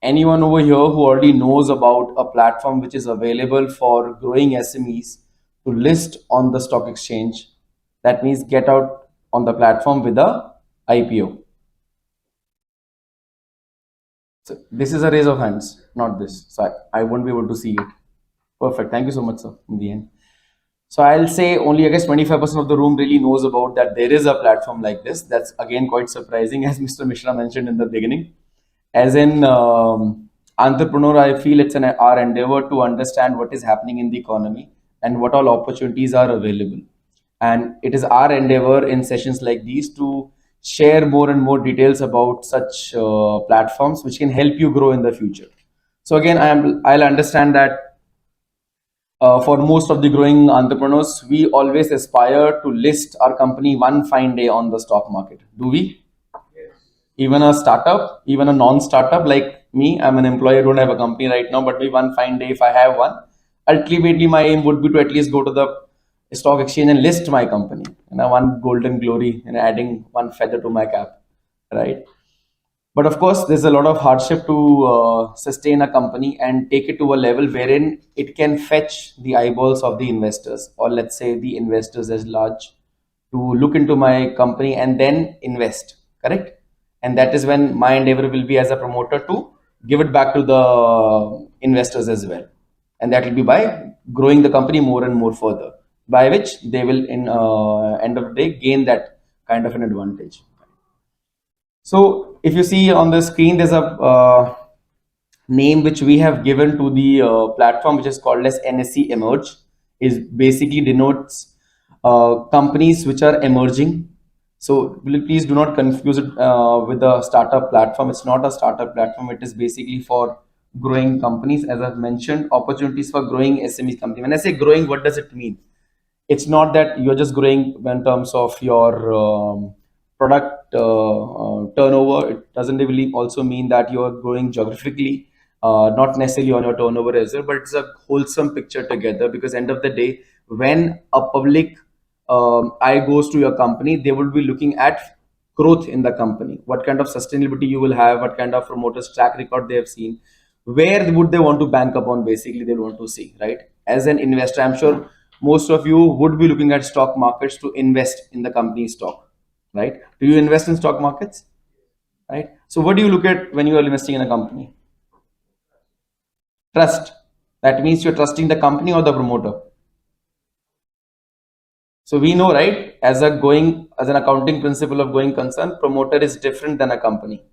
anyone over here who already knows about a platform which is available for growing SMEs to list on the stock exchange, that means get out on the platform with a IPO. So this is a raise of hands, not this. So I won't be able to see it. Perfect. Thank you so much, sir, in the end. So I'll say only, I guess, 25% of the room really knows about that there is a platform like this. That's again quite surprising, as Mr. Mishra mentioned in the beginning. As an entrepreneur, I feel it's our endeavor to understand what is happening in the economy and what all opportunities are available. And it is our endeavor in sessions like these to share more and more details about such platforms which can help you grow in the future. So again, I'll understand that for most of the growing entrepreneurs, we always aspire to list our company one fine day on the stock market. Do we? Yes. Even a startup, even a non-startup like me, I'm an employee, I don't have a company right now, but maybe one fine day, if I have one, ultimately my aim would be to at least go to the stock exchange and list my company. One golden glory and adding one feather to my cap, right? But of course, there's a lot of hardship to sustain a company and take it to a level wherein it can fetch the eyeballs of the investors, or let's say the investors as large, to look into my company and then invest, correct? And that is when my endeavor will be as a promoter to give it back to the investors as well. And that will be by growing the company more and more further, by which they will, in end of the day, gain that kind of an advantage. So if you see on the screen, there's a name which we have given to the platform, which is called as NSE Emerge. Is basically denotes companies which are emerging. So please do not confuse it with a startup platform. It's not a startup platform. It is basically for growing companies. As I've mentioned, opportunities for growing SME company. When I say growing, what does it mean? It's not that you're just growing in terms of your product turnover. It doesn't really also mean that you're growing geographically, not necessarily on your turnover as well, but it's a wholesome picture together, because end of the day, when a public eye goes to your company, they will be looking at growth in the company, what kind of sustainability you will have, what kind of promoters track record they have seen, where would they want to bank upon, basically they want to see, right? As an investor, I'm sure most of you would be looking at stock markets to invest in the company stock, right? Do you invest in stock markets, right? So what do you look at when you are investing in a company? Trust. That means you're trusting the company or the promoter. So we know, right, as an accounting principle of going concern, promoter is different than a company.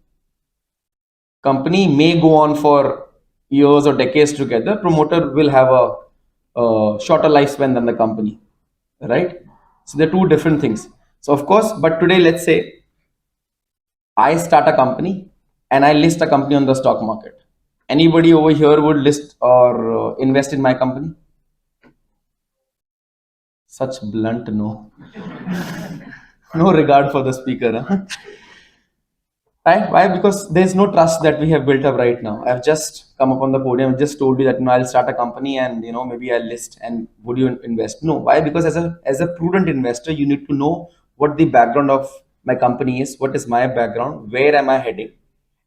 Company may go on for years or decades together. Promoter will have a shorter lifespan than the company, right? So they're two different things. So of course, but today, let's say I start a company and I list a company on the stock market. Anybody over here would list or invest in my company? Such blunt no. No regard for the speaker. Huh? Right? Why? Because there's no trust that we have built up right now. I've just come up on the podium, just told you that I'll start a company and maybe I'll list, and would you invest? No. Why? Because as a prudent investor, you need to know what the background of my company is, what is my background, where am I heading,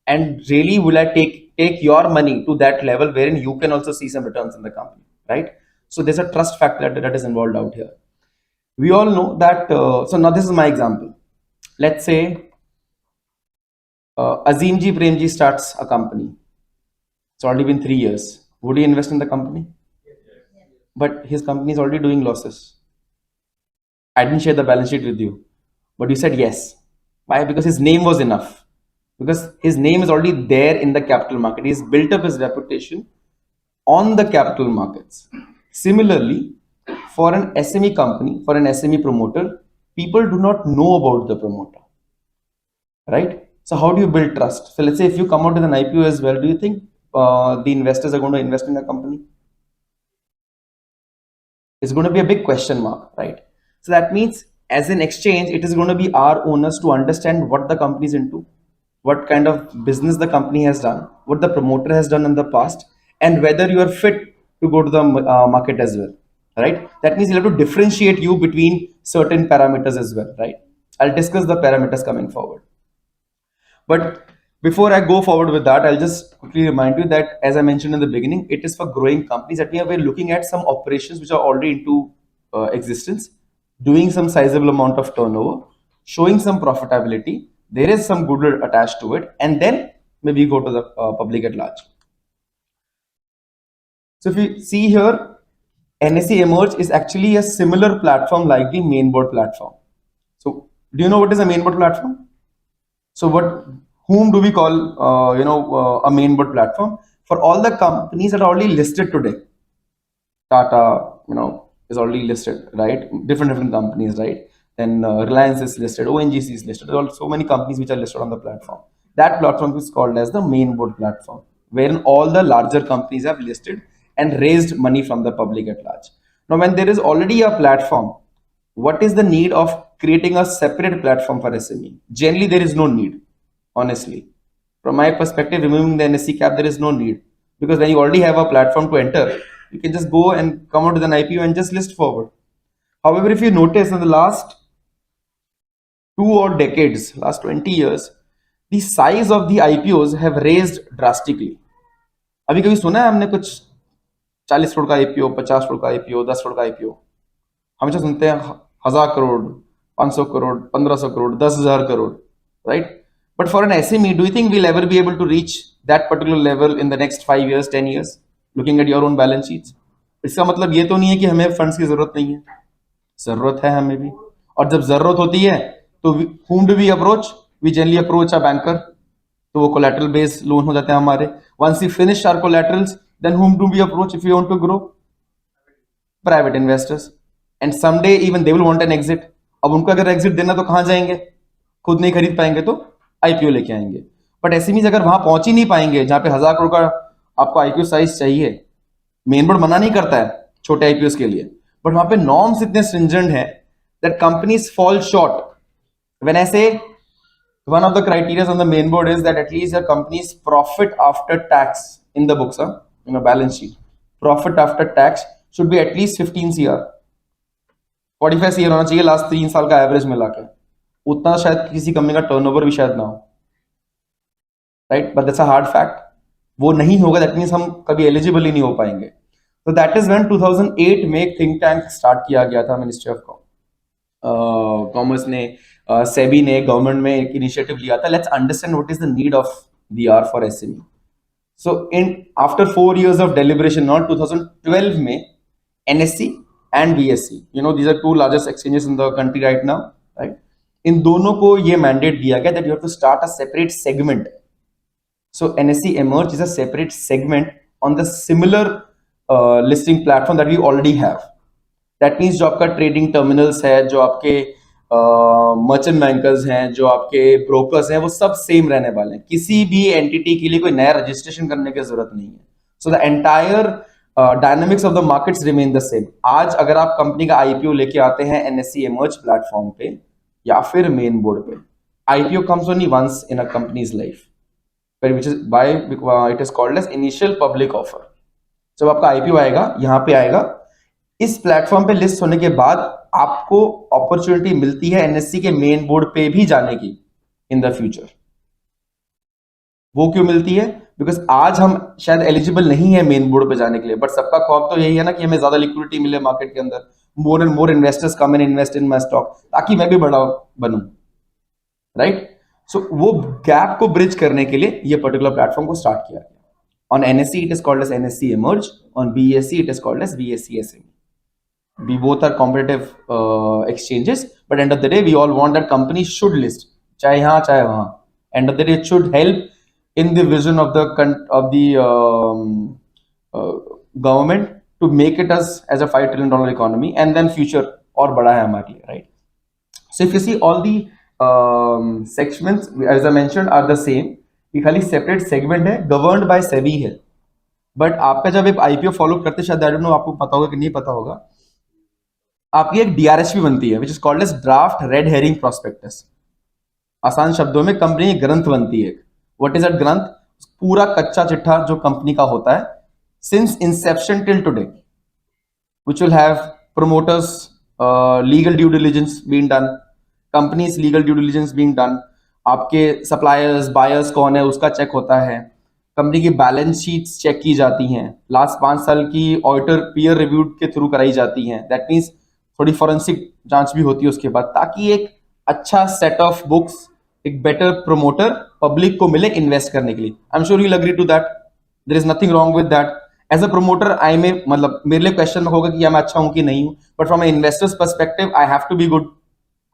and really will I take your money to that level wherein you can also see some returns in the company, right? So there's a trust factor that is involved out here. We all know that. So now this is my example. Let's say Azimji Premji starts a company. It's already been 3 years. Would he invest in the company? Yes. But his company is already doing losses. I didn't share the balance sheet with you, but you said yes. Why? Because his name was enough. Because his name is already there in the capital market. He's built up his reputation on the capital markets. Similarly, for an SME company, for an SME promoter, people do not know about the promoter, right? So how do you build trust? So let's say if you come out with an IPO as well, do you think the investors are going to invest in a company? It's going to be a big question mark, right? So that means as an exchange, it is going to be our owners to understand what the company is into, what kind of business the company has done, what the promoter has done in the past, and whether you are fit to go to the market as well, right? That means you'll have to differentiate you between certain parameters as well, right? I'll discuss the parameters coming forward. But before I go forward with that, I'll just quickly remind you that, as I mentioned in the beginning, it is for growing companies. That means we're looking at some operations which are already into existence, doing some sizable amount of turnover, showing some profitability. There is some goodwill attached to it, and then maybe go to the public at large. So if you see here, NSE Emerge is actually a similar platform like the mainboard platform. So do you know what is a mainboard platform? So whom do we call, a mainboard platform? For all the companies that are already listed today. Tata, is already listed, right? Different companies, right? Then Reliance is listed, ONGC is listed. There are so many companies which are listed on the platform. That platform is called as the mainboard platform, wherein all the larger companies have listed and raised money from the public at large. Now, when there is already a platform, what is the need of creating a separate platform for SME? Generally, there is no need, honestly. From my perspective, removing the NSE cap, there is no need, because when you already have a platform to enter, you can just go and come out with an IPO and just list forward. However, if you notice in the last 2 or decades, last 20 years, the size of the IPOs have raised drastically. अभी कभी सुना है हमने कुछ 40 करोड़ का IPO, 50 crore का IPO, 10 crore का IPO? हमेशा सुनते हैं 1000 crore, 500 crore, 1500 crore, 10,000 crore, right? But for an SME, do you think we'll ever be able to reach that particular level in the next 5 years, 10 years, looking at your own balance sheets? इसका मतलब ये तो नहीं है कि हमें फंड्स की जरूरत नहीं है, जरूरत है हमें भी. और जब जरूरत होती है तो whom do we approach? We generally approach a banker. तो वो collateral based लोन हो जाते हैं हमारे. Once we finish our collaterals, then whom do we approach if we want to grow? Private investors. And someday even they will want an exit. अब उनको अगर exit देना तो कहाँ जाएंगे? खुद नहीं खरीद पाएंगे तो IPO लेके आएंगे. बट SMEs अगर वहां पहुंच ही नहीं पाएंगे जहां पे 1000 करोड़ का आपको IPO साइज चाहिए, मेन बोर्ड मना नहीं करता है छोटे IPOs के लिए, बट वहां पे नॉर्म्स इतने stringent है that companies fall short. When I say one of the criteria on the main board is that at least your company's profit after tax in the books, balance sheet, profit after tax should be at least 15 CR. 45 CR होना चाहिए last 3 साल का average मिला के. उतना शायद किसी company का टर्नओवर भी शायद ना हो, right? But that's a hard fact. वो नहीं होगा, दैट मीन्स हम कभी एलिजिबल ही नहीं हो पाएंगे. तो दैट इज व्हेन 2008 में एक थिंक टैंक स्टार्ट किया गया था मिनिस्ट्री ऑफ कॉमर्स ने, सेबी ने, गवर्नमेंट में एक इनिशिएटिव लिया था. Let's understand what is the need of the R for SME. So in after 4 years of deliberation, not 2012 में NSC and BSC, these are 2 largest exchanges in the country right now, right? इन दोनों को ये mandate दिया गया that you have to start a separate segment. So NSE Emerge is a separate segment on the similar listing platform that we already have. That means जो आपका trading terminals है, जो आपके मर्चेंट बैंकर्स हैं, जो आपके ब्रोकर्स हैं, वो सब सेम रहने वाले हैं. किसी भी एंटिटी के लिए कोई नया रजिस्ट्रेशन करने की जरूरत नहीं है. So the entire dynamics of the markets remain the same. आज अगर आप कंपनी का आईपीओ लेके आते हैं एनएससी एमर्ज प्लेटफॉर्म पे या फिर मेन बोर्ड पे, IPO comes only once in a company's life, which is why it is called as initial public offer. जब आपका आईपीओ आएगा, यहाँ पे आएगा, इस प्लेटफॉर्म पे लिस्ट होने के बाद आपको अपॉर्चुनिटी मिलती है एनएससी के मेन बोर्ड पे भी जाने की इन द फ्यूचर. वो क्यों मिलती है? बिकॉज आज हम शायद एलिजिबल नहीं है मेन बोर्ड पे जाने के लिए, बट सबका ख्वाब तो यही है ना कि हमें ज्यादा लिक्विडिटी मिले मार्केट के अंदर, more and more investors come and invest in my stock, ताकि मैं भी बड़ा बनूं, राइट? सो वो गैप को ब्रिज करने के लिए ये पर्टिकुलर प्लेटफॉर्म को स्टार्ट किया गया. On NSC it is called as NSC emerge, on BSC it is called as BSC SME. We both are competitive exchanges, but end of the day we all want that companies should list, चाहे यहाँ चाहे वहाँ. End of the day it should help in the vision of the government to make it as a $5 trillion economy, and then future और बड़ा है हमारे लिए, right? So if you see all the segments, as I mentioned, are the same. ये खाली separate segment है, governed by SEBI है. But आपका जब एक आईपीओ फॉलो करते, शायद आई डोंट नो आपको पता होगा कि नहीं पता होगा, आपकी एक डीआरएस भी बनती है, which is called as draft red herring prospectus. आसान शब्दों में कंपनी की ग्रंथ बनती है. व्हाट इज दैट ग्रंथ? पूरा कच्चा चिट्ठा जो कंपनी का होता है since Inception till today, which will have promoters legal due diligence being done, companies legal due diligence being done, आपके सप्लायर्स बायर्स कौन है उसका चेक होता है, कंपनी की बैलेंस शीट्स चेक की जाती हैं, लास्ट 5 साल की ऑडिटर पीयर रिव्यूड के थ्रू कराई जाती हैं. दैट मीन्स थोड़ी फॉरेंसिक जांच भी होती है उसके बाद, ताकि एक अच्छा सेट ऑफ बुक्स, एक बेटर प्रमोटर पब्लिक को मिले इन्वेस्ट करने के लिए. I am sure you agree to that. There is nothing wrong with that. As a promoter I में, मतलब मेरे लिए क्वेश्चन होगा कि या मैं अच्छा हूं कि नहीं हूं, but from investors perspective I have to be good,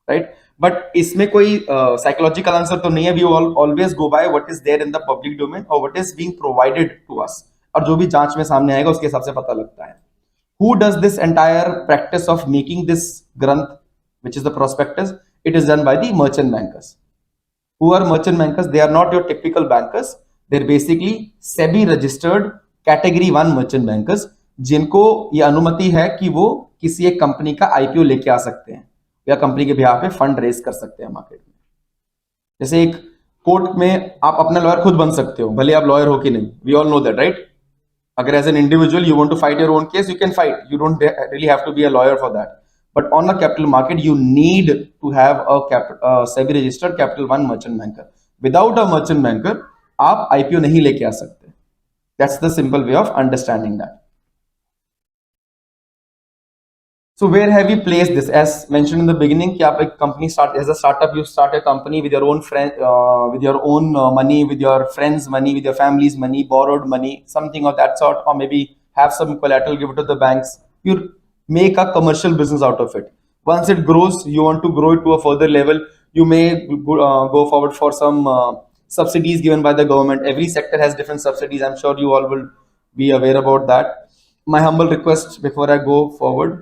right. But इसमें कोई साइकोलॉजिकल आंसर तो नहीं है. We always go by what is there in the public domain और what is being provided to us, और जो भी जांच में सामने आएगा उसके हिसाब से पता लगता है. Who does this entire practice of making this granth, which is the prospectus? It is done by the merchant bankers. Who are merchant bankers? They are not your typical bankers. They're basically SEBI registered category 1 merchant bankers, जिनको ये अनुमति है कि वो किसी एक company का IPO लेके आ सकते हैं या कंपनी के बिहाफ पे फंड रेज कर सकते हैं मार्केट में. जैसे एक कोर्ट में आप अपना लॉयर खुद बन सकते हो, भले आप लॉयर हो कि नहीं. We all know that, right? अगर as an individual you want to fight your own case, you can fight. You don't really have to be a lawyer for that. But on a capital market, you need to have a SEBI registered capital 1 merchant banker. Without a merchant banker, आप IPO नहीं लेके आ सकते. That's the simple way of understanding that. So where have you placed this? As mentioned in the beginning, कि आप एक company start as a startup, you start a company with your own friend, with your own money, with your friends' money, with your family's money, borrowed money, something of that sort, or maybe have some collateral, give it to the banks. You make a commercial business out of it. Once it grows, you want to grow it to a further level. You may go forward for some subsidies given by the government. Every sector has different subsidies. I'm sure you all will be aware about that. My humble request before I go forward,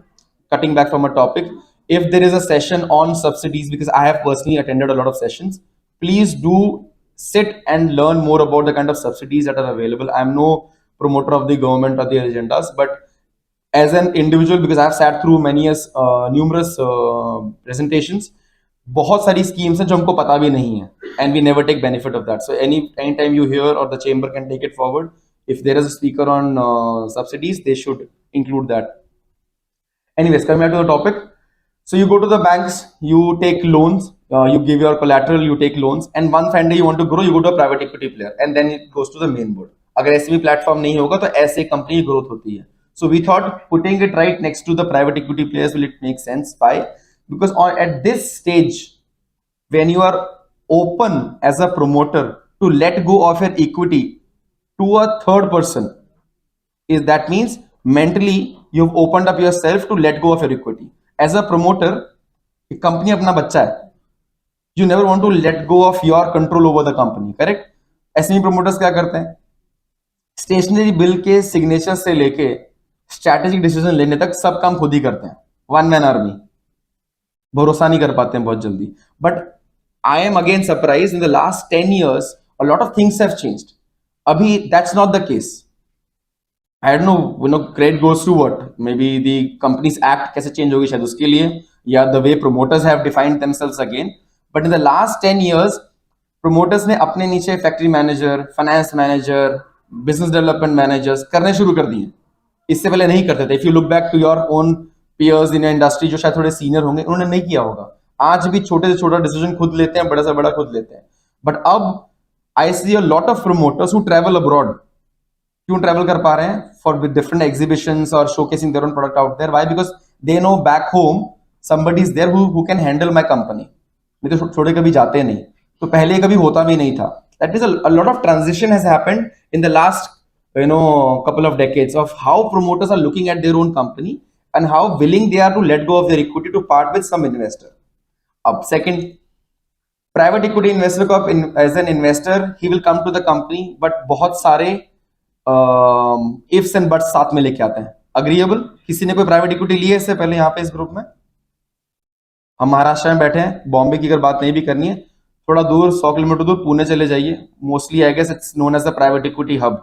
cutting back from a topic, if there is a session on subsidies, because I have personally attended a lot of sessions, please do sit and learn more about the kind of subsidies that are available. I'm no promoter of the government or their agendas, but as an individual, because I've sat through numerous presentations, बहुत सारी schemes हैं जो हमको पता भी नहीं है, and we never take benefit of that. So anytime you hear, or the chamber can take it forward, if there is a speaker on subsidies, they should include that. Anyways, coming back to the topic. So you go to the banks, you take loans, you give your collateral, you take loans, and one fine day you want to grow, you go to a private equity player, and then it goes to the main board. अगर ऐसे भी platform नहीं होगा तो ऐसे company की growth होती है. So we thought putting it right next to the private equity players, will it make sense? Why? Because at this stage, when you are open as a promoter to let go of your equity to a third person, that means mentally you've opened up yourself to let go of your equity. As a promoter, company अपना बच्चा है. You never want to let go of your control over the company, correct? ऐसे ही promoters क्या करते हैं? Stationery bill के signature से लेके स्ट्रैटेजिक डिसीजन लेने तक सब काम खुद ही करते हैं. One man army. भरोसा नहीं कर पाते हैं बहुत जल्दी. But I am again surprise, in the last 10 years a lot of things have changed. अभी that's not the case. I don't know, credit goes to what? Maybe the Companies Act कैसे change होगी शायद उसके लिए, या the way promoters have defined themselves again. But in the last 10 years, promoters ने अपने नीचे factory manager, finance manager, business development managers करने शुरू कर दिए. इससे पहले नहीं करते थे. If you look back to your own peers in industry जो शायद थोड़े सीनियर होंगे, उन्होंने नहीं किया होगा. आज भी छोटे से छोटा डिसीजन खुद लेते हैं, बड़ा से बड़ा खुद लेते हैं. बट अब I see a lot of promoters who travel abroad. क्यों ट्रैवल कर पा रहे हैं? फॉर विद डिफरेंट एग्जीबिशंस और showcasing their own product out there. Why? Because they know back home somebody is there who can handle my company. नहीं तो छोटे कभी जाते नहीं. तो पहले कभी होता भी नहीं था. That is a lot of transition has happened in the last couple of decades of how promoters are looking at their own company and how willing they are to let go of their equity to part with some investor. Up second, private equity investor को as an investor he will come to the company, but बहुत सारे ifs and buts साथ में लेके आते हैं. Agreeable? किसी ने कोई private equity ली है इससे पहले यहाँ पे इस ग्रुप में? हम महाराष्ट्र में बैठे हैं, बॉम्बे की अगर बात नहीं भी करनी है, थोड़ा दूर 100 किलोमीटर दूर पुणे चले जाइए, mostly I guess it's known as the private equity hub,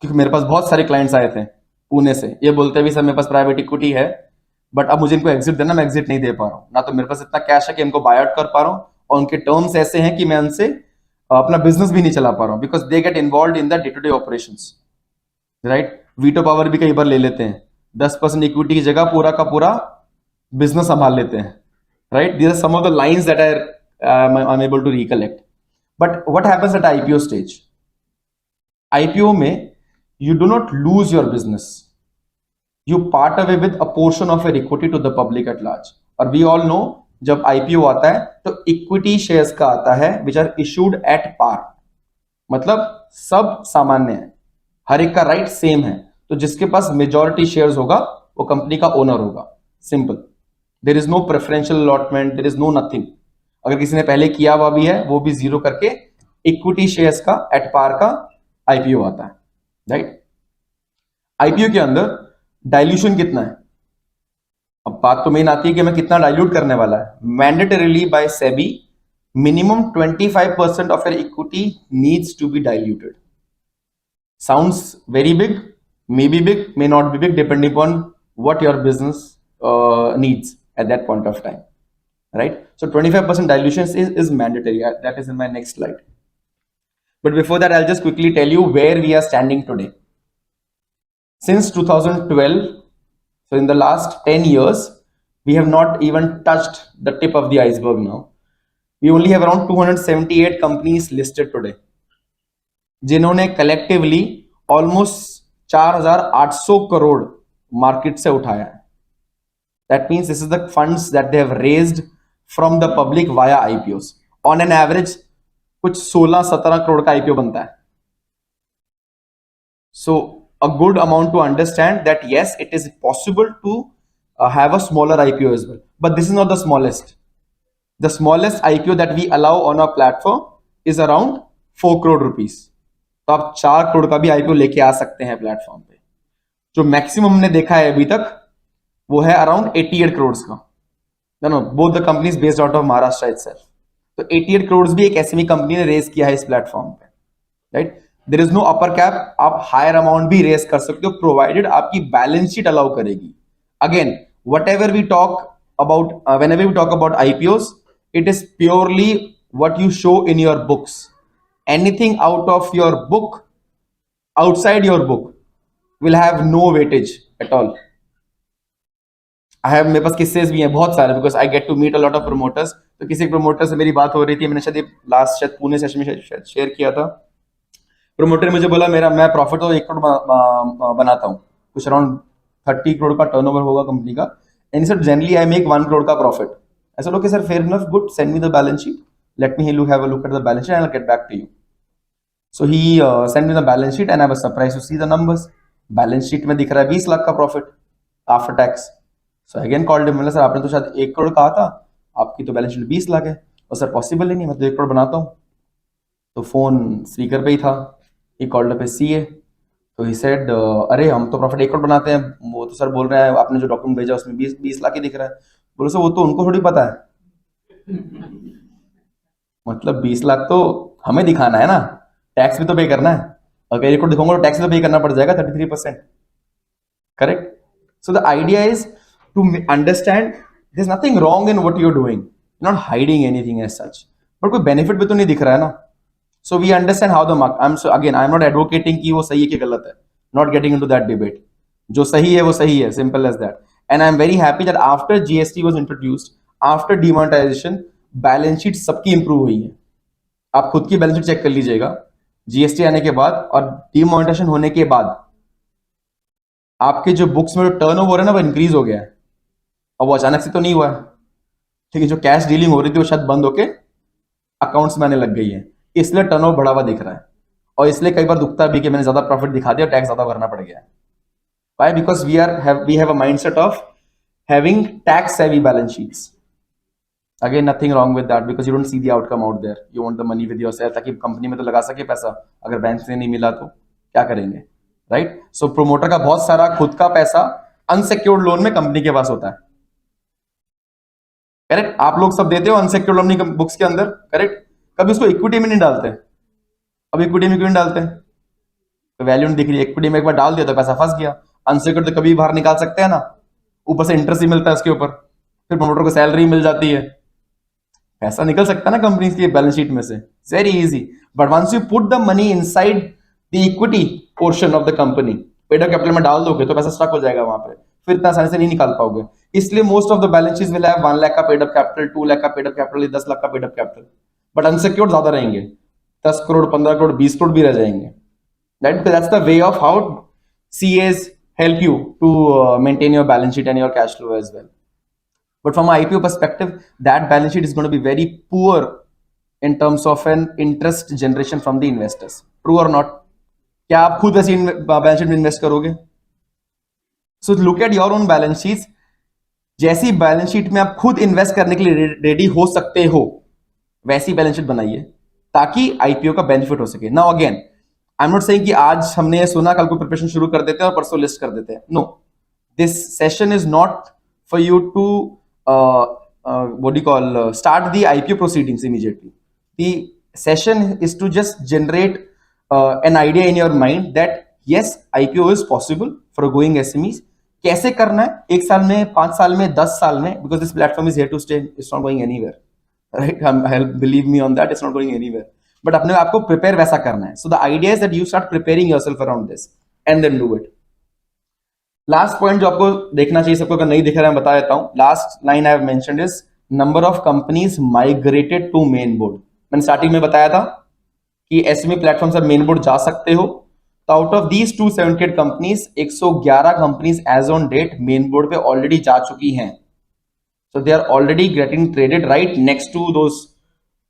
क्योंकि मेरे पास बहुत सारे क्लाइंट्स आए थे पुणे से, ये बोलते हैं भी सर मेरे पास प्राइवेट इक्विटी है बट अब मुझे इनको एग्जिट देना, मैं एग्जिट नहीं दे पा रहा हूँ, ना तो मेरे पास इतना कैश है कि इनको बाय आउट कर पा रहा हूँ, और उनके टर्म्स ऐसे हैं कि मैं उनसे अपना बिजनेस भी नहीं चला पा रहा हूँ, because they get involve in the day to day operations, right. Veto power भी कई बार ले लेते हैं, 10% इक्विटी की जगह पूरा का पूरा बिजनेस संभाल लेते हैं, right. These are some of the lines that I am able to recollect. But what happens at IPO stage? IPO में you do not lose your business, you part away with a portion of your equity to the public at large। और we all know जब IPO आता है तो equity shares का आता है which are issued at par, मतलब सब सामान्य है, हर एक का राइट सेम है, तो जिसके पास मेजॉरिटी शेयर्स होगा वो कंपनी का ओनर होगा, simple. There is no preferential allotment, there is no nothing. अगर किसी ने पहले किया हुआ भी है वो भी जीरो करके इक्विटी शेयर्स का एट पार का आईपीओ आता है, राइट। आईपीओ के अंदर डाइल्यूशन कितना है? अब बात तो मेन आती है कि मैं कितना डाइल्यूट करने वाला है। Mandatorily by SEBI minimum 25% of your equity needs to be diluted. Sounds very big, may be big, may not be big, depending upon what your business needs at that point of time, right? So 25% dilution is mandatory. That is in my next slide. But before that, I'll just quickly tell you where we are standing today. Since 2012, so in the last 10 years, we have not even touched the tip of the iceberg now. We only have around 278 companies listed today, जिन्होंने collectively almost 4,800 crore market से उठाया है। That means this is the funds that they have raised from the public via IPOs. On an average कुछ 16-17 करोड़ का IPO बनता है। So a good amount to understand that yes it is possible to have a smaller IPO as well, but this is not the smallest. The smallest IPO that we allow on a platform is around 4 crore rupees. तो आप 4 करोड़ का भी IPO लेके आ सकते हैं platform पे। जो मैक्सिमम हमने देखा है अभी तक वो है अराउंड 88 करोड़ का। No both the companies based out of Maharashtra itself. तो 88 करोड़ भी एक एसएमई कंपनी ने रेज किया है इस प्लेटफॉर्म पे, right. There is no upper cap, आप हायर अमाउंट भी रेज कर सकते हो प्रोवाइडेड आपकी बैलेंस शीट अलाउ करेगी। Again whatever we talk about, whenever we talk about IPOs, it is purely what you show in your books. Anything out of your book, outside your book, will have no weightage at all. मेरे पास किस्से भी हैं बहुत सारे, because I get to meet a lot of promoters। तो किसी promoter से मेरी बात हो रही थी, मैंने शायद लास्ट पुणे सेशन में शेयर किया था। प्रमोटर ने मुझे बोला मैं प्रॉफिट तो 1 करोड़ बनाता हूँ, कुछ अराउंड 30 करोड़ का टर्नओवर होगा कंपनी का, and sir generally I make 1 crore का प्रॉफिट। ऐसा लोग sir fair enough, good, send me the balance sheet, let me have a look at the balance sheet and I'll get back to you. So he sent me the balance sheet and I was surprised to see the numbers. Balance sheet में दिख रहा है 20 लाख का profit after tax. So again called him, sir आपने तो शायद 1 करोड़ कहा था, आपकी तो बैलेंस शीट 20 लाख है। और सर पॉसिबल ही नहीं, मैं तो 1 करोड़ बनाता हूँ। तो फोन स्पीकर पे ही था, he called up A CA. तो ही सेड अरे हम तो प्रॉफिट 1 करोड़ बनाते हैं, वो तो सर बोल रहे हैं आपने जो डॉक्यूमेंट भेजा उसमें 20 लाख ही दिख रहा है। बोले सर वो तो उनको थोड़ी पता है, मतलब 20 लाख तो हमें दिखाना है ना, टैक्स भी तो पे करना है। अगर 1 करोड़ दिखाऊंगा तो टैक्स भी तो पे करना पड़ जाएगा 33%, correct. So the idea is to understand there is nothing wrong in what you are doing, not hiding anything as such, but कोई बेनिफिट भी तो नहीं दिख रहा है ना। So we understand how the market, I am not advocating कि वो सही है कि गलत है, not getting into that debate. जो सही है वो सही है, simple as that. And I am very happy that after GST was introduced, after demonetisation, balance sheet सबकी इंप्रूव हुई है। आप खुद की बैलेंस शीट चेक कर लीजिएगा, जीएसटी आने के बाद और डिमोनेटाइजेशन होने के बाद आपके जो बुक्स में जो टर्नओवर है ना वो इंक्रीज हो गया है। और वो अचानक से तो नहीं हुआ है, ठीक है। जो कैश डीलिंग हो रही थी वो शायद बंद होके अकाउंट्स में आने लग गई है, इसलिए टर्नओवर बढ़ा हुआ दिख रहा है। और इसलिए कई बार दुखता भी कि मैंने ज्यादा प्रॉफिट दिखा दिया और टैक्स ज्यादा भरना पड़ गया है। Why? Because we have a mindset of having tax heavy balance sheets. Again, nothing wrong with that because you don't see the outcome out there. You want the money with yourself, ताकि company में तो लगा सके पैसा, अगर bank से नहीं मिला तो क्या करेंगे, राइट। सो प्रोमोटर का बहुत सारा खुद का पैसा अनसिक्योर्ड लोन में कंपनी के पास होता है। करेक्ट? आप लोग सब देते हो अनसेक्योर्ड लोन अपनी बुक्स के अंदर, करेक्ट? कभी उसको इक्विटी में नहीं डालते, अब इक्विटी में क्यों नहीं डालते? तो वैल्यू नहीं दिख रही, इक्विटी में एक बार डाल दिया तो पैसा फंस गया। अनसेक्योर्ड तो कभी बाहर निकाल सकते हैं ना, ऊपर से इंटरेस्ट ही मिलता है उसके ऊपर, फिर प्रमोटर को सैलरी मिल जाती है, पैसा निकल सकता है ना कंपनी की बैलेंस शीट में से, very easy. But once you put the money inside the equity portion of the company, paid up capital में डाल दोगे तो पैसा स्टक हो जाएगा वहां पे, फिर इतना आसानी से नहीं निकाल पाओगे। इसलिए most of the balance sheet will have 1 lakh का पेड अप कैपिटल, 2 लाख का पेड अप कैपिटल, 10 लाख का paid up capital, but unsecured ज्यादा रहेंगे, 10 करोड़, 15 करोड़, 20 करोड़ भी रह जाएंगे, right? Because that's the way of how CAs help you to maintain your balance sheet and your cash flow as well. But from an IPO perspective, that balance sheet is going to be very poor in terms of an interest generation from the investors. True or not? क्या आप खुद ऐसी balance sheet में invest करोगे? So look at your own balance sheet, जैसी balance sheet में आप खुद इन्वेस्ट करने के लिए रेडी हो सकते हो, वैसी बैलेंस शीट बनाइए ताकि IPO का बेनिफिट हो सके। Now again, I am not saying कि आज हमने सुना कल को प्रिपरेशन शुरू कर देते हैं और परसों लिस्ट कर देते हैं। No, this session is not for you to what do you call start the IPO proceedings immediately. The session is to just generate an idea in your mind that yes, IPO is possible for going SMEs. कैसे करना है, 1 साल में, 5 साल में, 10 साल में, because this platform is here to stay, it's not going anywhere, right? Believe me on that, it's not going anywhere. But अपने आप को प्रिपेयर वैसा करना है. So the idea is that you start preparing yourself around this and then do it. Last point जो आपको देखना चाहिए, सबको अगर नहीं दिख रहा है मैं बता देता हूं। Last line I have mentioned is number of companies migrated to main board. मैंने स्टार्टिंग में बताया था कि एसएमई प्लेटफॉर्म से मेन बोर्ड जा सकते हो, तो out of these 278 companies 111 companies as on date main board पे ऑलरेडी जा चुकी हैं। So they are already getting traded right next to those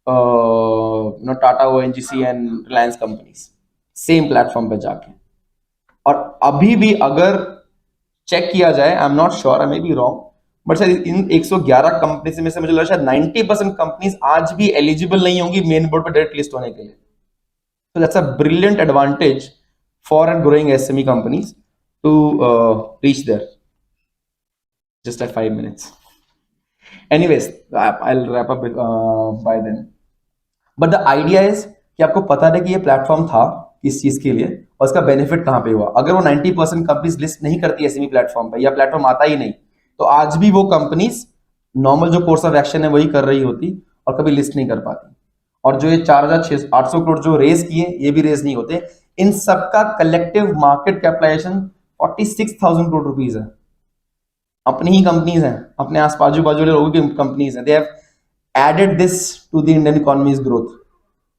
Tata, ONGC and Reliance companies, same platform पे जाके। और अभी भी अगर चेक किया जाए, आई am not sure, I may be wrong, but शायद इन 111 कंपनीज में से मुझे लगा शायद 90% कंपनीज आज भी एलिजिबल नहीं होंगी मेन बोर्ड पर डायरेक्ट लिस्ट होने के लिए। So that's a brilliant advantage for and growing SME companies to reach there. Just at 5 minutes. Anyways, I'll wrap up by then. But the idea is कि आपको पता है कि ये प्लेटफॉर्म था किस चीज के लिए और इसका बेनिफिट कहां पे हुआ। अगर वो 90% कंपनीज लिस्ट नहीं करती एसएमई प्लेटफॉर्म पे या प्लेटफॉर्म आता ही नहीं, तो आज भी वो कंपनीज नॉर्मल जो कोर्स ऑफ एक्शन है वही कर रही होती और कभी लिस्ट नहीं कर पाती। और जो ये 4,800 करोड़ जो रेज किए, ये भी रेज नहीं होते। इन सबका collective market capitalisation 46,000 crore rupees है। अपनी ही कंपनीज हैं, अपने आस बाजू बाजू लोगों की कंपनीज हैं। They have added this to the Indian economy's growth.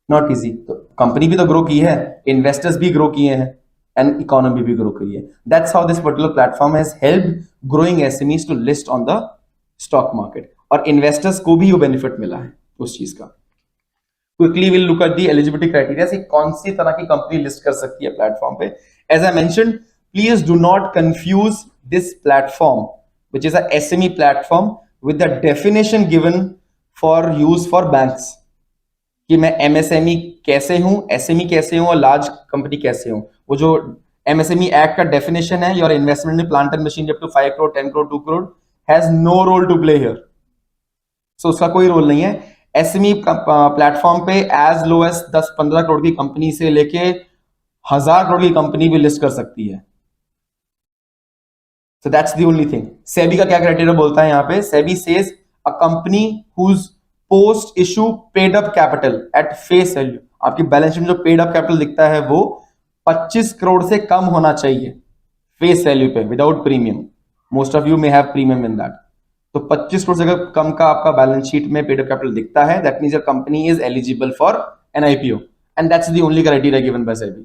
Not easy. तो कंपनी भी तो ग्रो की है, इन्वेस्टर्स भी ग्रो किए हैं एंड इकोनॉमी भी ग्रो करी है। That's how this particular platform has helped growing SMEs to list on the stock market, और इन्वेस्टर्स को भी वो बेनिफिट मिला है उस चीज का। Quickly will look at the eligibility criteria, कौन सी तरह की कंपनी लिस्ट कर सकती है प्लेटफॉर्म पे। As I mentioned, please do not confuse this platform which is a SME platform with the definition given for use for banks, कि मैं MSME कैसे हूं, SME कैसे हूं और लार्ज कंपनी कैसे हूं। वो जो MSME एक्ट का डेफिनेशन है, your investment in plant and machine up to 5 crore, 10 crore, 2 crore has no role to play here. So उसका कोई रोल नहीं है। SME प्लेटफॉर्म पे एज लो एज 10-15 करोड़ की कंपनी से लेके 1000 करोड़ की कंपनी भी लिस्ट कर सकती है। So that's the only thing. SEBI का क्या क्राइटेरिया बोलता है यहाँ पे? SEBI says a company whose post issue paid up capital at face value, आपकी बैलेंस शीट में जो पेड अप कैपिटल दिखता है वो 25 करोड़ से कम होना चाहिए फेस वैल्यू पे, without premium. Most of you may have premium in that. तो 25 करोड़ से अगर कम का आपका बैलेंस शीट में पेड अप कैपिटल दिखता है, that means your company is eligible for an IPO, and that's the only criteria given by SEBI,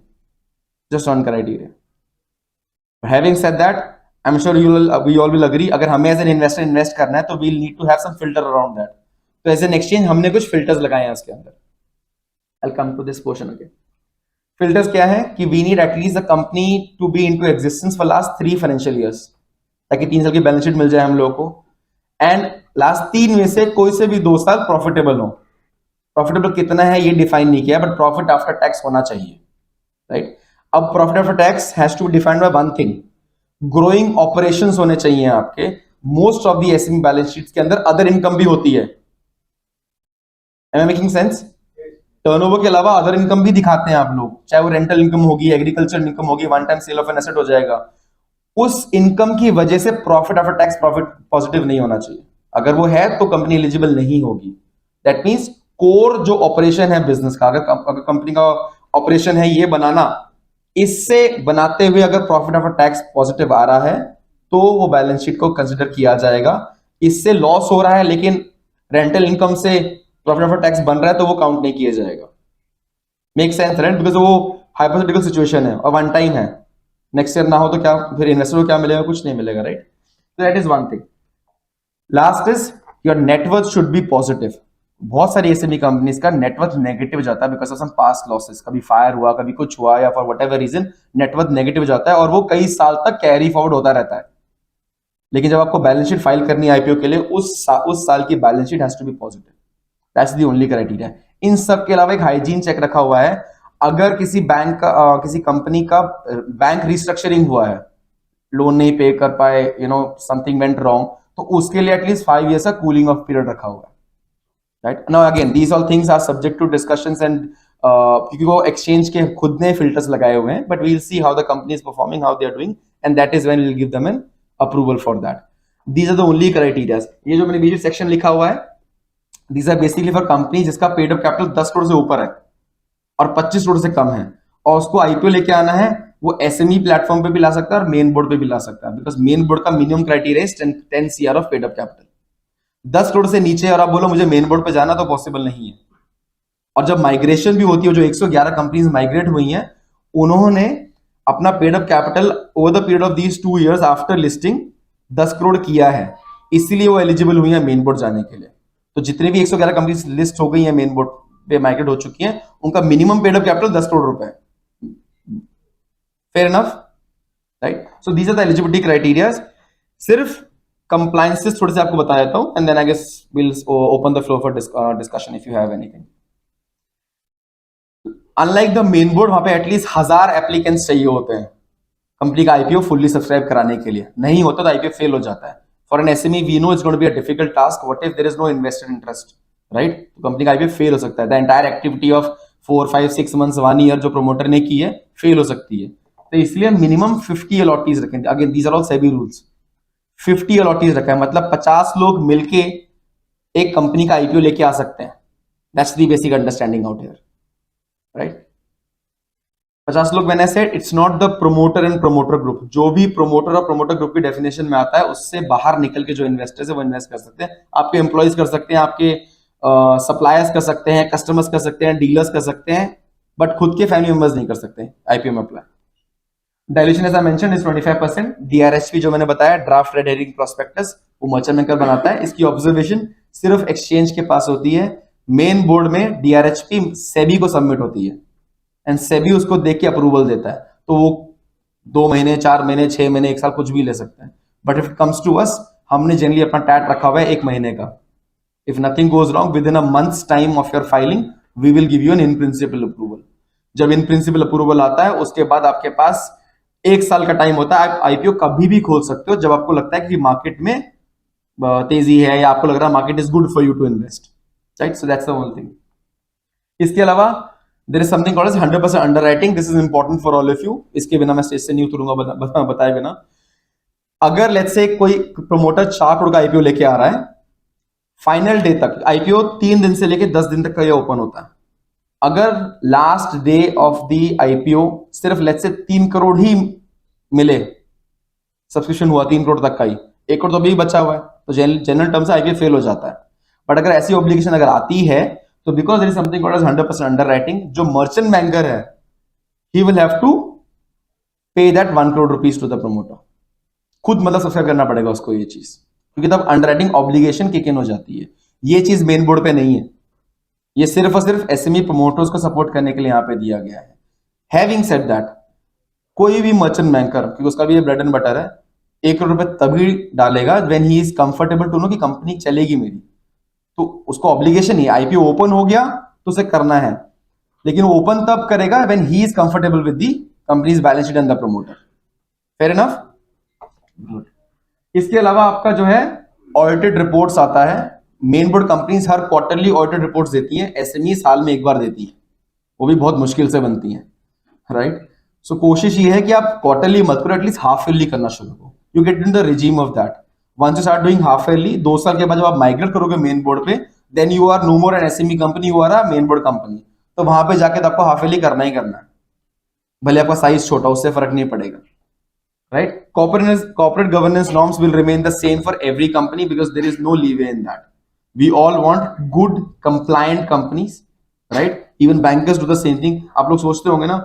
just one criteria. Having said that, I'm sure we all will agree, अगर हमें as an investor invest करना है तो we'll need to have some filter around that. तो as an exchange हमने कुछ filters लगाए हैं उसके अंदर। I'll come to this portion again. Filters क्या है कि we need at least the company to be into existence for last 3 financial years, ताकि 3 साल की बैलेंस शीट मिल जाए हम लोगों को, एंड लास्ट 3 में से कोई से भी 2 साल प्रॉफिटेबल हो। प्रॉफिटेबल कितना है ये डिफाइन नहीं किया, बट प्रॉफिट आफ्टर टैक्स होना चाहिए, राइट? अब profit after tax has to be defined by one thing, growing operations होने चाहिए आपके, most of the SME balance sheets के अंदर अदर इनकम भी होती है। Am I making sense? Turnover के अलावा अदर इनकम भी दिखाते हैं आप लोग, चाहे वो रेंटल इनकम होगी, एग्रीकल्चर इनकम होगी, one time sale of an asset हो जाएगा। उस इनकम की वजह से profit after tax profit positive नहीं होना चाहिए। अगर वो है तो कंपनी एलिजिबल नहीं होगी। दैट मीन्स कोर जो ऑपरेशन है बिजनेस का, अगर कंपनी का ऑपरेशन है ये बनाना, इससे बनाते हुए अगर प्रॉफिट आफ्टर टैक्स पॉजिटिव आ रहा है तो वो बैलेंस शीट को कंसिडर किया जाएगा। इससे लॉस हो रहा है लेकिन रेंटल इनकम से प्रॉफिट आफ्टर टैक्स बन रहा है तो वो काउंट नहीं किया जाएगा। Make sense right? बिकॉज वो हाइपोथेटिकल सिचुएशन है और वन टाइम है, नेक्स्ट ईयर ना हो तो क्या फिर इन्वेस्टर को क्या मिलेगा? कुछ नहीं मिलेगा, राइट? तो that is one thing. Last is your net worth should be positive. बहुत सारी एसएमई कंपनीज का नेटवर्थ नेगेटिव जाता है because of some past losses, कभी फायर हुआ, कभी कुछ हुआ, या for whatever reason net worth negative जाता है और वो कई साल तक कैरी फॉरवर्ड होता रहता है। लेकिन जब आपको बैलेंस शीट फाइल करनी है आईपीओ के लिए, उस साल की balance sheet has to be positive. That's the only criteria. इन सब के अलावा एक हाइजीन चेक रखा हुआ है। अगर किसी बैंक का किसी कंपनी का बैंक रिस्ट्रक्चरिंग हुआ है, लोन नहीं पे कर पाए, समथिंग वेंट रॉन्ग, तो उसके लिए एटलीस्ट 5 years का कूलिंग ऑफ पीरियड रखा हुआ है, right? Now again these all things are subject to discussions and क्योंकि वो एक्सचेंज के खुद ने फिल्टर्स लगाए हुए हैं, but we will see how the company is performing, how they are doing, and that is when we will give them an approval for that. These are the only criterias. ये जो मैंने बीच section लिखा हुआ है, these are basically for company जिसका paid up capital 10 crore से ऊपर है और 25 करोड़ से कम है, और उसको आईपीओ लेके आना है। वो एसएमई प्लेटफॉर्म पे भी ला सकता है और मेन बोर्ड पे भी ला सकता है, बिकॉज मेन बोर्ड का minimum criteria is 10 CR of paid up capital. 10 crore से नीचे और आप बोलो मुझे मेन बोर्ड पे जाना, तो पॉसिबल नहीं है। और जब माइग्रेशन भी होती है, जो 111 कंपनीज माइग्रेट हुई हैं, उन्होंने अपना paid up capital over the period of these 2 years after listing 10 crore किया है, इसलिए वो एलिजिबल हुई है मेन बोर्ड जाने के लिए। तो जितनी भी 111 कंपनीज लिस्ट हो गई हैं, मेन बोर्ड पे माइग्रेट हो चुकी हैं, उनका minimum paid up capital 10 crore रुपए है। Fair enough, right? So these are the eligibility criterias. सिर्फ कंप्लायंसेस थोड़े से आपको बता देता हूं, and then I guess will open the floor for discussion if you have anything. Unlike the main board, वहां पे एटलीस्ट 1000 एप्लीकेंट्स चाहिए होते हैं कंपनी का आईपीओ फुल्ली सब्सक्राइब कराने के लिए। नहीं होता तो आईपीओ फेल हो जाता है। For an SME we know it's going to be a difficult task. What if there is no investor interest, right? तो कंपनी का आईपीओ फेल हो सकता है। The entire activity of 4, 5, 6 months, 1 year जो promoter ने की है, फेल हो सकती है। तो इसलिए मिनिमम 50 अलॉटीज रखें। Again these are all SEBI rules. 50 allottees रखा है, मतलब 50 लोग मिलके एक कंपनी का आईपीओ लेके आ सकते हैं। That's the basic understanding out here, right? 50 लोग, मैंने said it's not the promoter and promoter group. जो भी प्रोमोटर और प्रोमोटर ग्रुप की डेफिनेशन में आता है, उससे बाहर निकल के जो इन्वेस्टर्स है वो इन्वेस्ट कर सकते हैं। आपके एम्प्लॉयज कर सकते हैं, आपके सप्लायर्स कर सकते हैं, कस्टमर्स कर सकते हैं, डीलर्स कर सकते हैं, बट खुद के फैमिली मेंबर्स नहीं कर सकते आईपीओ में apply. Dilution as I mention is 25%। DRHP जो मैंने बताया, ड्राफ्ट रेड हेरिंग प्रोस्पेक्टस, वो मर्चेंट बैंकर बनाता है। इसकी ऑब्जर्वेशन सिर्फ एक्सचेंज के पास होती है। मेन बोर्ड में डीआरएचपी सेबी को सबमिट होती है एंड सेबी उसको देख के अप्रूवल देता है। तो वो 2 महीने, 4 महीने, 6 महीने, 1 साल कुछ भी ले सकते हैं। But if it comes to us, हमने जनरली अपना टैट रखा हुआ है 1 महीने का। If nothing goes wrong within a month's time of your filing, we will give you an in principle approval. जब इन प्रिंसिपल अप्रूवल आता है, उसके बाद आपके पास 1 साल का टाइम होता है। आप आईपीओ कभी भी खोल सकते हो जब आपको लगता है कि मार्केट में तेजी है या आपको लग रहा है market is good for you to invest, right? So that's the only thing. इसके अलावा there is something called as 100% underwriting. This is important for all of you. इसके बिना मैं स्टेज से नहीं उतरूंगा बताए बिना। अगर लेट्स से कोई प्रमोटर 4 करोड़ का आईपीओ लेके आ रहा है, फाइनल डे तक आईपीओ 3 दिन से लेके 10 दिन तक का ये ओपन होता है। अगर last day of the IPO सिर्फ लेट्स से 3 करोड़ ही मिले, सब्सक्रिप्शन हुआ 3 करोड़ तक का ही, 1 करोड़ तो अभी बचा हुआ है, तो जनरल टर्म से आईपीओ फेल हो जाता है। बट अगर ऐसी ऑब्लिगेशन अगर आती है, तो because there is something called as 100% underwriting, जो मर्चेंट बैंकर है, he will have to pay that 1 crore rupees to the promoter. खुद मतलब सब्सक्राइब करना पड़ेगा उसको ये चीज, क्योंकि तब अंडरराइटिंग ऑब्लिगेशन किक इन हो जाती है। ये चीज मेन बोर्ड पे नहीं है, ये सिर्फ और सिर्फ एसएमई प्रमोटर्स को सपोर्ट करने के लिए यहां पे दिया गया है। हैविंग सेड दैट, कोई भी मर्चेंट बैंकर, क्योंकि उसका भी ये ब्रेड एंड बटर है, 1 करोड़ रुपए तभी डालेगा when he is comfortable to know कि कंपनी चलेगी मेरी। तो उसको ऑब्लिगेशन नहीं है, आईपीओ ओपन हो गया तो उसे करना है, लेकिन वो ओपन तब करेगा when he is comfortable with the companies balance sheet and the promoter. Fair enough? Good. इसके अलावा आपका जो है ऑडिटेड रिपोर्ट्स आता है। मेन बोर्ड कंपनीज हर क्वार्टरली ऑडिटेड रिपोर्ट्स देती हैं, एसएमई साल में एक बार देती है, वो भी बहुत मुश्किल से बनती हैं, राइट। सो कोशिश ये है कि आप क्वार्टरली मत करो, एटलीस्ट हाफ ईयरली करना शुरू करो। You get in the regime of that. Once you start doing half yearly, 2 साल के बाद जब आप माइग्रेट करोगे मेन बोर्ड पे, then you are no more an SME company, you are a main board company. तो वहां पे जाके तो आपको हाफ ईयरली करना ही करना है, भले आपका साइज छोटा, उससे फर्क नहीं पड़ेगा, right? Corporate governance norms will remain the same for every company because there is no leeway in that. We all want good compliant companies, right? Even bankers do the same thing. आप लोग सोचते होंगे ना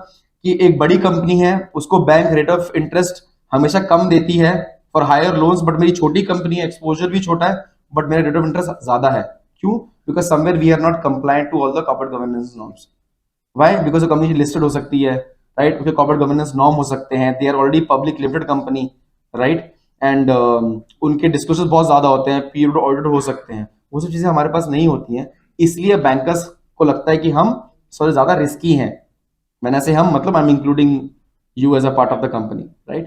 कि एक बड़ी company है, उसको बैंक रेट ऑफ इंटरेस्ट हमेशा कम देती है फॉर हायर लोन्स, बट मेरी छोटी कंपनी है, एक्सपोजर भी छोटा है, बट मेरा रेट ऑफ इंटरेस्ट ज्यादा है। क्यों? Because somewhere we are not compliant to all the corporate governance norms. Why? Because वो कंपनी लिस्टेड हो सकती है, राइट, उसके कॉर्पोरेट गवर्नेंस नॉर्म हो सकते हैं, they are already public limited company, right, and उनके डिस्क्लोजर बहुत ज्यादा होते हैं, पीरियड ऑडिट हो सकते हैं, वो सब चीजें हमारे पास नहीं होती हैं। इसलिए बैंकर्स को लगता है कि हम थोड़े ज्यादा रिस्की हैं। मैंने से हम मतलब I am including you as a part of the company, right.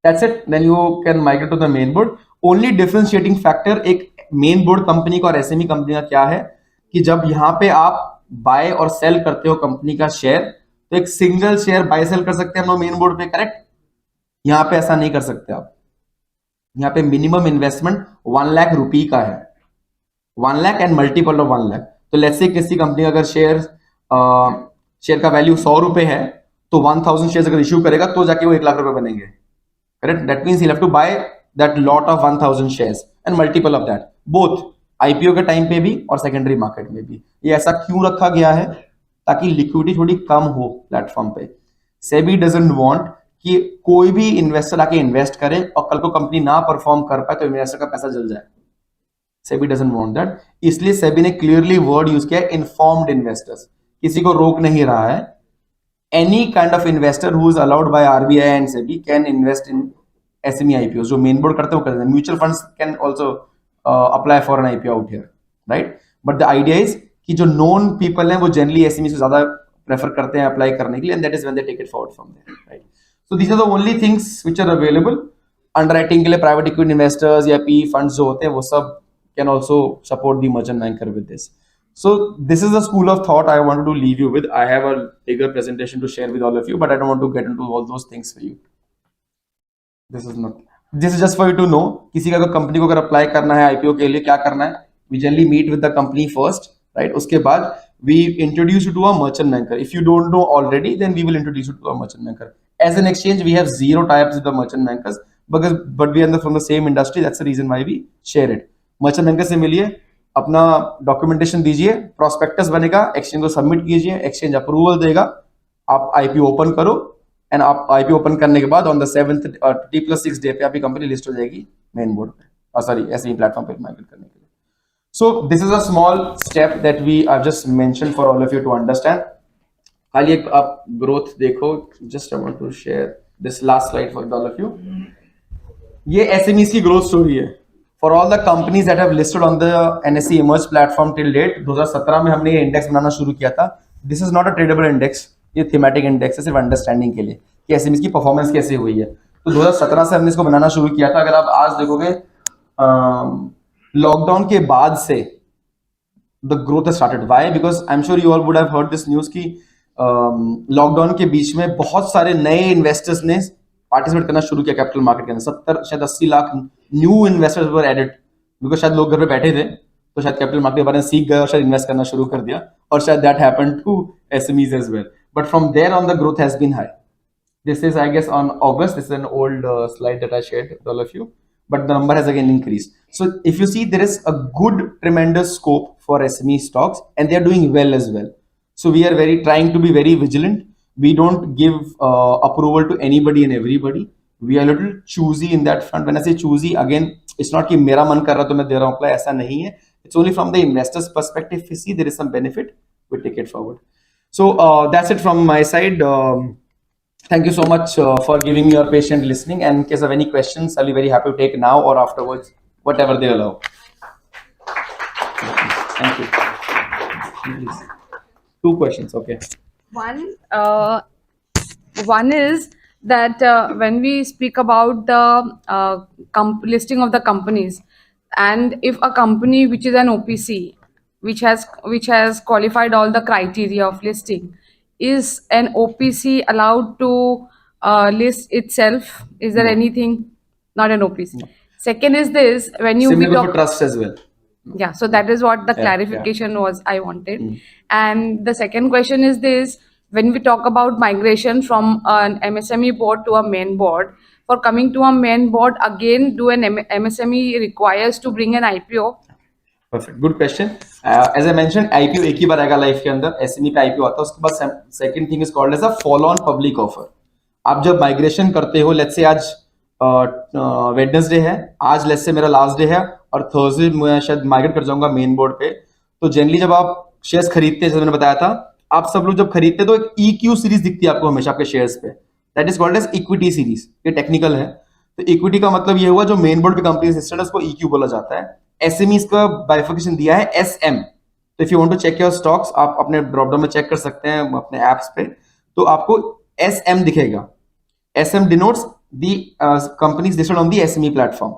That's it, then you can migrate to the main board. Only differentiating factor एक मेन बोर्ड कंपनी का और एसएमई कंपनी का क्या है कि जब यहाँ पे आप बाय और सेल करते हो कंपनी का शेयर, तो एक सिंगल शेयर बाय सेल कर सकते हैं हम लोग मेन बोर्ड पे, करेक्ट। यहां पे ऐसा नहीं कर सकते आप। यहाँ पे मिनिमम इन्वेस्टमेंट 1 लाख रुपी का है, 1 lakh and multiple of 1 lakh. तो लेट्स से किसी कंपनी का अगर शेयर का वैल्यू 100 रुपए है, तो 1000 शेयर अगर इश्यू करेगा तो जाके वो 1 लाख रुपए बनेंगे, correct. That means he have to buy that lot of 1000 shares and multiple of that, both IPO के टाइम पे भी और सेकेंडरी मार्केट में भी। ये ऐसा क्यों रखा गया है? ताकि लिक्विडिटी थोड़ी कम हो प्लेटफॉर्म पे। सेबी डजंट वांट कि कोई भी इन्वेस्टर आके इन्वेस्ट करे और कल को कंपनी ना परफॉर्म कर पाए तो इन्वेस्टर का पैसा जल जाए। सेबी डजंट वांट दैट, इसलिए सेबी ने क्लियरली वर्ड यूज किया है इन्फॉर्म्ड इन्वेस्टर्स। किसी को रोक नहीं रहा है। Any kind of investor who is allowed by RBI and SEBI can invest in SME IPO. जो मेन बोर्ड करते हैं वो करते हैं। Mutual funds can also apply for an IPO out here, right. But the idea is कि जो non people हैं वो जनरली एसएमई से ज्यादा प्रेफर करते हैं अप्लाई करने के लिए, and that is when they take it forward from there, right. So these are the only things which are available. Underwriting के लिए प्राइवेट इक्विटी इन्वेस्टर्स या पी फंड्स जो होते हैं वो सब can also support the merchant banker with this. So this is the school of thought I wanted to leave you with. I have a bigger presentation to share with all of you, but I don't want to get into all those things for you. This is just for you to know. किसी का company को अगर apply करना है IPO के लिए क्या करना है? We generally meet with the company first, right? उसके बाद we introduce you to a merchant banker. If you don't know already, then we will introduce you to a merchant banker. As an exchange, we have zero tie-ups with the merchant bankers, but we are from the same industry. That's the reason why we share it. Merchant banker से मिलिए, अपना documentation दीजिए, prospectus बनेगा, exchange को submit कीजिए, exchange approval देगा, आप IPO open करो, एंड आप आईपीओ ओपन करने के बाद on the 7th T+6 day पे आपकी कंपनी लिस्ट हो जाएगी मेन बोर्ड पे, सॉरी एसएमई प्लेटफॉर्म पे माइग्रेट करने के लिए। So this is a small step that we I just mention for all of you to understand. खाली एक आप ग्रोथ देखो, just I want to share this last slide for all of you. ये SMEs की growth story है for all the companies that have listed on the NSE emerge platform till date। 2017 में हमने ये इंडेक्स बनाना शुरू किया था। This is not a tradable index, ये थीमेटिक इंडेक्स है सिर्फ अंडरस्टैंडिंग के लिए कि एसएमईज की परफॉर्मेंस कैसे हुई है। तो 2017 से हमने इसको बनाना शुरू किया था। अगर आप आज देखोगे लॉकडाउन के बाद से the growth started. Why? Because I am sure you all would have heard this news की लॉकडाउन के बीच में बहुत सारे नए इन्वेस्टर्स ने पार्टिसिपेट करना शुरू किया कैपिटल मार्केट के अंदर। 70 शायद 80 lakh new investors were added, because शायद लोग घर पे बैठे थे तो शायद कैपिटल मार्केट के बारे में सीख गए और शायद इन्वेस्ट करना शुरू कर दिया, और शायद that happened to SMEs as well. But from there on the growth has been high. This is I guess on August, this is an old slide that I shared with all of you, but the number has again increased. So if you see, there is a good tremendous scope for SME stocks and they are doing well as well. So we are trying to be very vigilant. We don't give approval to anybody and everybody. We are a little choosy in that front. When I say choosy, again, it's not कि मेरा मन कर रहा तो मैं दे रहा हूँ apply, ऐसा नहीं है. It's only from the investor's perspective. If we see there is some benefit, we take it forward. So that's it from my side. Thank you so much for giving me your patient listening. And in case of any questions, I'll be very happy to take now or afterwards, whatever they allow. Thank you. Please. 2 questions, okay. One is that when we speak about the listing of the companies, and if a company which is an OPC, which has qualified all the criteria of listing, is an OPC allowed to list itself? Is there anything? Not an OPC. Second is this: when you we Similar talk for trusts as well. yeah, so that is what the Yeah, yeah. clarification was I wanted. And the second question is this: when we talk about migration from an MSME board to a main board, for coming to a main board, again, do an MSME requires to bring an IPO? Perfect, good question. As I mention, IPO एक ही बार आएगा life के अंदर, SME पे IPO आता है, उसके बाद second thing is called as a follow on public offer. आप जब माइग्रेशन करते हो, लेट्स से आज वेडनेसडे है, आज लेट्स से मेरा लास्ट डे है और थर्सडे मैं शायद माइग्रेट कर जाऊंगा मेन बोर्ड पे, तो जनरली जब आप शेयर्स खरीदते हैं, जैसे मैंने बताया था, आप सब लोग जब खरीदते हैं तो एक EQ सीरीज दिखती है आपको हमेशा आपके शेयर्स पे, that is called as equity series. ये टेक्निकल है. तो इक्विटी का मतलब ये हुआ जो मेन बोर्ड पे कंपनी लिस्टेड है उसको EQ बोला जाता है. एसएमईज का बाइफिकेशन दिया है SM. तो if you want to check your stocks, आप अपने ड्रॉप डाउन में चेक कर सकते हैं अपने एप्स पे, तो आपको SM दिखेगा. SM denotes the companies listed on the SME platform.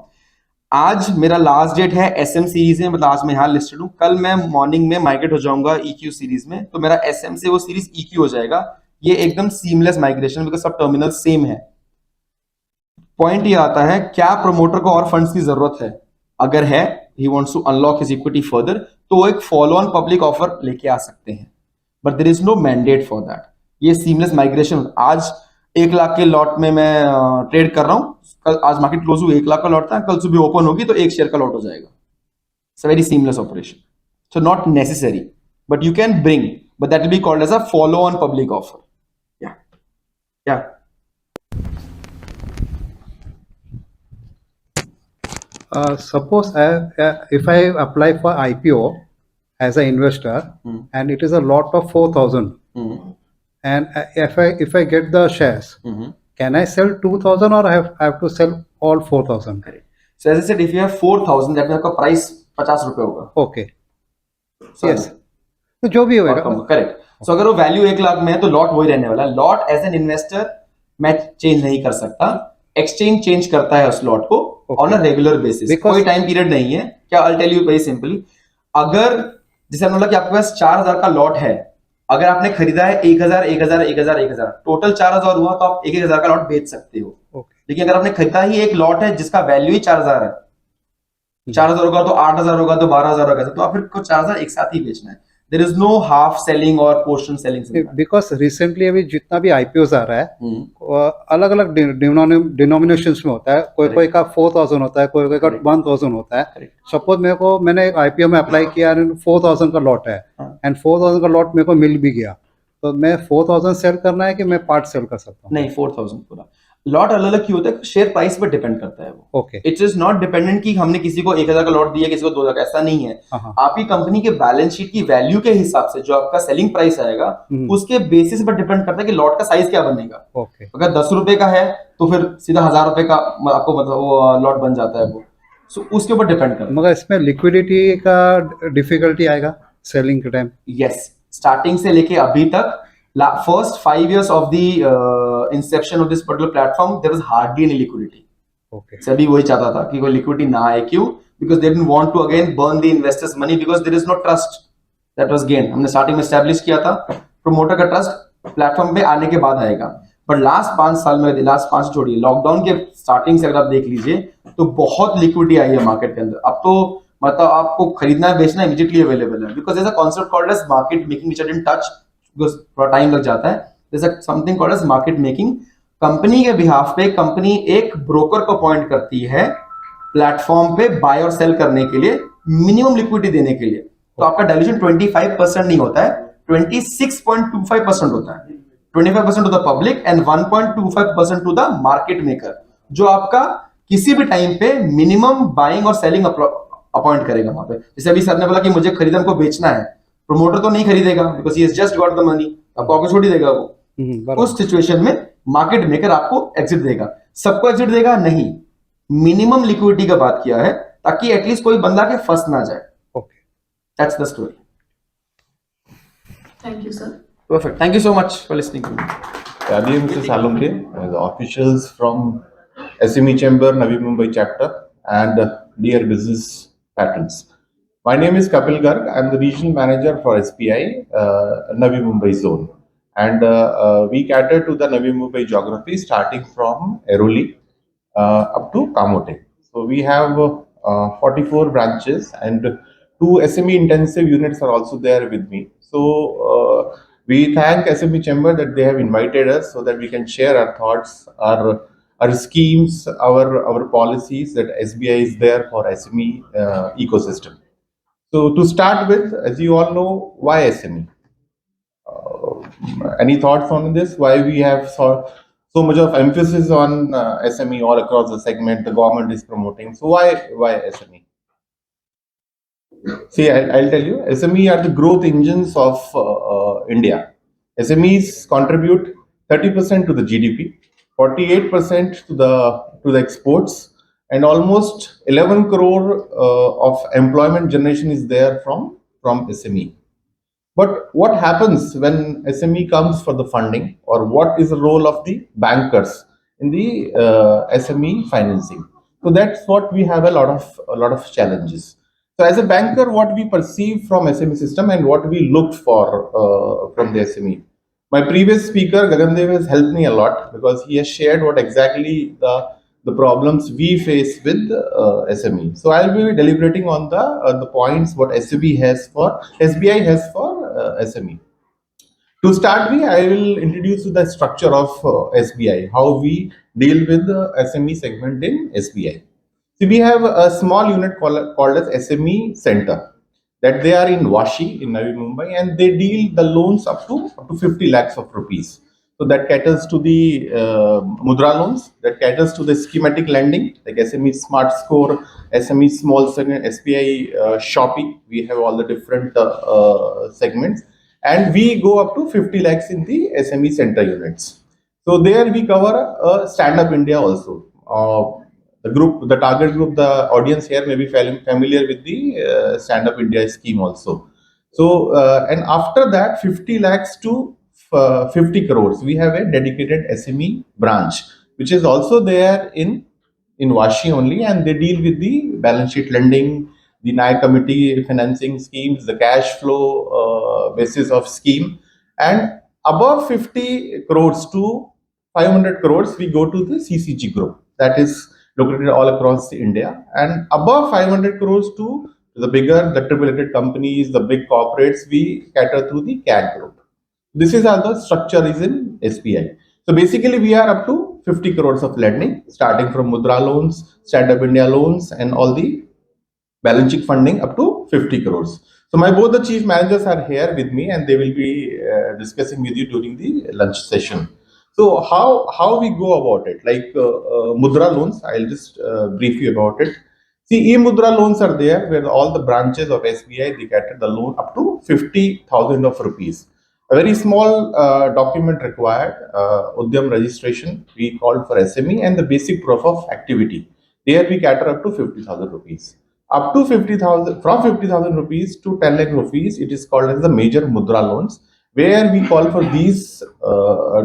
आज मेरा लास्ट डेट है SM सीरीज में, मतलब आज मैं यहाँ लिस्टेड हूँ, कल मैं मॉर्निंग में माइग्रेट हो जाऊंगा EQ सीरीज में, तो मेरा SM से वो सीरीज EQ हो जाएगा. ये एकदम सीमलेस माइग्रेशन, बिकॉज सब टर्मिनल सेम है. पॉइंट ये आता है, क्या प्रमोटर को और फंड्स की जरूरत है? अगर है, he wants to unlock his equity further, तो वो एक फॉलो ऑन पब्लिक ऑफर लेके आ सकते हैं, but there is no mandate for that. ये सीमलेस माइग्रेशन, आज 1 लाख के लॉट में मैं ट्रेड कर रहा हूं, कल आज मार्केट क्लोज हुई 1 लाख का लॉट था, कल सुबह ओपन होगी तो 1 शेयर का लॉट हो जाएगा. It's a very seamless operation, so not necessary, but you can bring, but that will be called as a follow on public offer. या Suppose if I apply for IPO as an investor, and it is a lot of 4,000, and if I get the shares, can I sell 2,000 or I have to sell all 4,000? So as I said, if you have 4,000, that means आपका price 50 रुपए होगा. Okay. Yes. तो जो भी होगा. Correct. सो अगर वो value 1 lakh में है तो लॉट वही रहने वाला. लॉट एज एन इन्वेस्टर मैं चेंज नहीं कर सकता, एक्सचेंज चेंज करता है उस लॉट को ऑन अ रेगुलर बेसिस. कोई टाइम पीरियड नहीं है. क्या, I tell you very simply, अगर जैसे हमने बोला कि आपके पास 4,000 का लॉट है, अगर आपने खरीदा है 1,000, 1,000, 1,000, 1,000, टोटल 4,000 हुआ, तो आप 1,000 का लॉट बेच सकते हो. लेकिन अगर आपने खरीदा ही एक लॉट है जिसका वैल्यू ही 4,000 है, 4,000 होगा तो 8,000 होगा तो 12,000 होगा, तो आप फिर को 4,000 एक साथ ही बेचना है. There is no half selling or portion selling. Because recently अभी जितना भी IPOs आ रहा है, अलग अलग डिनोमिनेशंस में होता है. कोई का 4,000 होता है, कोई का 1,000 होता है. सपोज मैंने IPO में अप्लाई किया, 4,000 का लॉट है, एंड 4,000 का लॉट मेरे को मिल भी गया, तो मैं 4,000 सेल करना है कि मैं पार्ट सेल कर सकता हूँ? नहीं, 4,000 पूरा. लॉट अलग अलग क्यों होता है? शेयर प्राइस पर डिपेंड करता है वो. Okay. It is not dependent कि हमने किसी को 1,000 का लॉट दिया, किसी को 2,000 का, ऐसा नहीं है. आपकी कंपनी के बैलेंस शीट की वैल्यू के हिसाब से जो आपका सेलिंग प्राइस आएगा, उसके बेसिस पर डिपेंड करता है कि लॉट का साइज क्या बनेगा. ओके. अगर 10 रुपए का है तो फिर सीधा 1,000 रुपए का आपको मतलब वो लॉट बन जाता है वो. सो उसके ऊपर डिपेंड करता है. मगर इसमें लिक्विडिटी का डिफिकल्टी आएगा सेलिंग के टाइम? यस, स्टार्टिंग से लेके अभी तक, first 5 years of the inception of this particular platform, there was hardly any liquidity. Okay. सभी वही चाहता था कि कोई liquidity ना आए. क्यों? Because they didn't want to again burn the investors' money, because there is no trust that was gained. हमने starting में establish किया था. Promoter का trust platform पे आने के बाद आएगा. But last 5 साल में, last 5 छोड़िए, लॉकडाउन के स्टार्टिंग से अगर आप देख लीजिए तो बहुत liquidity आई है मार्केट के अंदर. अब तो मतलब आपको खरीदना है, बेचना immediately available है, because there's a concept called as market making which I didn't touch because थोड़ा टाइम लग जाता है. जैसे something called as market making. Company के बिहाफ पे कंपनी एक ब्रोकर को अपॉइंट करती है प्लेटफॉर्म पे बाय और सेल करने के लिए, मिनिमम लिक्विडिटी देने के लिए. तो आपका डाइल्यूशन 25% नहीं होता है, 26.25% होता है. 25% to the public and 1.25% to the market maker, जो आपका किसी भी टाइम पे मिनिमम बाइंग और सेलिंग अपॉइंट करेगा वहां पे. जैसे अभी सर ने बोला कि मुझे खरीदना को बेचना है, प्रमोटर तो नहीं खरीदेगा because he has just got the money, आपको आगे छोड़ ही देगा वो. उस सिचुएशन में मार्केट मेकर आपको एग्जिट देगा. सबको एग्जिट देगा नहीं, मिनिमम लिक्विडिटी का बात किया है ताकि एटलीस्ट कोई बंदा के फंस ना जाए. Okay, that's the story. Thank you sir. Perfect. Thank you so much for listening to me. Dear Mr. Salunke, the officials from SME Chamber, Navi Mumbai chapter, and dear business patrons. My name is Kapil Garg. I am the regional manager for SPI, Navi Mumbai zone. And we cater to the Navi Mumbai geography starting from Airoli up to Kamote. So we have 44 branches and two SME intensive units are also there with me. So we thank SME Chamber that they have invited us so that we can share our thoughts, our schemes, our policies that SBI is there for SME ecosystem. So to start with, as you all know, why SME? Any thoughts on this? Why we have so much of emphasis on SME all across the segment? The government is promoting. So why SME? See, I'll tell you, SME are the growth engines of India. SMEs contribute 30% to the GDP, 48% to the exports, and almost 11 crore of employment generation is there from SME. But what happens when SME comes for the funding, or what is the role of the bankers in the SME financing? So that's what we have a lot of challenges. So as a banker, what we perceive from SME system and what we look for from the SME. My previous speaker Gagandev has helped me a lot because he has shared what exactly the problems we face with SME. So I'll be deliberating on the points what SBI has for SME. To start with, I will introduce you the structure of SBI, how we deal with the SME segment in SBI. So we have a small unit called as SME Center that they are in Vashi in Navi Mumbai, and they deal the loans up to 50 lakhs of rupees. So that caters to the mudra loans, that caters to the schematic lending like SME Smart Score, SME Small Segment, SBI Shopping. We have all the different segments, and we go up to 50 lakhs in the SME Center units. So there we cover Stand Up India also. The target group, the audience here may be familiar with the Stand Up India scheme also. So, and after that, 50 lakhs to 50 crores, we have a dedicated SME branch, which is also there in Vashi only, and they deal with the balance sheet lending, the NAI committee financing schemes, the cash flow basis of scheme, and above 50 crores to 500 crores, we go to the CCG group. That is located all across India, and above 500 crores to the bigger, the triple-rated companies, the big corporates, we cater through the CAG group. This is how the structure is in SBI. So basically, we are up to 50 crores of lending, starting from Mudra loans, Stand Up India loans, and all the balance sheet funding up to 50 crores. So both the chief managers are here with me, and they will be discussing with you during the lunch session. So how we go about it? Like Mudra loans, I'll just brief you about it. See, e-Mudra loans are there where all the branches of SBI, they cater the loan up to 50,000 of rupees. A very small document required, Udyam registration, we called for SME, and the basic proof of activity. There we cater up to 50,000 rupees. Up to 50,000, from 50,000 rupees to 10 lakh rupees, it is called as the major Mudra loans, where we call for these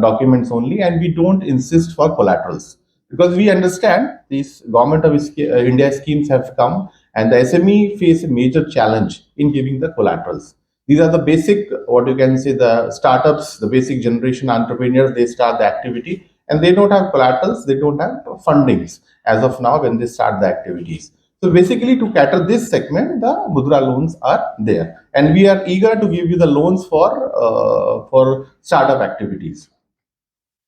documents only, and we don't insist for collaterals. Because we understand these government of India schemes have come, and the SME face a major challenge in giving the collaterals. These are the basic, what you can say, the startups, the basic generation entrepreneurs, they start the activity and they don't have collaterals, they don't have fundings as of now when they start the activities. So basically to cater this segment, the Mudra loans are there. And we are eager to give you the loans for startup activities.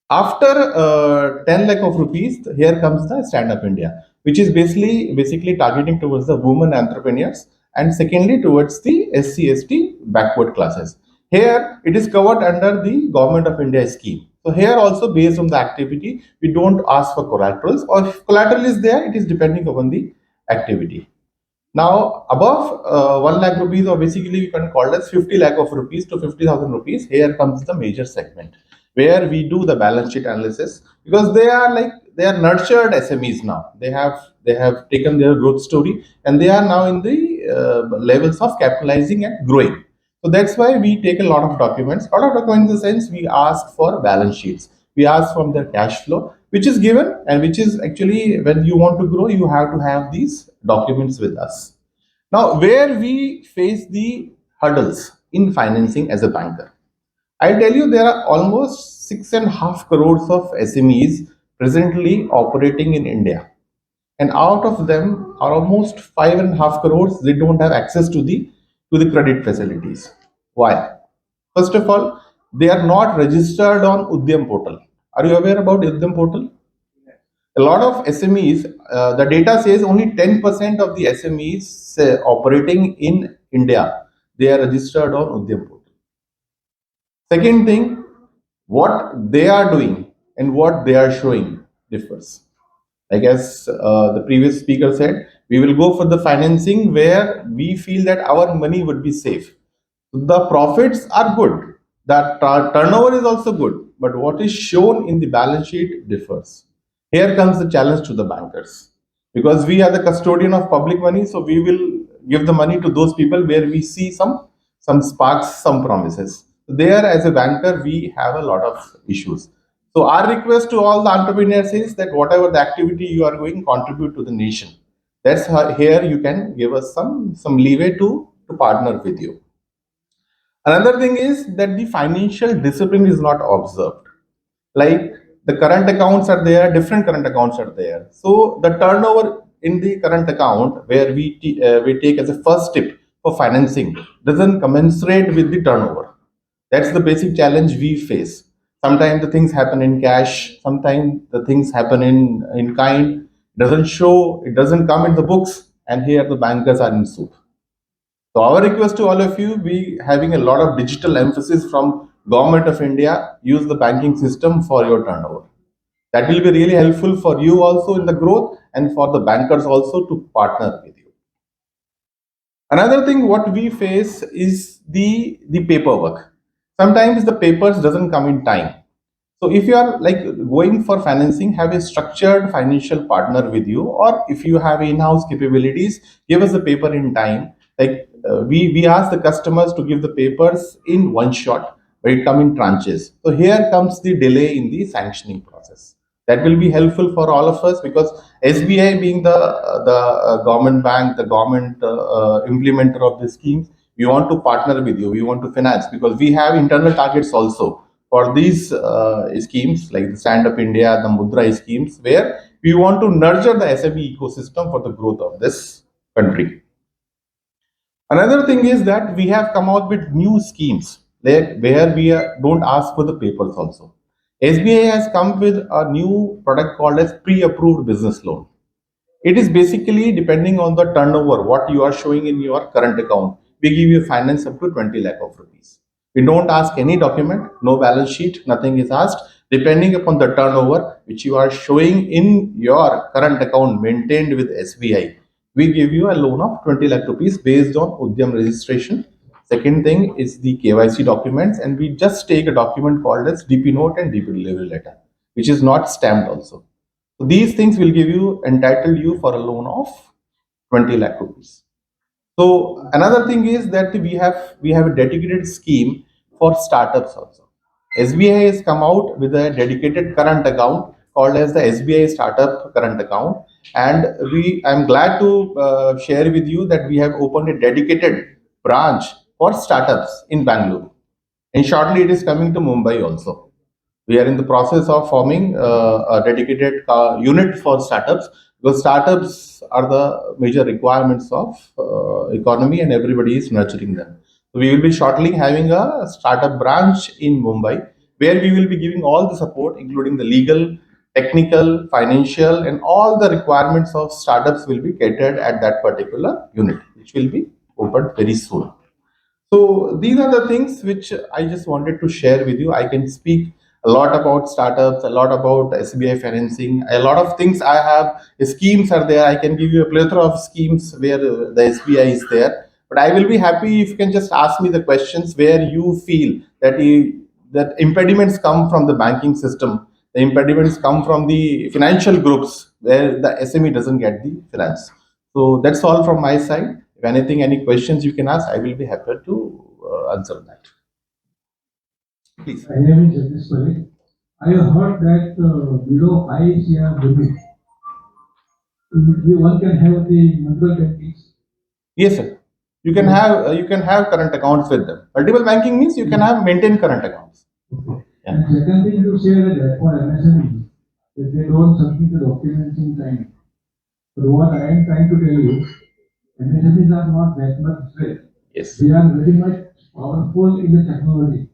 After 10 lakh of rupees, here comes the Stand Up India, which is basically targeting towards the women entrepreneurs, and secondly towards the SC/ST backward classes. Here it is covered under the Government of India scheme. So here also, based on the activity, we don't ask for collaterals, or if collateral is there, it is depending upon the activity. Now, above 1 lakh rupees, or basically you can call it 50 lakh of rupees to 50,000 rupees, here comes the major segment where we do the balance sheet analysis, because they are nurtured SMEs now. They have taken their growth story, and they are now in the levels of capitalizing and growing. So that's why we take a lot of documents. A lot of documents in the sense we ask for balance sheets. We ask from their cash flow, which is given and which is actually when you want to grow, you have to have these documents with us. Now, where we face the hurdles in financing as a banker, I'll tell you there are almost 6.5 crores of SMEs presently operating in India. And out of them are almost 5.5 crores, they don't have access to the credit facilities. Why? First of all, they are not registered on Udyam portal. Are you aware about Udyam portal? A lot of SMEs, the data says only 10% of the SMEs operating in India, they are registered on Udyam portal. Second thing, what they are doing and what they are showing differs. Like as the previous speaker said, we will go for the financing where we feel that our money would be safe. The profits are good, the turnover is also good, but what is shown in the balance sheet differs. Here comes the challenge to the bankers, because we are the custodian of public money, so we will give the money to those people where we see some sparks, some promises. There, as a banker, we have a lot of issues. So our request to all the entrepreneurs is that whatever the activity you are going, contribute to the nation. That's how here you can give us some leeway to partner with you. Another thing is that the financial discipline is not observed. Like the current accounts are there, different current accounts are there. So the turnover in the current account where we take as a first step for financing doesn't commensurate with the turnover. That's the basic challenge we face. Sometimes the things happen in cash, sometimes the things happen in kind, doesn't show, it doesn't come in the books, and here the bankers are in soup. So our request to all of you, we having a lot of digital emphasis from Government of India, use the banking system for your turnover. That will be really helpful for you also in the growth and for the bankers also to partner with you. Another thing what we face is the paperwork. Sometimes the papers doesn't come in time. So if you are like going for financing, have a structured financial partner with you, or if you have in-house capabilities, give us the paper in time. Like we ask the customers to give the papers in one shot, but it come in tranches. So here comes the delay in the sanctioning process. That will be helpful for all of us, because SBI being the government bank, the government implementer of the schemes, we want to partner with you. We want to finance because we have internal targets also for these schemes like the Stand Up India, the Mudra schemes, where we want to nurture the SME ecosystem for the growth of this country. Another thing is that we have come out with new schemes where we don't ask for the papers also. SBI has come with a new product called as pre-approved business loan. It is basically depending on the turnover, what you are showing in your current account. We give you finance up to 20 lakh of rupees. We don't ask any document, no balance sheet, nothing is asked. Depending upon the turnover which you are showing in your current account maintained with SBI, we give you a loan of 20 lakh rupees based on Udyam registration. Second thing is the KYC documents, and we just take a document called as DP note and DP delivery letter, which is not stamped also. So these things will give you, entitle you for a loan of 20 lakh rupees. So another thing is that we have a dedicated scheme for startups also. SBI has come out with a dedicated current account called as the SBI Startup Current Account, and I'm glad to share with you that we have opened a dedicated branch for startups in Bangalore, and shortly it is coming to Mumbai also. We are in the process of forming a dedicated unit for startups, because startups are the major requirements of economy and everybody is nurturing them. So we will be shortly having a startup branch in Mumbai, where we will be giving all the support, including the legal, technical, financial, and all the requirements of startups will be catered at that particular unit, which will be opened very soon. So these are the things which I just wanted to share with you. I can speak a lot about startups, a lot about SBI financing, a lot of things I have. Schemes are there. I can give you a plethora of schemes where the SBI is there. But I will be happy if you can just ask me the questions where you feel that that impediments come from the banking system, the impediments come from the financial groups where the SME doesn't get the finance. So that's all from my side. If anything, any questions you can ask, I will be happy to answer that. Please. My name is Jagdish Parekh. I have heard that below 5 CR limit, one can have the multiple bankings. Yes, sir. You can have current accounts with them. Multiple banking means you can have maintain current accounts. And second thing you say that for MSME, that they don't submit the documents in time. But what I am trying to tell you, MSMEs are not that much great. Yes. They are very much powerful in the technology.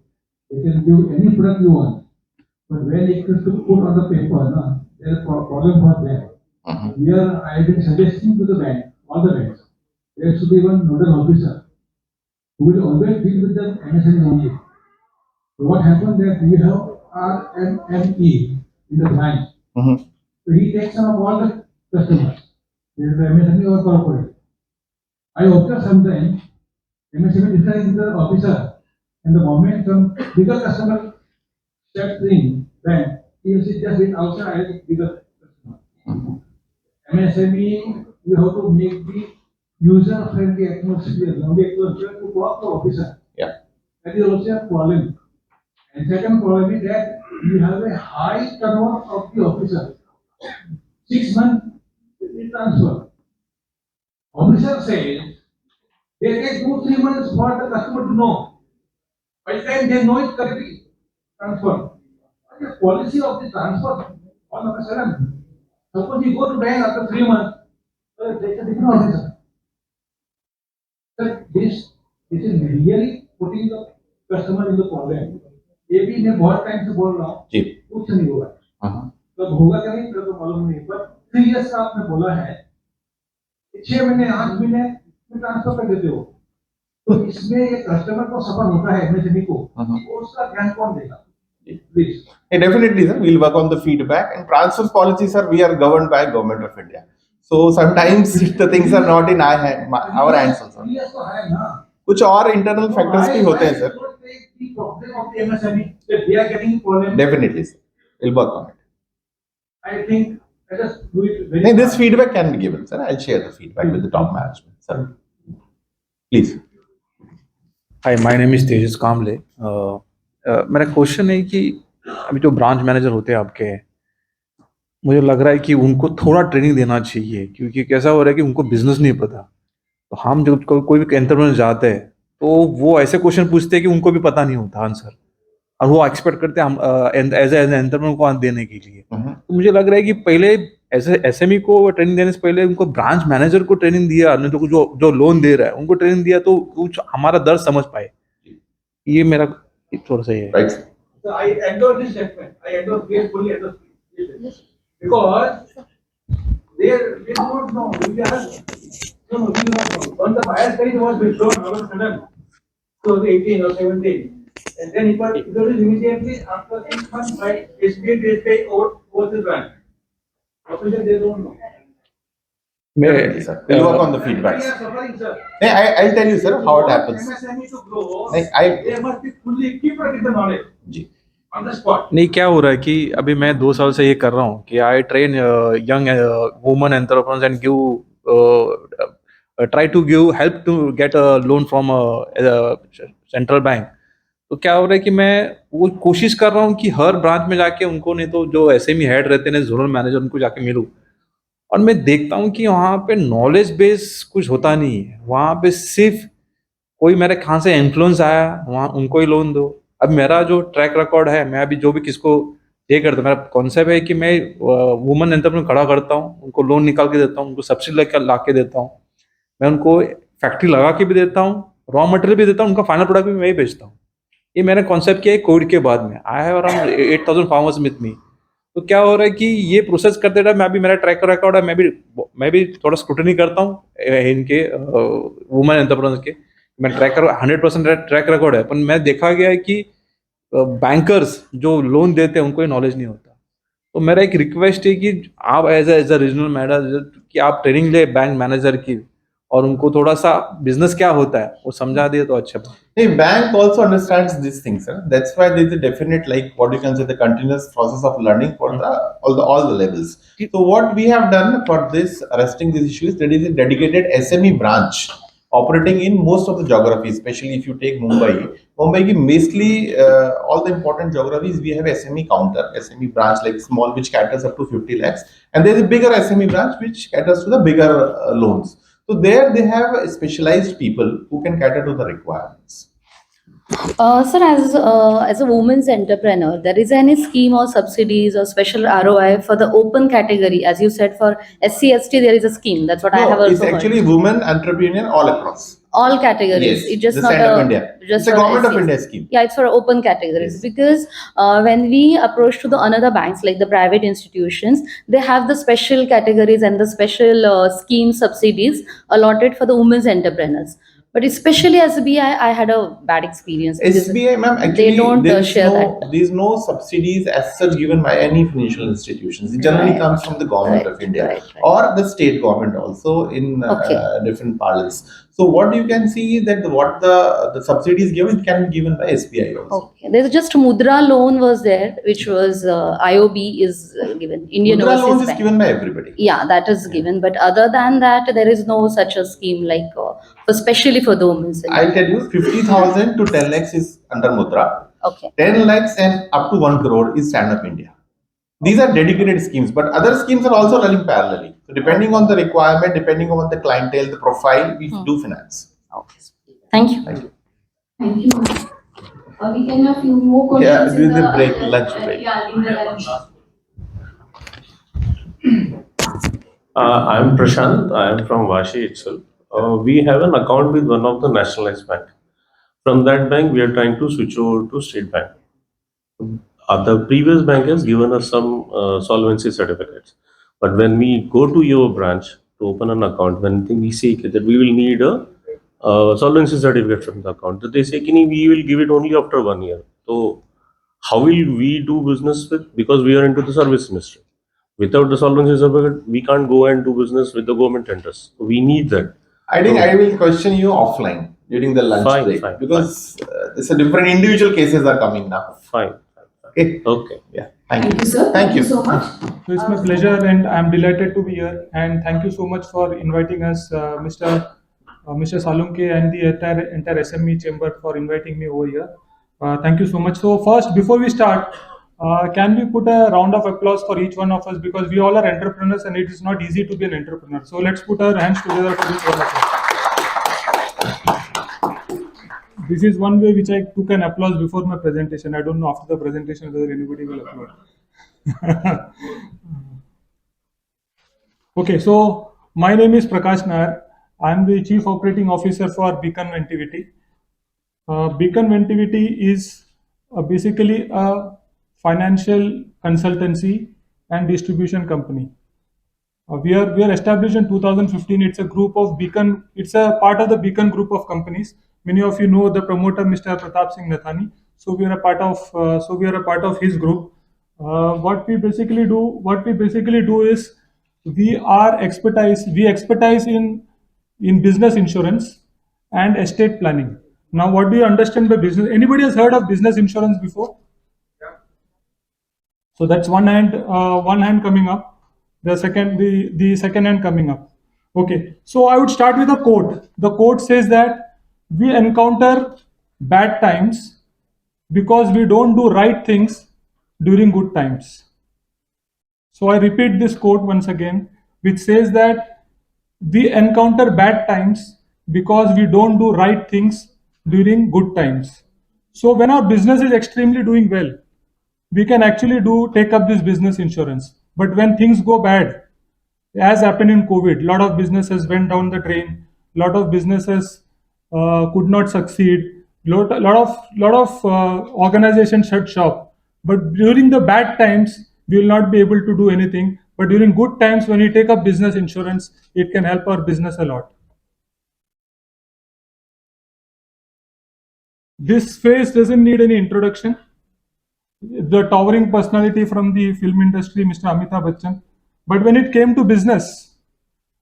They can give any product you want. But when it is to put on the paper, there is a problem for them. Here I have been suggesting to the bank, all the banks, there should be one nodal officer who will always deal with the MSME only. So what happened that we have RMME in the branch. So he takes care of all the customers. There is the MSME or corporate. I observe sometimes MSME discussion with the officer, and the moment some bigger customer steps in, then he will sit just outside as bigger customer. MSME, you have to make the user-friendly atmosphere, only atmosphere to talk to officer. Yeah. That is also a problem. And second problem is that you have a high turnover of the officer. 6 months transfer. Officer says they take 2-3 months for the customer to know. By the time they know it correctly, transfer. What is the policy of the transfer? All of a sudden, suppose you go to bank after 3 months, take a different officer. So this is really putting the customer in the problem. ये भी मैं बहुत time से बोल रहा हूँ, कुछ नहीं हुआ। तो होगा क्या नहीं तो मालूम नहीं, पर 3 years का आपने बोला है, 6 महीने 8 महीने में ट्रांसफर कर देते हो, तो इसमें ये कस्टमर को सफर होता है एमएसएमई को, तो उसका ध्यान कौन देगा? Please. Definitely, sir. We'll work on the feedback and transfer policies, sir. We are governed by Government of India. So sometimes the things are not in our hands also. कुछ और internal factors भी होते हैं, sir. Definitely, sir. We'll work on it. I think let us do it very And this feedback can be given, sir. I'll share the feedback with the top management, sir. Please. Hi, my name is Tejas Kamble. मेरा question है कि अभी जो branch manager होते हैं आपके, मुझे लग रहा है कि उनको थोड़ा ट्रेनिंग देना चाहिए, क्योंकि कैसा हो रहा है कि उनको बिजनेस नहीं पता। तो हम जब कोई भी एंटरप्रेन्योर जाते हैं तो वो ऐसे क्वेश्चन पूछते हैं कि उनको भी पता नहीं होता आंसर, और वो एक्सपेक्ट करते हैं हम एज एंटरप्रेन्योर को देने के लिए। तो मुझे लग रहा है कि पहले ऐसे एसएमई को ट्रेनिंग देने से पहले उनको ब्रांच मैनेजर को ट्रेनिंग दिया, नहीं तो जो लोन दे रहा है उनको ट्रेनिंग दिया, तो कुछ हमारा दर्द समझ पाए। ये मेरा थोड़ा सा है। So I endorse this statement. I endorse fully endorse this because they do not know. We do not know. When the buyer side was withdrawn, all of a sudden, 2018 or 17, and then it was immediately after 6 months by SBI they pay over the branch. Officially they don't know. Definitely, sir. We'll work on the feedback. I'll tell you, sir, how it happens. MSME to grow, I- they must be fully keep the knowledge on the spot. नहीं, क्या हो रहा है कि अभी मैं 2 साल से ये कर रहा हूँ कि I train young woman entrepreneurs and give try to give help to get a loan from central bank. तो क्या हो रहा है कि मैं वो कोशिश कर रहा हूँ कि हर ब्रांच में जाके उनको, नहीं तो जो एसएमई हेड रहते हैं जोनल मैनेजर, उनको जाके मिलूँ, और मैं देखता हूँ कि वहाँ पे नॉलेज बेस कुछ होता नहीं है। वहाँ पे सिर्फ कोई मेरे कहाँ से इन्फ्लुएंस आया, वहाँ उनको ही लोन दो। अब मेरा जो ट्रैक रिकॉर्ड है, मैं अभी जो भी किसको ये करता हूँ, मेरा कॉन्सेप्ट है कि मैं वुमन एंटरप्रेन्योर खड़ा करता हूँ, उनको लोन निकाल के देता हूँ, उनको सब्सिडी ला के देता हूँ, मैं उनको फैक्ट्री लगा के भी देता हूँ, रॉ मटेरियल भी देता हूँ, उनका फाइनल प्रोडक्ट भी मैं ही बेचता हूँ। ये मैंने कॉन्सेप्ट किया है कोविड के बाद में। I have around 8000 farmers with me. तो क्या हो रहा है कि ये प्रोसेस करते रहे, मैं भी, मेरा ट्रैक रिकॉर्ड है, मैं भी थोड़ा स्क्रूटनी करता हूँ इनके वुमन एंटरप्रेन्योर्स के। मैं 100% ट्रैक रिकॉर्ड है, पर मैं देखा गया है कि बैंकर्स जो लोन देते हैं उनको ये नॉलेज नहीं होता। तो मेरा एक रिक्वेस्ट है कि आप एज अ रीजनल मैनेजर कि आप ट्रेनिंग ले बैंक मैनेजर की, और उनको थोड़ा सा बिजनेस क्या होता है वो समझा दिए तो अच्छा। The bank also understands these things, sir. That's why there is a definite, like what you can say, the continuous process of learning for all the levels. So what we have done for this arresting these issues, there is a dedicated SME branch operating in most of the geographies, especially if you take Mumbai. Mumbai ki basically all the important geographies we have SME counter, SME branch like small which caters up to 50 lakhs, and there is a bigger SME branch which caters to the bigger loans. So there they have specialized people who can cater to the requirements. Sir, as a woman's entrepreneur, there is any scheme or subsidies or special ROI for the open category? As you said, for SC/ST, there is a scheme. That's what I have No, also it's actually heard. women entrepreneur all across. All categories. Yes, It's just the not Stand Up a India. just It's a for government of SCs. India scheme. Yeah, it's for open categories because when we approach to the another banks like the private institutions, they have the special categories and the special scheme subsidies allotted for the women's entrepreneurs. But especially SBI, I had a bad experience because SBI, ma'am, they actually don't share that. there is no subsidies as such given by any financial institutions. It generally Right. comes from the government of India Right. or the state government also in Okay. different parlance. So what you can see is that what the subsidy is given can be given by SBI also. Okay. There's just Mudra loan was there, which was IOB is given. Indian Mudra Overseas loan is Bank. given by everybody. Yeah, that is given. But other than that, there is no such a scheme like, especially for the women's. I'll tell you, 50,000 to 10 lakhs is under Mudra. Okay. 10 lakhs and up to 1 crore is Stand Up India. These are dedicated schemes, but other schemes are also running parallelly. So depending on the requirement, depending on the clientele, the profile, we do finance. Thank you. Thank you. Thank you. We can have few more questions. Yeah, in during the break, lunch break. Yeah, in the lunch. I'm Prashant. I am from Vashi itself. We have an account with one of the nationalized bank. From that bank, we are trying to switch over to State Bank. The previous bank has given us some solvency certificates. But when we go to your branch to open an account, when we say that we will need a solvency certificate from the account, they say, we will give it only after 1 year. So how will we do business with? Because we are into the service industry. Without the solvency certificate, we can't go and do business with the government tenders. We need that. I think I will question you offline during the lunch break because it's a different individual cases are coming now. Fine. Okay. Okay. Yeah. Thank you. sir. Thank you so much. So it's my pleasure, and I'm delighted to be here. And thank you so much for inviting us, Mr. Salunke and the entire SME chamber for inviting me over here. Thank you so much. So first, before we start, can we put a round of applause for each one of us because we all are entrepreneurs and it is not easy to be an entrepreneur. So let's put our hands together for each one of us. This is one way which I took an applause before my presentation. I don't know after the presentation whether anybody will applaud. Okay, so my name is Prakash Nair. I am the Chief Operating Officer for Beacon Ventivity. Beacon Ventivity is basically a financial consultancy and distribution company. We are established in 2015. It's a group of Beacon. It's a part of the Beacon group of companies. Many of you know the promoter, Mr. Pratap Singh Nathani. So we are a part of his group. What we basically do is we expertise in business insurance and estate planning. Now, what do you understand by business? Anybody has heard of business insurance before? So that's one hand coming up. The second hand coming up. Okay. So I would start with a quote. The quote says that we encounter bad times because we don't do right things during good times. So I repeat this quote once again, which says that we encounter bad times because we don't do right things during good times. So when our business is extremely doing well, we can actually take up this business insurance. But when things go bad, as happened in COVID, a lot of businesses went down the drain, a lot of businesses could not succeed, lot of organizations shut shop. But during the bad times, we will not be able to do anything. But during good times, when we take up business insurance, it can help our business a lot. This face doesn't need any introduction. The towering personality from the film industry, Mr. Amitabh Bachchan. But when it came to business,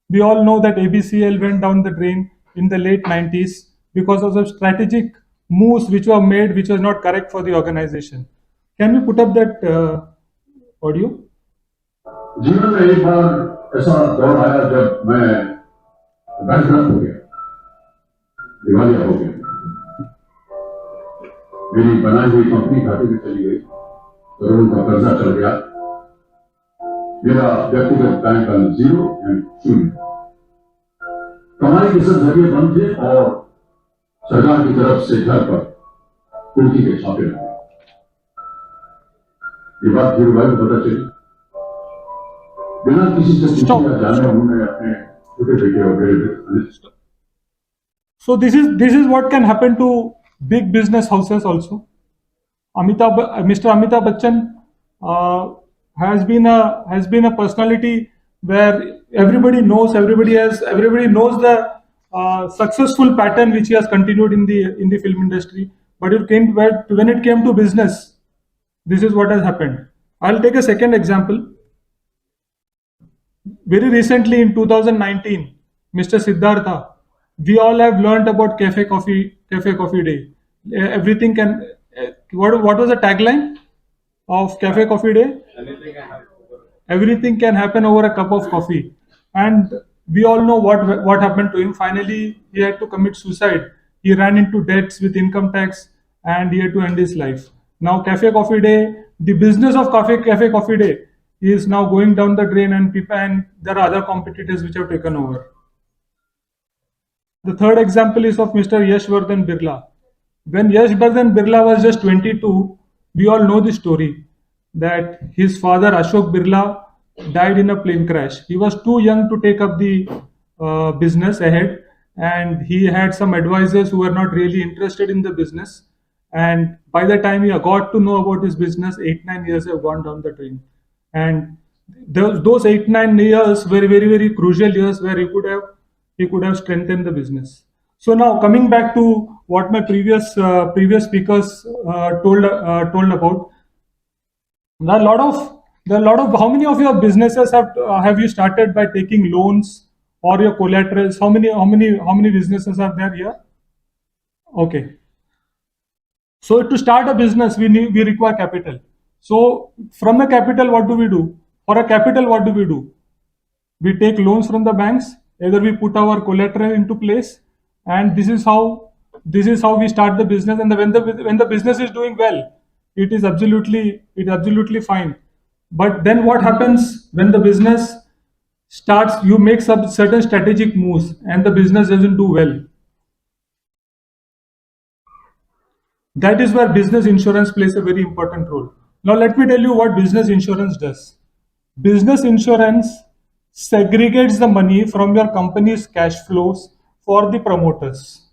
we all know that ABCL went down the drain in the late 90s because of the strategic moves which were made, which was not correct for the organization. Can we put up that audio? जीवन में एक बार ऐसा दौर आया जब मैं background हो गया दिवालिया हो गया, मेरी बनाई हुई कंपनी घाटे में चली गई, करोड़ों का कर्जा चल गया, मेरा व्यक्तिगत बैंक बैलेंस जीरो एंड शून्य, कमाई के सब जरिए बंद थे और सरकार की तरफ से घर पर कुर्की के छापे लगे। ये बात धीरूभाई को पता चली, बिना किसी से पूछे जाने उन्होंने अपने छोटे बेटे और बड़े बेटे। So this is what can happen to big business houses also. Mr. Amitabh Bachchan has been a personality where everybody knows the successful pattern which he has continued in the film industry. But when it came to business, this is what has happened. I'll take a second example. Very recently in 2019, Mr. Siddhartha, we all have learned about cafe coffee day. Everything can. What was the tagline of cafe coffee day? Everything can happen over a cup of coffee. And we all know what happened to him. Finally, he had to commit suicide. He ran into debts with income tax, and he had to end his life. Now, cafe coffee day, the business of cafe coffee day is now going down the drain, and there are other competitors which have taken over. The third example is of Mr. Yashvardhan Birla. When Yashvardhan Birla was just 22, we all know the story that his father Ashok Birla died in a plane crash. He was too young to take up the business ahead, and he had some advisors who were not really interested in the business. And by the time he got to know about his business, 8-9 years have gone down the drain. And those 8-9 years were very, very crucial years where he could have strengthened the business. So now coming back to what my previous speakers told about, there are a lot of how many of your businesses have you started by taking loans or your collaterals? How many businesses are there here? Okay. So to start a business, we require capital. So from a capital, what do we do? For a capital, what do? We take loans from the banks. Either we put our collateral into place, and this is how we start the business. And when the business is doing well, it is absolutely fine. But then what happens when the business starts? You make some certain strategic moves, and the business doesn't do well. That is where business insurance plays a very important role. Now let me tell you what business insurance does. Business insurance segregates the money from your company's cash flows for the promoters.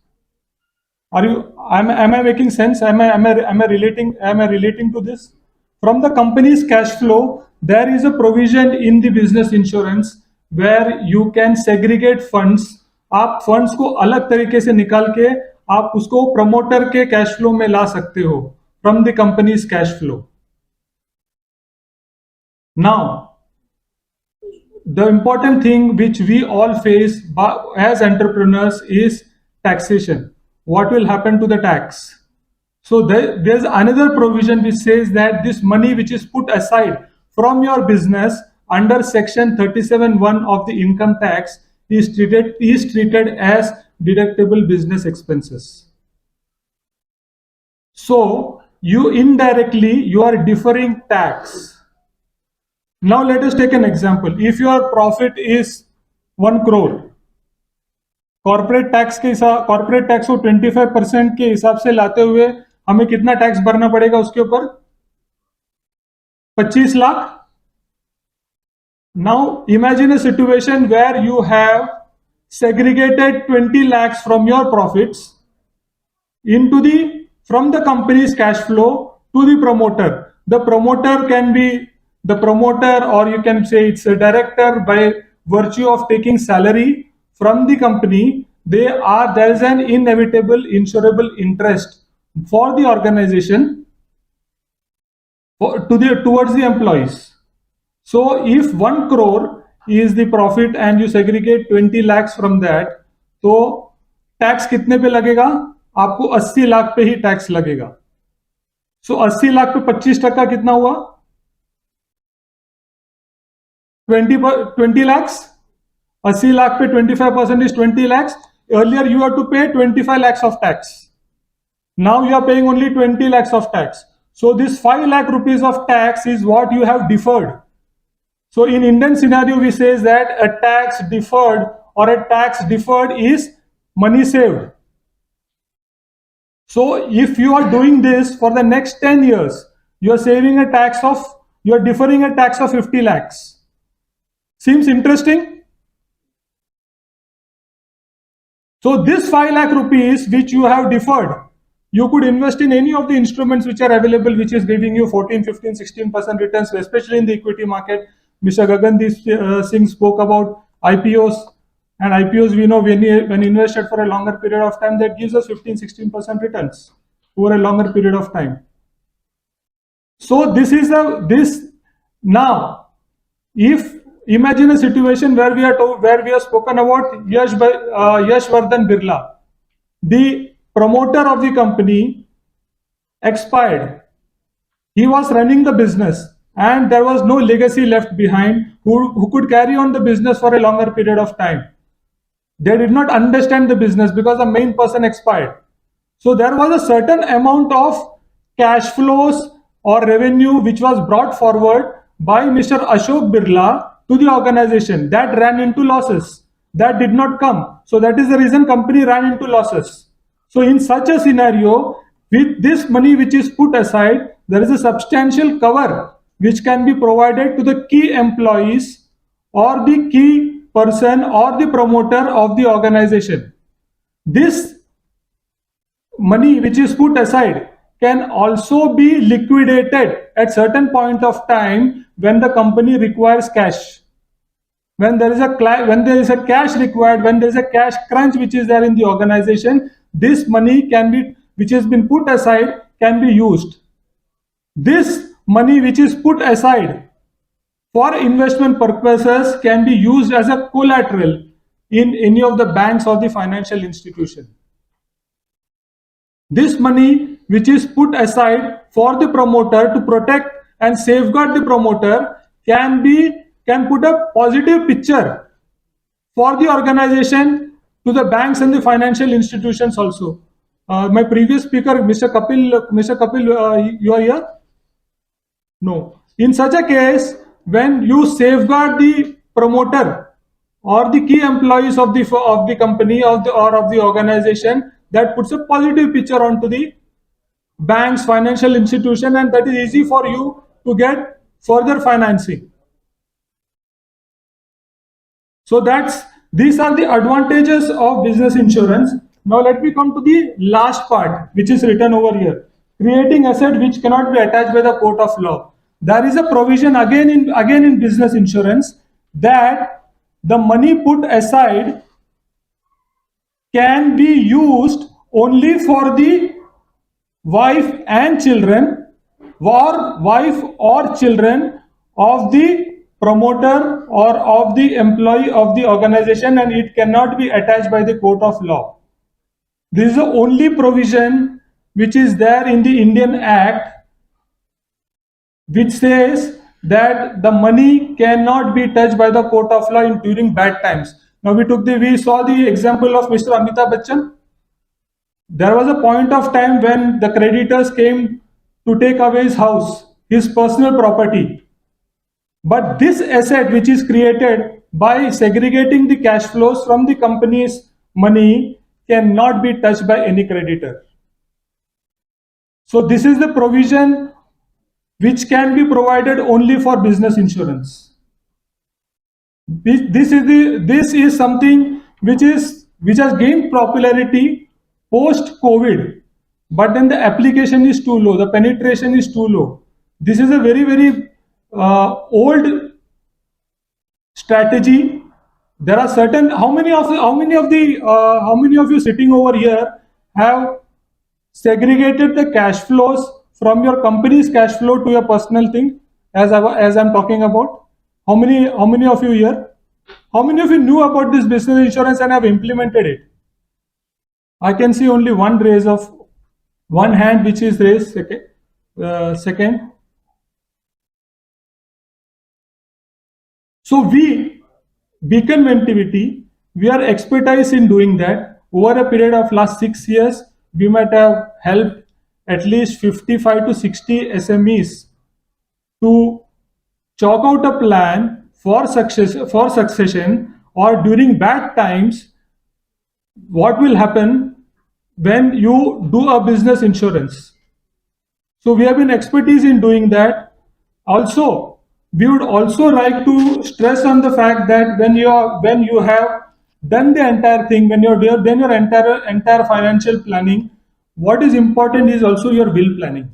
Am I making sense? Am I relating to this? From the company's cash flow, there is a provision in the business insurance where you can segregate funds. आप funds को अलग तरीके से निकाल के आप उसको promoter के कैश फ्लो में ला सकते हो from the companies cash flow. Now, the important thing which we all face as entrepreneurs is taxation. What will happen to the tax? So there's another provision which says that this money which is put aside from your business under section 37(1) of the income tax is treated as deductible business expenses. So you are deferring tax. Now let us take an example. If your profit is 1 crore, corporate tax को 25% के हिसाब से लाते हुए हमें कितना tax भरना पड़ेगा उसके ऊपर? 25 lakh. Now imagine a situation where you have segregated 20 lakhs from your profits from the company's cash flow to the promoter. The promoter can be the promoter, or you can say it's a director by virtue of taking salary from the company. There is an inevitable insurable interest for the organization towards the employees. So if 1 crore is the profit and you segregate 20 lakhs from that, तो tax कितने पे लगेगा? आपको 80 लाख पे ही tax लगेगा. सो 80 लाख पे 25% कितना हुआ? 20 lakhs. 80 lakh पे 25% is 20 lakhs. Earlier you had to pay 25 lakhs of tax. Now you are paying only 20 lakhs of tax. So this 5 lakh rupees of tax is what you have deferred. So in Indian scenario, we say that a tax deferred or a tax deferred is money saved. So if you are doing this for the next 10 years, you are saving a tax of, you are deferring a tax of 50 lakhs. Seems interesting? So this 5 lakh rupees which you have deferred, you could invest in any of the instruments which are available, which is giving you 14, 15, 16% returns, especially in the equity market. Mr. Gagandeep Singh spoke about IPOs, and IPOs we know when invested for a longer period of time, that gives us 15, 16% returns over a longer period of time. So this is now, if imagine a situation where we have spoken about Yashvardhan Birla, the promoter of the company expired. He was running the business and there was no legacy left behind who could carry on the business for a longer period of time. They did not understand the business because the main person expired. So there was a certain amount of cash flows or revenue which was brought forward by Mr. Ashok Birla to the organization that ran into losses. That did not come. So that is the reason company ran into losses. So in such a scenario, with this money which is put aside, there is a substantial cover which can be provided to the key employees or the key person or the promoter of the organization. This money which is put aside can also be liquidated at certain point of time when the company requires cash. When there is a cash required, when there is a cash crunch which is there in the organization, this money can be, which has been put aside, can be used. This money which is put aside for investment purposes can be used as a collateral in any of the banks or the financial institution. This money which is put aside for the promoter to protect and safeguard the promoter can put a positive picture for the organization to the banks and the financial institutions also. My previous speaker, Mr. Kapil, you are here? No. In such a case, when you safeguard the promoter or the key employees of the company or of the organization, that puts a positive picture onto the banks, financial institution, and that is easy for you to get further financing. So these are the advantages of business insurance. Now let me come to the last part, which is written over here. Creating asset which cannot be attached by the court of law. There is a provision again in business insurance that the money put aside can be used only for the wife and children, or wife or children of the promoter or of the employee of the organization, and it cannot be attached by the court of law. This is the only provision which is there in the Indian Act which says that the money cannot be touched by the court of law during bad times. Now we saw the example of Mr. Amitabh Bachchan. There was a point of time when the creditors came to take away his house, his personal property. But this asset which is created by segregating the cash flows from the company's money cannot be touched by any creditor. So this is the provision which can be provided only for business insurance. This is something which has gained popularity post COVID, but then the application is too low, the penetration is too low. This is a very old strategy. There are certain, how many of you sitting over here have segregated the cash flows from your company's cash flow to your personal thing, as I'm talking about? How many of you here? How many of you knew about this business insurance and have implemented it? I can see only one hand which is raised. Second. So we, Beacon Ventivity, we are expertise in doing that. over a period of last 6 years, we might have helped at least 55 to 60 SMEs to chalk out a plan for succession, or during bad times, what will happen when you do a business insurance. So we have been expertise in doing that. Also, we would also like to stress on the fact that when you have done the entire thing, when you're done your entire financial planning, what is important is also your will planning.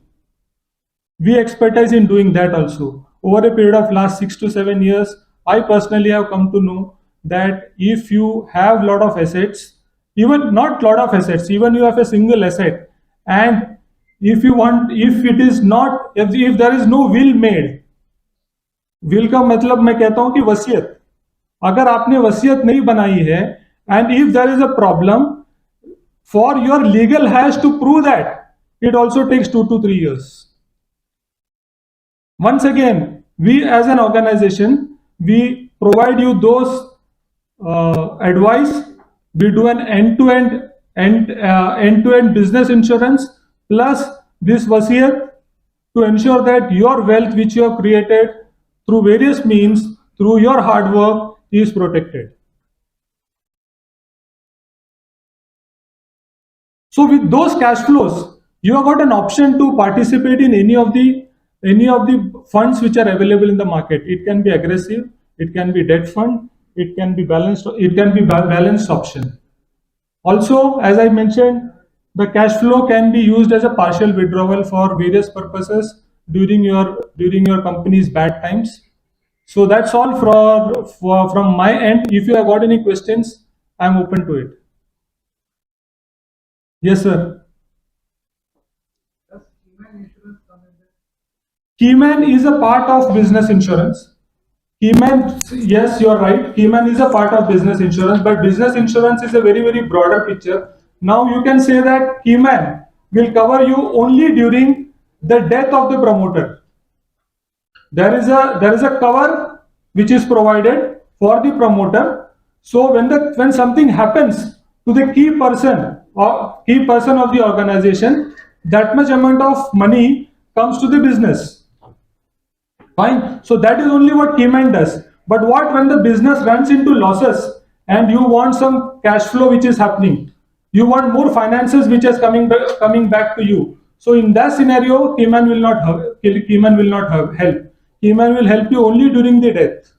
We expertise in doing that also. Over a period of last 6 to 7 years, I personally have come to know that if you have lot of assets, even not lot of assets, even you have a single asset, and if it is not, if there is no will made, will का मतलब मैं कहता हूं कि वसीयत, अगर आपने वसीयत नहीं बनाई है, and if there is a problem, for your legal has to prove that, it also takes 2 to 3 years. Once again, we as an organization, we provide you those advice. We do an end-to-end business insurance plus this wasiyat to ensure that your wealth which you have created through various means, through your hard work, is protected. So with those cash flows, you have got an option to participate in any of the funds which are available in the market. It can be aggressive, it can be debt fund, it can be balanced option. Also, as I mentioned, the cash flow can be used as a partial withdrawal for various purposes during your company's bad times. So that's all from my end. If you have got any questions, I'm open to it. Yes, sir. Keyman is a part of business insurance. Keyman, yes, you're right. Keyman is a part of business insurance, but business insurance is a very, very broader picture. Now you can say that Keyman will cover you only during the death of the promoter. There is a cover which is provided for the promoter. So when something happens to the key person of the organization, that much amount of money comes to the business. Fine. So that is only what Keyman does. But what when the business runs into losses and you want some cash flow which is happening, you want more finances which is coming back to you. So in that scenario, Keyman will not help. Keyman will help you only during the death.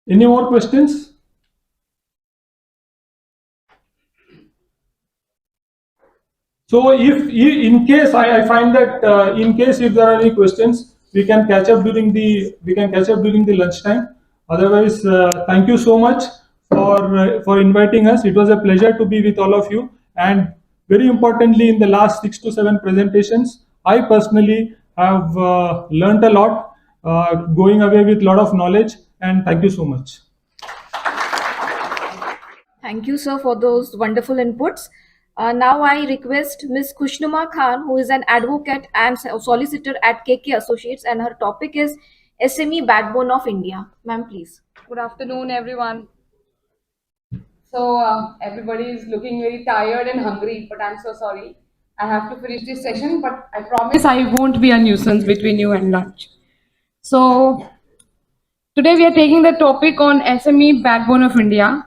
Any more questions? So if in case I find that in case if there are any questions, we can catch up during the lunchtime. Otherwise, thank you so much for inviting us. It was a pleasure to be with all of you. And very importantly, in the last 6 to 7 presentations, I personally have learned a lot, going away with a lot of knowledge. And thank you so much. Thank you, sir, for those wonderful inputs. Now I request Ms. Kushnuma Khan, who is an advocate and solicitor at KK Associates, and her topic is SME Backbone of India. Ma'am, please. Good afternoon, everyone. So everybody is looking very tired and hungry, but I'm so sorry. I have to finish this session, but I promise I won't be a nuisance between you and lunch. So today we are taking the topic on SME Backbone of India.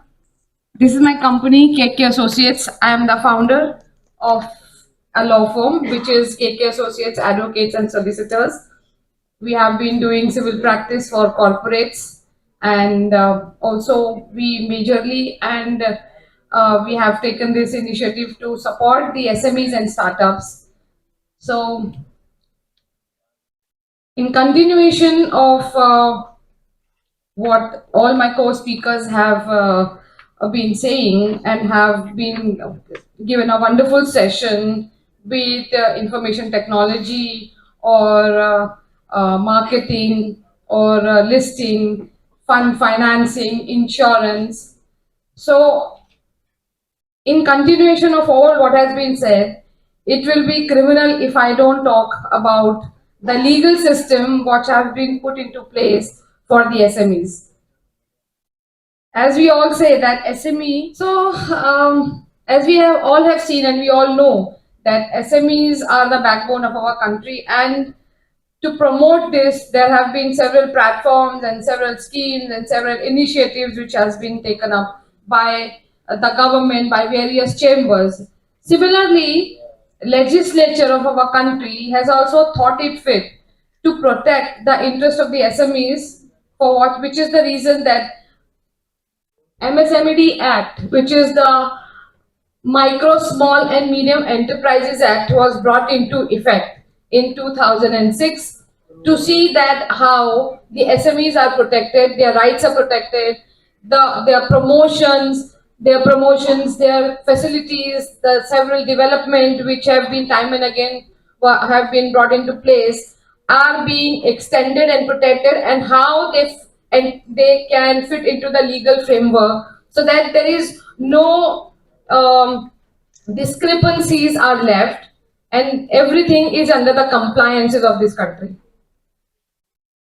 This is my company, KK Associates. I am the founder of a law firm, which is KK Associates Advocates and Solicitors. We have been doing civil practice for corporates, and also we majorly we have taken this initiative to support the SMEs and startups. So in continuation of what all my co-speakers have been saying and have been given a wonderful session, be it information technology or marketing or listing, fund financing, insurance. So in continuation of all what has been said, it will be criminal if I don't talk about the legal system which have been put into place for the SMEs. As we all say that SME, so as we have all have seen and we all know that SMEs are the backbone of our country, and to promote this, there have been several platforms and several schemes and several initiatives which has been taken up by the government, by various chambers. Similarly, legislature of our country has also thought it fit to protect the interest of the SMEs, for what, which is the reason that MSMED Act, which is the Micro, Small and Medium Enterprises Act, was brought into effect in 2006 to see that how the SMEs are protected, their rights are protected, their promotions, their facilities, the several development which have been time and again have been brought into place are being extended and protected, and how they can fit into the legal framework so that there is no discrepancies are left and everything is under the compliances of this country.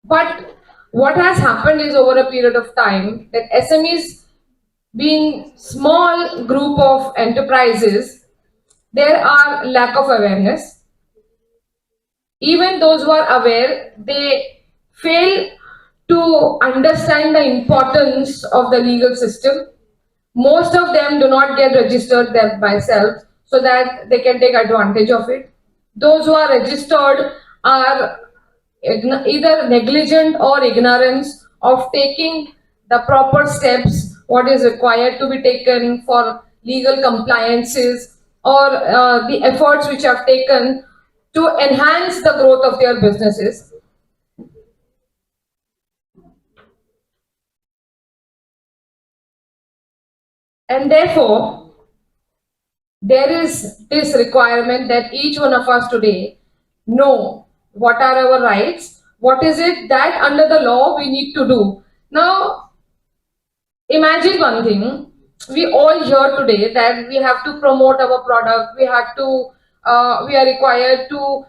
But what has happened is over a period of time that SMEs being small group of enterprises, there are lack of awareness. Even those who are aware, they fail to understand the importance of the legal system. Most of them do not get registered themselves so that they can take advantage of it. Those who are registered are either negligent or ignorance of taking the proper steps, what is required to be taken for legal compliances, or the efforts which are taken to enhance the growth of their businesses. And therefore, there is this requirement that each one of us today know what are our rights, what is it that under the law we need to do. Now, imagine one thing, we all hear today that we have to promote our product, we are required to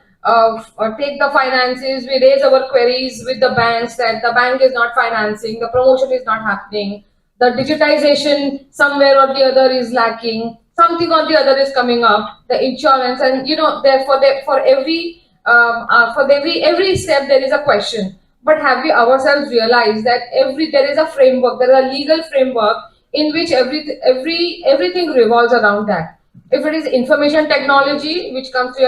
take the finances, we raise our queries with the banks that the bank is not financing, the promotion is not happening, the digitization somewhere or the other is lacking, something or the other is coming up, the insurance, and therefore for every step there is a question. But have we ourselves realized that there is a framework, there is a legal framework in which everything revolves around that. If it is information technology which comes to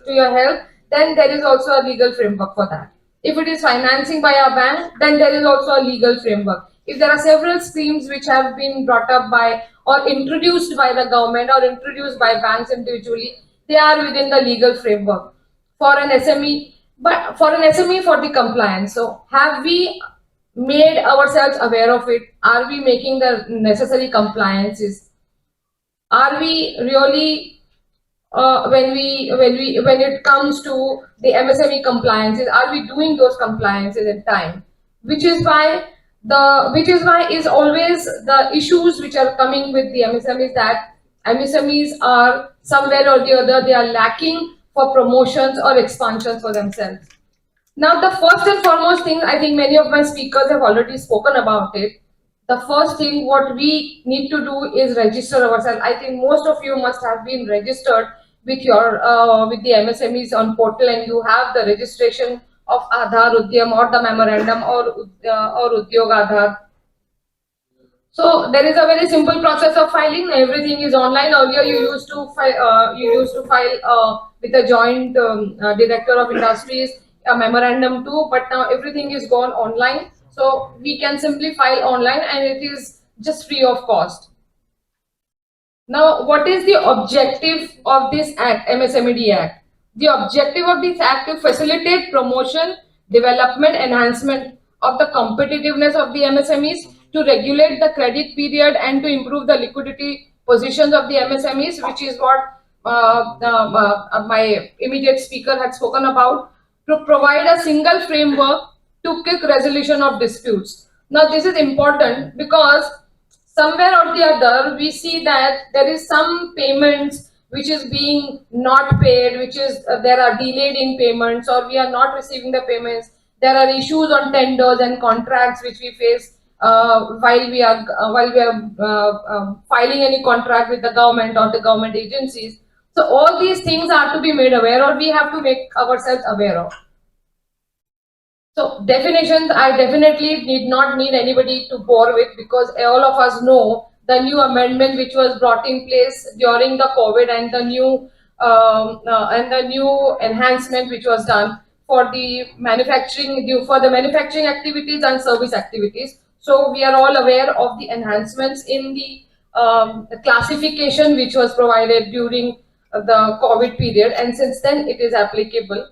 your help, then there is also a legal framework for that. If it is financing by a bank, then there is also a legal framework. If there are several schemes which have been brought up by or introduced by the government or introduced by banks individually, they are within the legal framework. For an SME, but for an SME for the compliance. So have we made ourselves aware of it? Are we making the necessary compliances? Are we really when it comes to the MSME compliances, are we doing those compliances in time? Which is why is always the issues which are coming with the MSMEs, that MSMEs are somewhere or the other, they are lacking for promotions or expansions for themselves. Now, the first and foremost thing, I think many of my speakers have already spoken about it. The first thing what we need to do is register ourselves. I think most of you must have been registered with with the MSMEs on portal, and you have the registration of Aadhaar Udyam or the memorandum or Udyog Aadhaar. So there is a very simple process of filing. Everything is online. Earlier, you used to file with the joint director of industries a memorandum too, but now everything is gone online. So we can simply file online, and it is just free of cost. Now, what is the objective of this Act, MSMED Act? The objective of this Act is to facilitate promotion, development, enhancement of the competitiveness of the MSMEs, to regulate the credit period, and to improve the liquidity positions of the MSMEs, which is what my immediate speaker had spoken about, to provide a single framework to quick resolution of disputes. Now, this is important because somewhere or the other we see that there is some payments which is being not paid, which is there are delayed in payments, or we are not receiving the payments. There are issues on tenders and contracts which we face while we are filing any contract with the government or the government agencies. So all these things are to be made aware, or we have to make ourselves aware of. So definitions, I definitely need not need anybody to bore with, because all of us know the new amendment which was brought in place during the COVID, and the new enhancement which was done for the manufacturing activities and service activities. So we are all aware of the enhancements in the classification which was provided during the COVID period, and since then it is applicable.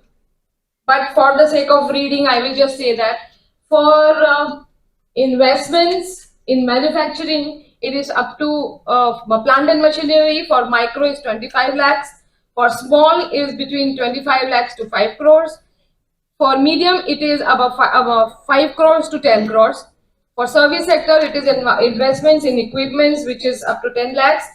But for the sake of reading, I will just say that for investments in manufacturing, it is up to plant and machinery. For micro is 25 lakhs. For small is between 25 lakhs to 5 crores. For medium, it is above 5 crores to 10 crores. For service sector, it is investments in equipments, which is up to 10 lakhs.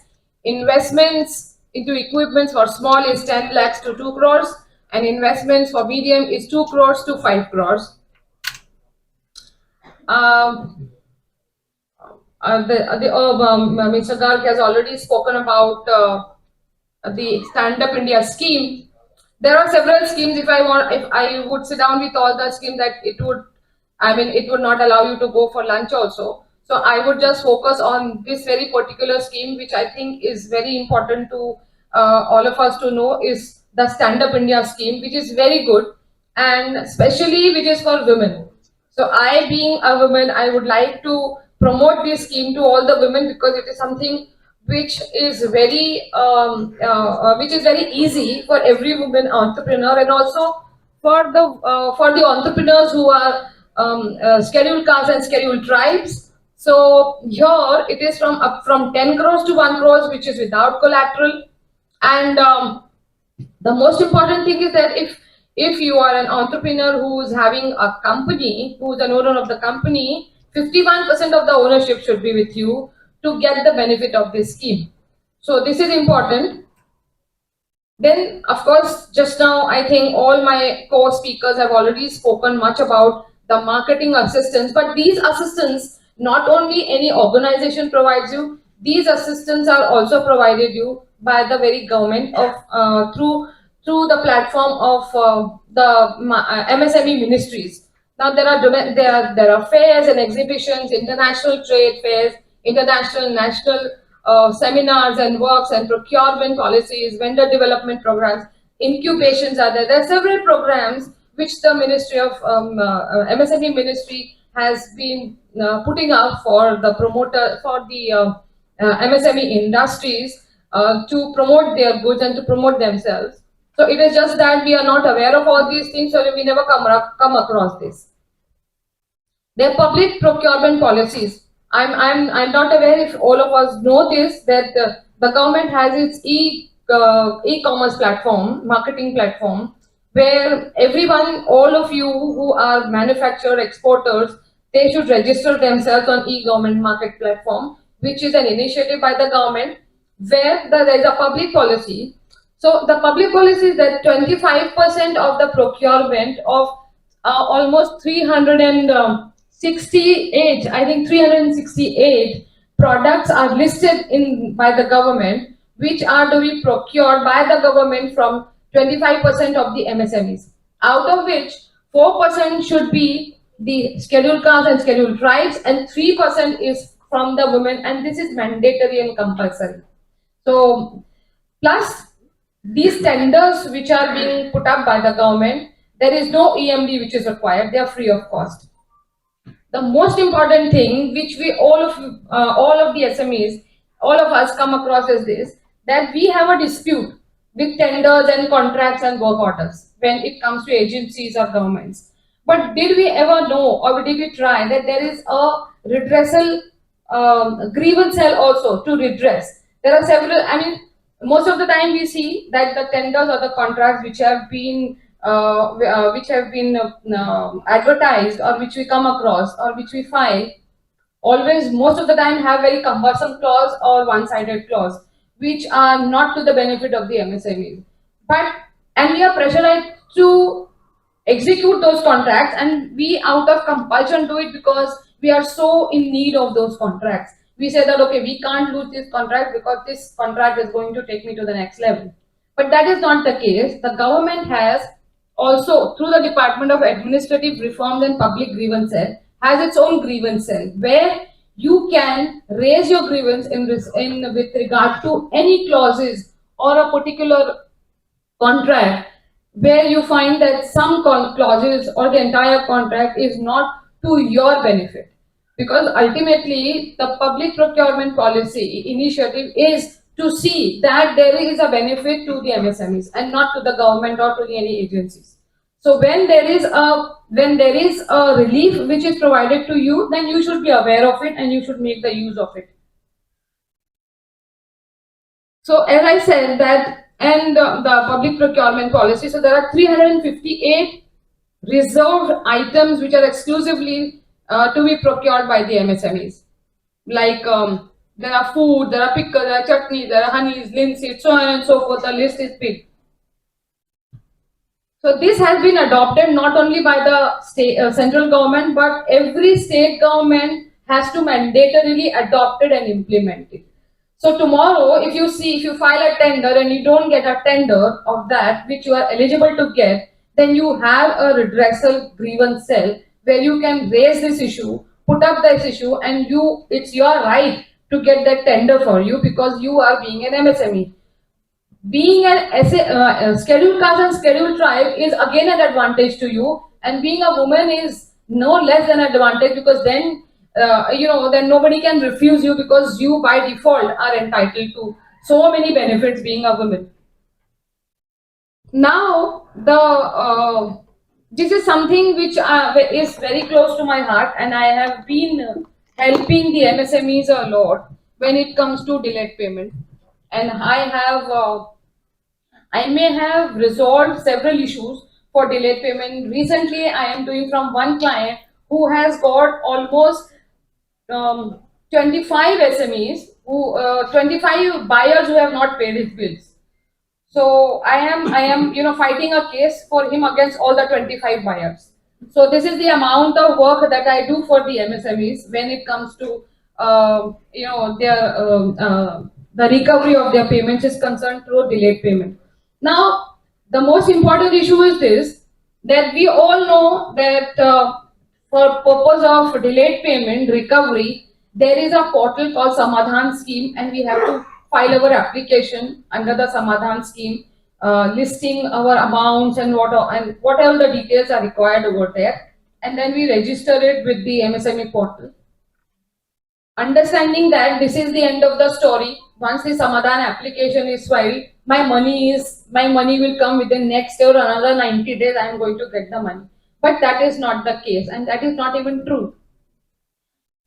Investments into equipments for small is 10 lakhs to 2 crores. And investments for medium is 2 crores to 5 crores. Mr. Garg has already spoken about the Stand Up India scheme. There are several schemes. If I would sit down with all the schemes, that it would not allow you to go for lunch also. So I would just focus on this very particular scheme, which I think is very important to all of us to know, is the Stand Up India scheme, which is very good, and especially which is for women. So I, being a woman, I would like to promote this scheme to all the women, because it is something which is very easy for every woman entrepreneur, and also for the entrepreneurs who are scheduled castes and scheduled tribes. So here it is from 10 crores to 1 crores, which is without collateral. And the most important thing is that if you are an entrepreneur who is having a company, who is an owner of the company, 51% of the ownership should be with you to get the benefit of this scheme. So this is important. Then, of course, just now I think all my co-speakers have already spoken much about the marketing assistance, but these assistance, not only any organization provides you, these assistance are also provided you by the very government of through the platform of the MSME ministries. Now there are fairs and exhibitions, international trade fairs, international national seminars and works and procurement policies, vendor development programs, incubations are there. There are several programs which the Ministry of MSME Ministry has been putting up for the MSME industries to promote their goods and to promote themselves. So it is just that we are not aware of all these things, so we never come across this. Their public procurement policies. I'm not aware if all of us know this, that the government has its e-commerce platform, marketing platform, where everyone, all of you who are manufacturer exporters, they should register themselves on e-government market platform, which is an initiative by the government, where there is a public policy. So the public policy is that 25% of the procurement of almost 368 products are listed by the government, which are to be procured by the government from 25% of the MSMEs, out of which 4% should be the scheduled castes and scheduled tribes, and 3% is from the women, and this is mandatory and compulsory. So plus these tenders which are being put up by the government, there is no EMD which is required, they are free of cost. The most important thing which we all of the SMEs, all of us come across is this, that we have a dispute with tenders and contracts and work orders when it comes to agencies or governments. But did we ever know, or did we try, that there is a redressal grievance cell also to redress? There are several, most of the time we see that the tenders or the contracts which have been advertised, or which we come across, or which we file, always most of the time have very cumbersome clause or one-sided clause, which are not to the benefit of the MSMEs. And we are pressurized to execute those contracts, and we out of compulsion do it because we are so in need of those contracts. We say that, okay, we can't lose this contract because this contract is going to take me to the next level. But that is not the case. The government has also, through the Department of Administrative Reforms and Public Grievance Cell, has its own grievance cell where you can raise your grievance in with regard to any clauses or a particular contract where you find that some clauses or the entire contract is not to your benefit. Because ultimately, the public procurement policy initiative is to see that there is a benefit to the MSMEs and not to the government or to any agencies. So when there is a relief which is provided to you, then you should be aware of it and you should make the use of it. So as I said that, and the public procurement policy, so there are 358 reserved items which are exclusively to be procured by the MSMEs. Like there are food, there are pickles, there are chutneys, there are honeys, linseeds, so on and so forth. The list is big. So this has been adopted not only by the central government, but every state government has to mandatorily adopt it and implement it. So tomorrow, if you file a tender and you don't get a tender of that which you are eligible to get, then you have a redressal grievance cell where you can raise this issue, put up this issue, and it's your right to get that tender for you because you are being an MSME. Being a scheduled caste and scheduled tribe is again an advantage to you, and being a woman is no less than an advantage because then then nobody can refuse you because you by default are entitled to so many benefits being a woman. Now, this is something which is very close to my heart, and I have been helping the MSMEs a lot when it comes to delayed payment. And I may have resolved several issues for delayed payment. Recently, I am doing from one client who has got almost 25 SMEs, 25 buyers who have not paid his bills. So I am fighting a case for him against all the 25 buyers. So this is the amount of work that I do for the MSMEs when it comes to the recovery of their payments is concerned through delayed payment. Now, the most important issue is this, that we all know that for purpose of delayed payment recovery, there is a portal called Samadhan scheme, and we have to file our application under the Samadhan scheme, listing our amounts and whatever the details are required over there, and then we register it with the MSME portal. Understanding that this is the end of the story. Once the Samadhan application is filed, my money will come within next year or another 90 days. I am going to get the money. But that is not the case, and that is not even true.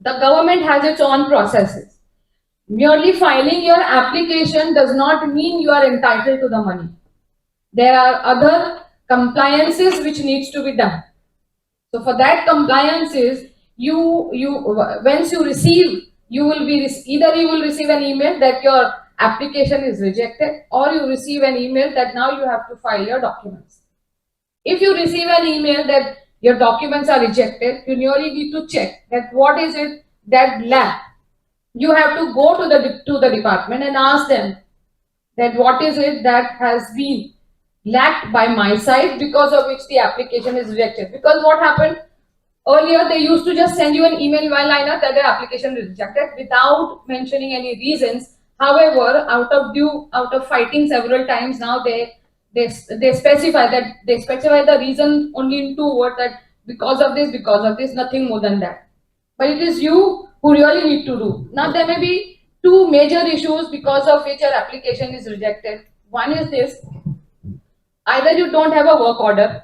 The government has its own processes. Merely filing your application does not mean you are entitled to the money. There are other compliances which needs to be done. So for that compliances, once you receive, either you will receive an email that your application is rejected, or you receive an email that now you have to file your documents. If you receive an email that your documents are rejected, you really need to check that what is it that lack. You have to go to the department and ask them that what is it that has been lacked by my side because of which the application is rejected. Because what happened earlier, they used to just send you an email one-liner that the application is rejected without mentioning any reasons. However, out of fighting several times, now they specify the reason only in 2 words, that because of this, nothing more than that. But it is you who really need to do. Now there may be 2 major issues because of which your application is rejected. One is this, either you don't have a work order.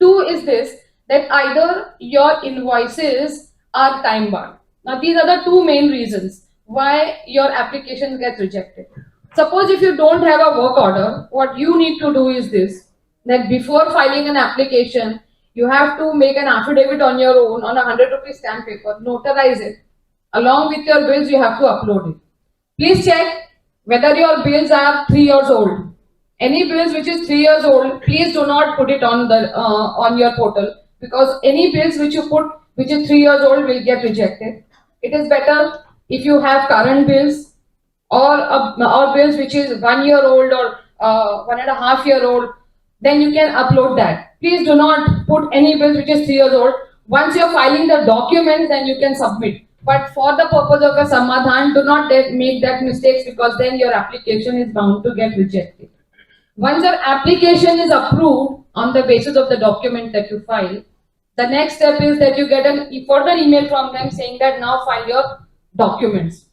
2 is this, that either your invoices are time bound. Now these are the 2 main reasons why your application gets rejected. Suppose if you don't have a work order, what you need to do is this, that before filing an application, you have to make an affidavit on your own on a 100 rupee stamp paper, notarize it. Along with your bills, you have to upload it. Please check whether your bills are 3 years old. Any bills which is 3 years old, please do not put it on the on your portal, because any bills which you put which is 3 years old will get rejected. It is better if you have current bills, or bills which is 1 year old or 1.5 year old, then you can upload that. Please do not put any bills which is 3 years old. Once you're filing the documents, then you can submit. But for the purpose of a samadhan, do not make that mistakes, because then your application is bound to get rejected. Once your application is approved on the basis of the document that you file, the next step is that you get a further email from them saying that now file your documents.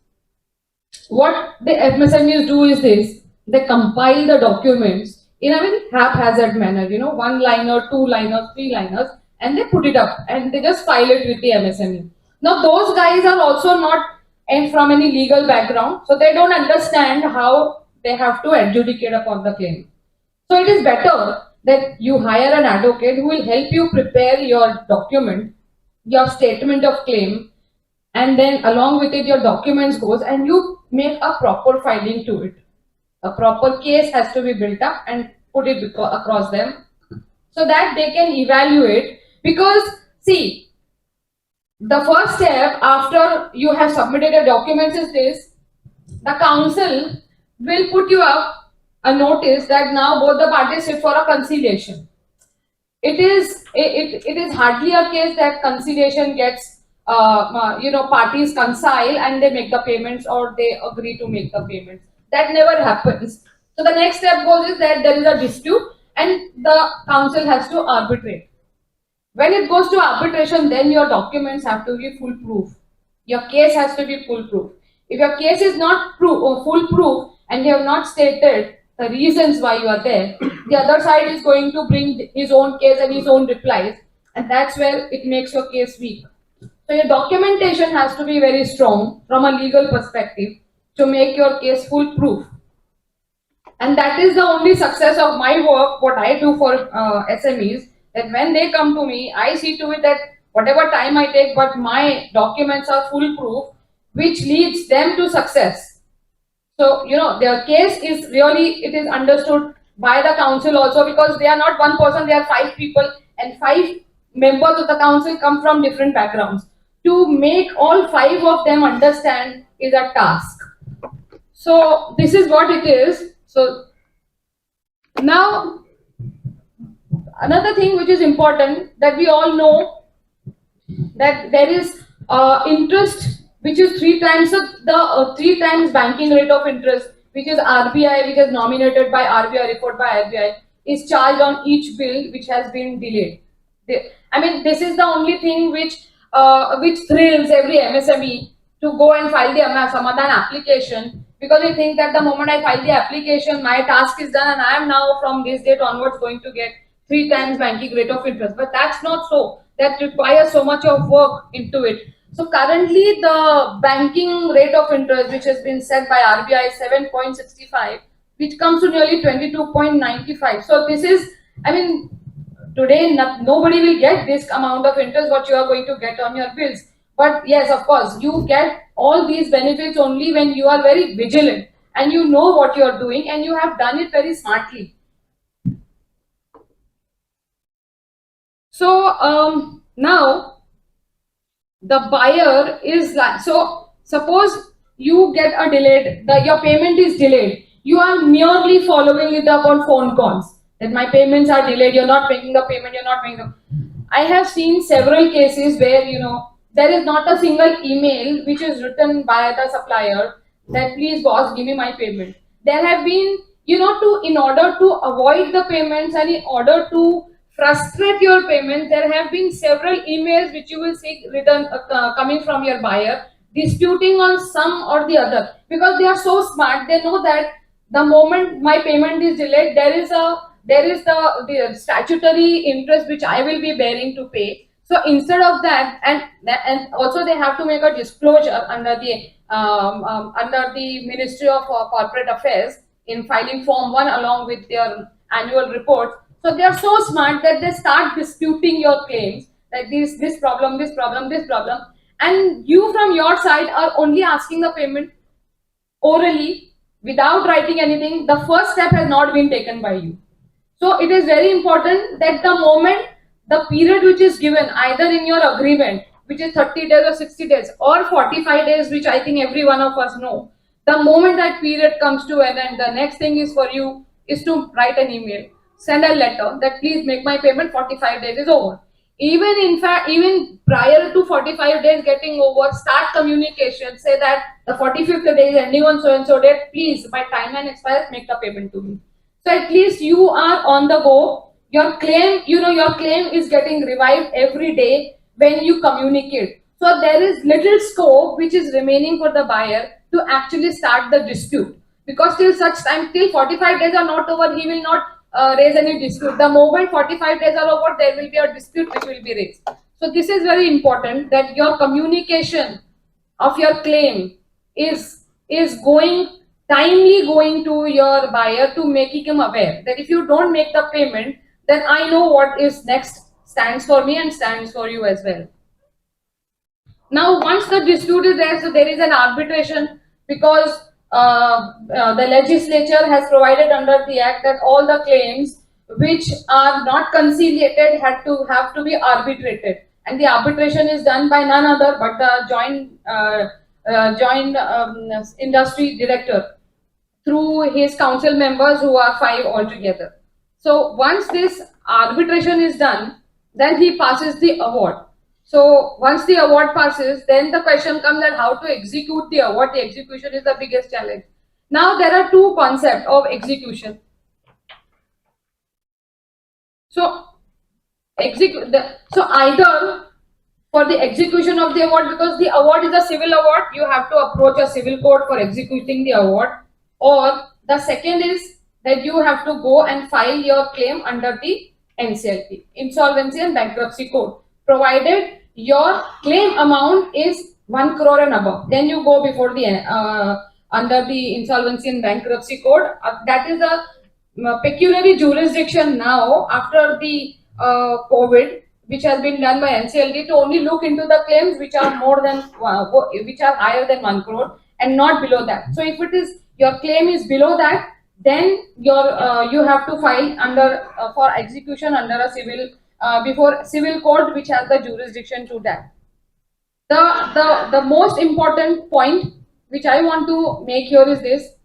What the MSMEs do is this: they compile the documents in a very haphazard manner, one liner, two liners, three liners, and they put it up and they just file it with the MSME. Now, those guys are also not from any legal background, so they don't understand how they have to adjudicate upon the claim. So it is better that you hire an advocate who will help you prepare your document, your statement of claim, and then along with it your documents goes, and you make a proper filing to it. A proper case has to be built up and put it across them, so that they can evaluate. Because see, the first step after you have submitted your documents is this: the council will put you up a notice that now both the parties sit for a conciliation. It is hardly a case that conciliation gets parties reconcile and they make the payments, or they agree to make the payments. That never happens. So the next step goes is that there is a dispute and the council has to arbitrate. When it goes to arbitration, then your documents have to be foolproof. Your case has to be foolproof. If your case is not foolproof and you have not stated the reasons why you are there, the other side is going to bring his own case and his own replies, and that's where it makes your case weak. So your documentation has to be very strong from a legal perspective to make your case foolproof. And that is the only success of my work, what I do for SMEs, that when they come to me, I see to it that whatever time I take, but my documents are foolproof, which leads them to success. So, their case is really, it is understood by the council also, because they are not one person, they are 5 people, and 5 members of the council come from different backgrounds. To make all 5 of them understand is a task. So, this is what it is. So, now, another thing which is important, that we all know that there is interest which is 3 times the 3 times banking rate of interest, which is RBI, which is nominated by RBI, report by RBI, is charged on each bill which has been delayed. This is the only thing which thrills every MSME to go and file the Samadhan application, because they think that the moment I file the application, my task is done and I am now from this date onwards going to get 3 times banking rate of interest. But that's not so. That requires so much of work into it. So currently the banking rate of interest which has been set by RBI is 7.65, which comes to nearly 22.95. So this is, today nobody will get this amount of interest what you are going to get on your bills. But yes, of course, you get all these benefits only when you are very vigilant and you know what you are doing and you have done it very smartly. So now the buyer is like, so suppose you get a delayed, your payment is delayed. You are merely following it up on phone calls that my payments are delayed, you're not making the payment, you're not making the. I have seen several cases where, there is not a single email which is written by the supplier that please boss, give me my payment. There have been, in order to avoid the payments and in order to frustrate your payment, there have been several emails which you will see written coming from your buyer disputing on some or the other, because they are so smart. They know that the moment my payment is delayed, there is the statutory interest which I will be bearing to pay. So instead of that, and also they have to make a disclosure under the Ministry of Corporate Affairs in filing Form 1 along with their annual report. So they are so smart that they start disputing your claims, like this problem, and you from your side are only asking the payment orally, without writing anything, the first step has not been taken by you. So it is very important that the moment the period which is given either in your agreement, which is 30 days or 60 days or 45 days, which I think every one of us know, the moment that period comes to an end, the next thing is for you is to write an email, send a letter that please make my payment, 45 days is over. Even in fact, even prior to 45 days getting over, start communication, say that the 45th day is ending on so and so date, please, my timeline expires, make the payment to me. So at least you are on the go. Your claim, your claim is getting revived every day when you communicate. So there is little scope which is remaining for the buyer to actually start the dispute. Because till such time, till 45 days are not over, he will not raise any dispute. The moment 45 days are over, there will be a dispute which will be raised. So this is very important that your communication of your claim is going to your buyer to making him aware that if you don't make the payment, then I know what is next stands for me and stands for you as well. Now, once the dispute is there, so there is an arbitration because the legislature has provided under the act that all the claims which are not conciliated have to be arbitrated, and the arbitration is done by none other but the joint industry director through his council members, who are 5 altogether. So once this arbitration is done, then he passes the award. So once the award passes, then the question comes that how to execute the award. The execution is the biggest challenge. Now there are two concepts of execution. So either for the execution of the award, because the award is a civil award, you have to approach a civil court for executing the award, or the second is that you have to go and file your claim under the NCLT, Insolvency and Bankruptcy Code, provided your claim amount is 1 crore and above. Then you go before the under the Insolvency and Bankruptcy Code. That is a peculiar jurisdiction now after the COVID, which has been done by NCLT to only look into the claims which are which are higher than 1 crore and not below that. So if it is your claim is below that, then you have to file under for execution under a civil before civil court, which has the jurisdiction to that. The most important point which I want to make here is this: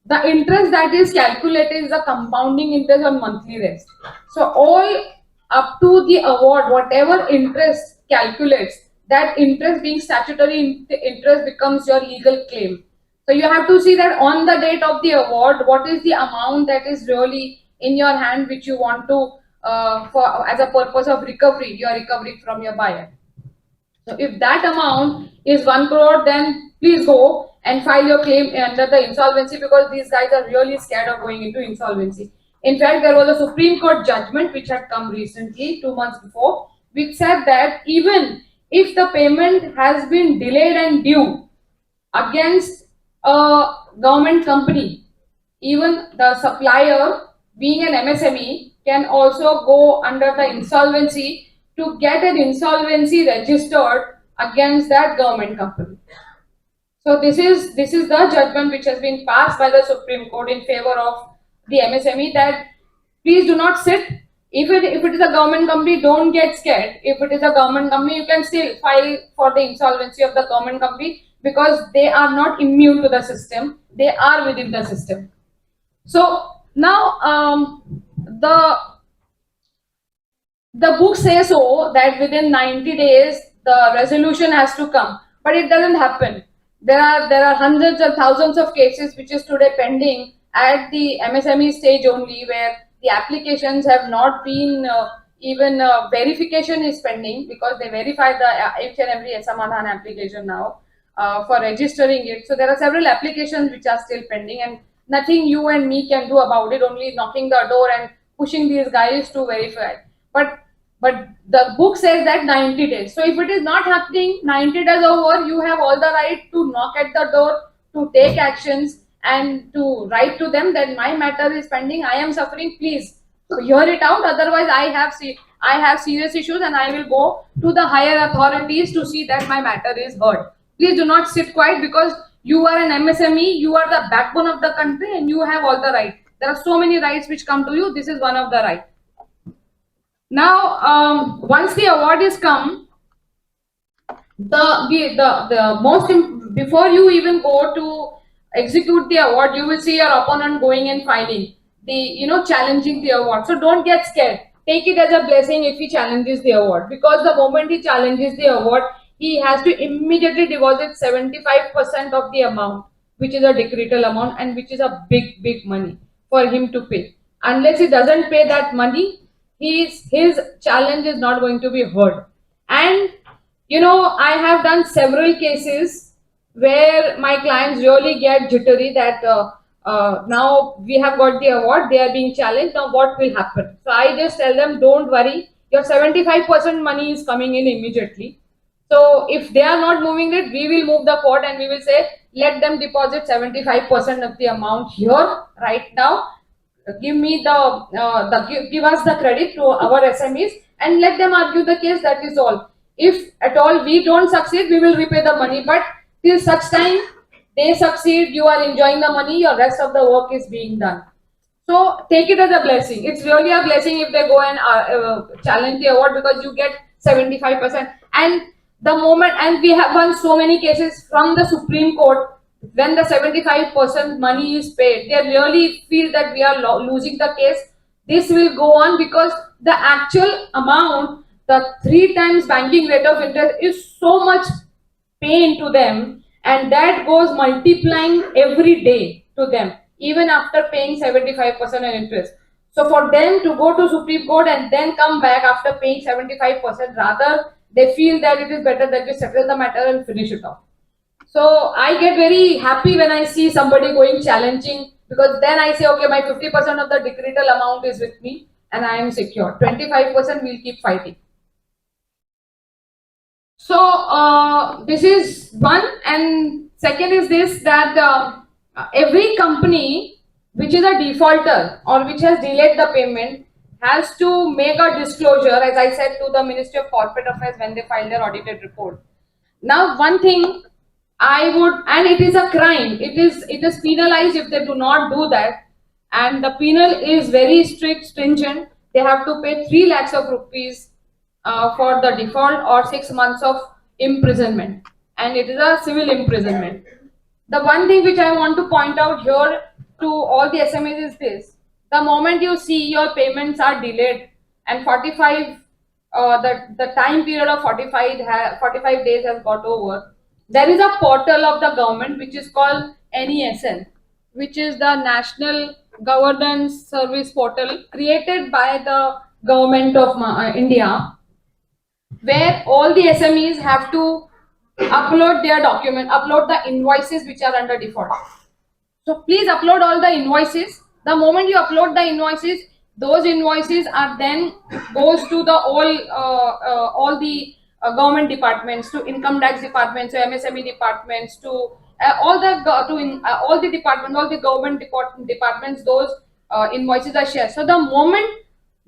the interest that is calculated is a compounding interest on monthly rest. So all up to the award, whatever interest calculates, that interest being statutory interest becomes your legal claim. So you have to see that on the date of the award, what is the amount that is really in your hand which you want to for as a purpose of recovery, your recovery from your buyer. So if that amount is 1 crore, then please go and file your claim under the insolvency, because these guys are really scared of going into insolvency. In fact, there was a Supreme Court judgment which had come recently, 2 months before, which said that even if the payment has been delayed and due against a government company, even the supplier, being an MSME, can also go under the insolvency to get an insolvency registered against that government company. So this is the judgment which has been passed by the Supreme Court in favor of the MSME, that please do not sit. If it is a government company, don't get scared. If it is a government company, you can still file for the insolvency of the government company, because they are not immune to the system. They are within the system. So now the book says so that within 90 days the resolution has to come, but it doesn't happen. There are hundreds and thousands of cases which is today pending at the MSME stage only, where the applications have not been even verification is pending, because they verify the each and every Samadhan application now for registering it. So there are several applications which are still pending, and nothing you and me can do about it, only knocking the door and pushing these guys to verify. But the book says that 90 days. So if it is not happening, 90 days over, you have all the right to knock at the door, to take actions, and to write to them that my matter is pending, I am suffering, please hear it out. Otherwise, I have serious issues and I will go to the higher authorities to see that my matter is heard. Please do not sit quiet, because You are an MSME, you are the backbone of the country, and you have all the rights. There are so many rights which come to you. This is one of the rights. Now, once the award is come, before you even go to execute the award, you will see your opponent going and filing challenging the award. So don't get scared. Take it as a blessing if he challenges the award, because the moment he challenges the award, he has to immediately deposit 75% of the amount, which is a decretal amount and which is a big money for him to pay. Unless he doesn't pay that money, his challenge is not going to be heard. And I have done several cases where my clients really get jittery that now we have got the award, they are being challenged, now what will happen? So I just tell them, don't worry, your 75% money is coming in immediately. So if they are not moving it, we will move the court and we will say, let them deposit 75% of the amount here right now. Give me give us the credit to our SMEs and let them argue the case. That is all. If at all we don't succeed, we will repay the money. But till such time they succeed, you are enjoying the money, your rest of the work is being done. So take it as a blessing. It's really a blessing if they go and challenge the award, because you get 75%. And the moment, and we have won so many cases from the Supreme Court, when the 75% money is paid, they really feel that we are losing the case. This will go on because the actual amount, the 3 times banking rate of interest, is so much pain to them, and that goes multiplying every day to them, even after paying 75% in interest. So for them to go to Supreme Court and then come back after paying 75%, rather they feel that it is better that we settle the matter and finish it off. So I get very happy when I see somebody going challenging, because then I say, okay, my 50% of the decretal amount is with me and I am secure. 25% we'll keep fighting. So this is one, and second is this, that every company which is a defaulter or which has delayed the payment has to make a disclosure, as I said, to the Ministry of Corporate Affairs when they file their audited report. Now, one thing I would, and it is a crime, it is penalized if they do not do that, and the penal is very strict, stringent. They have to pay 3 lakhs of rupees for the default, or 6 months of imprisonment, and it is a civil imprisonment. The one thing which I want to point out here to all the SMEs is this: the moment you see your payments are delayed and 45 the time period of 45 days has got over, there is a portal of the government which is called NESN, which is the National Governance Service Portal, created by the government of India, where all the SMEs have to upload their upload the invoices which are under default. So please upload all the invoices. The moment you upload the invoices, those invoices are then goes to the all the government departments, to income tax departments, to MSME departments, to all the departments, all the government departments. Those invoices are shared. So the moment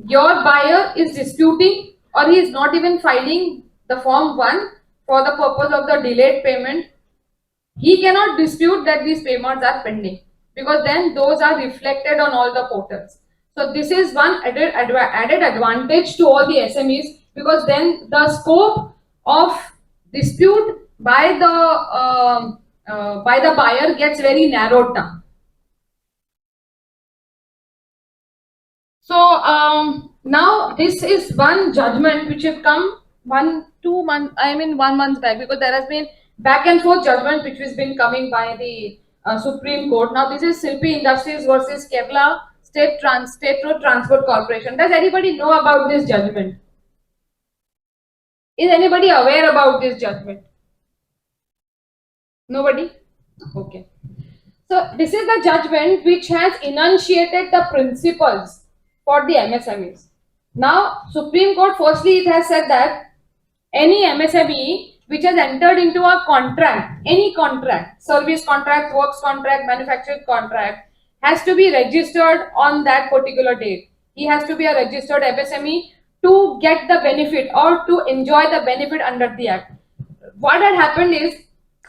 your buyer is disputing, or he is not even filing the form 1 for the purpose of the delayed payment, he cannot dispute that these payments are pending, because then those are reflected on all the portals. So this is one added advantage to all the SMEs, because then the scope of dispute by the buyer gets very narrowed down. So now this is one judgment which have come 1 month back, because there has been back and forth judgment which has been coming by the Supreme Court. Now this is Silpi Industries versus Kerala State Road Transport Corporation. Does anybody know about this judgment? Is anybody aware about this judgment? Nobody? Okay. So this is the judgment which has enunciated the principles for the MSMEs. Now Supreme Court, firstly, it has said that any MSME which has entered into a contract, any contract, service contract, works contract, manufacturing contract, has to be registered on that particular date. He has to be a registered MSME to get the benefit or to enjoy the benefit under the Act. What had happened is,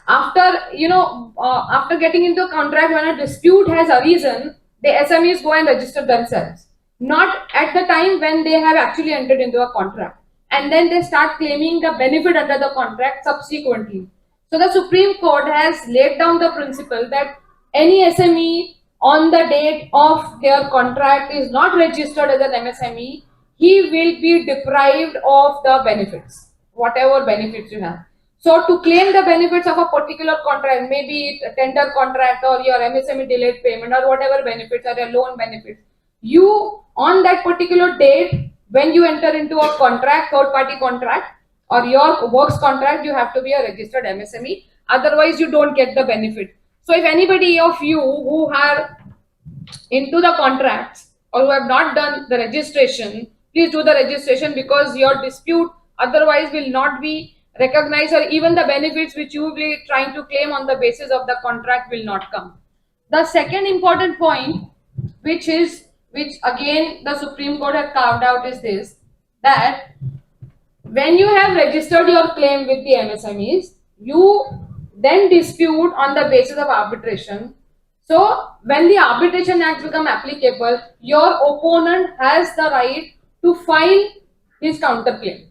after getting into a contract, when a dispute has arisen, the SMEs go and register themselves, not at the time when they have actually entered into a contract, and then they start claiming the benefit under the contract subsequently. So the Supreme Court has laid down the principle that any SME on the date of their contract is not registered as an MSME, he will be deprived of the benefits, whatever benefits you have. So to claim the benefits of a particular contract, maybe a tender contract or your MSME delayed payment or whatever benefits or your loan benefits, you on that particular date when you enter into a contract, third party contract or your works contract, you have to be a registered MSME. Otherwise, you don't get the benefit. So if anybody of you who are into the contracts or who have not done the registration, please do the registration, because your dispute otherwise will not be recognized, or even the benefits which you will be trying to claim on the basis of the contract will not come. The second important point, which again the Supreme Court had carved out, is this: that when you have registered your claim with the MSMEs, you then dispute on the basis of arbitration. So when the Arbitration Act become applicable, your opponent has the right to file his counterclaim.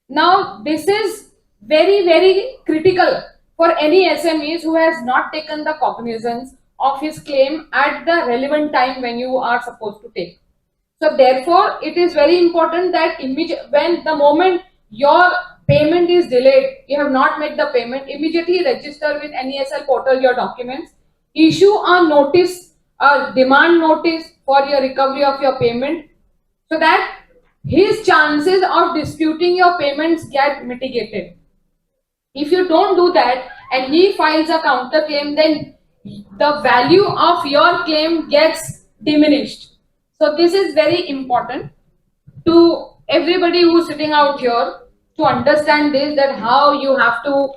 Now this is very, very critical for any SMEs who has not taken the cognizance of his claim at the relevant time when you are supposed to take. So therefore, it is very important that when the moment your payment is delayed, you have not made the payment, immediately register with NESL portal your documents, issue a notice, a demand notice for your recovery of your payment, so that his chances of disputing your payments get mitigated. If you don't do that and he files a counter claim, then the value of your claim gets diminished. So this is very important to everybody who's sitting out here to understand this, that how you have to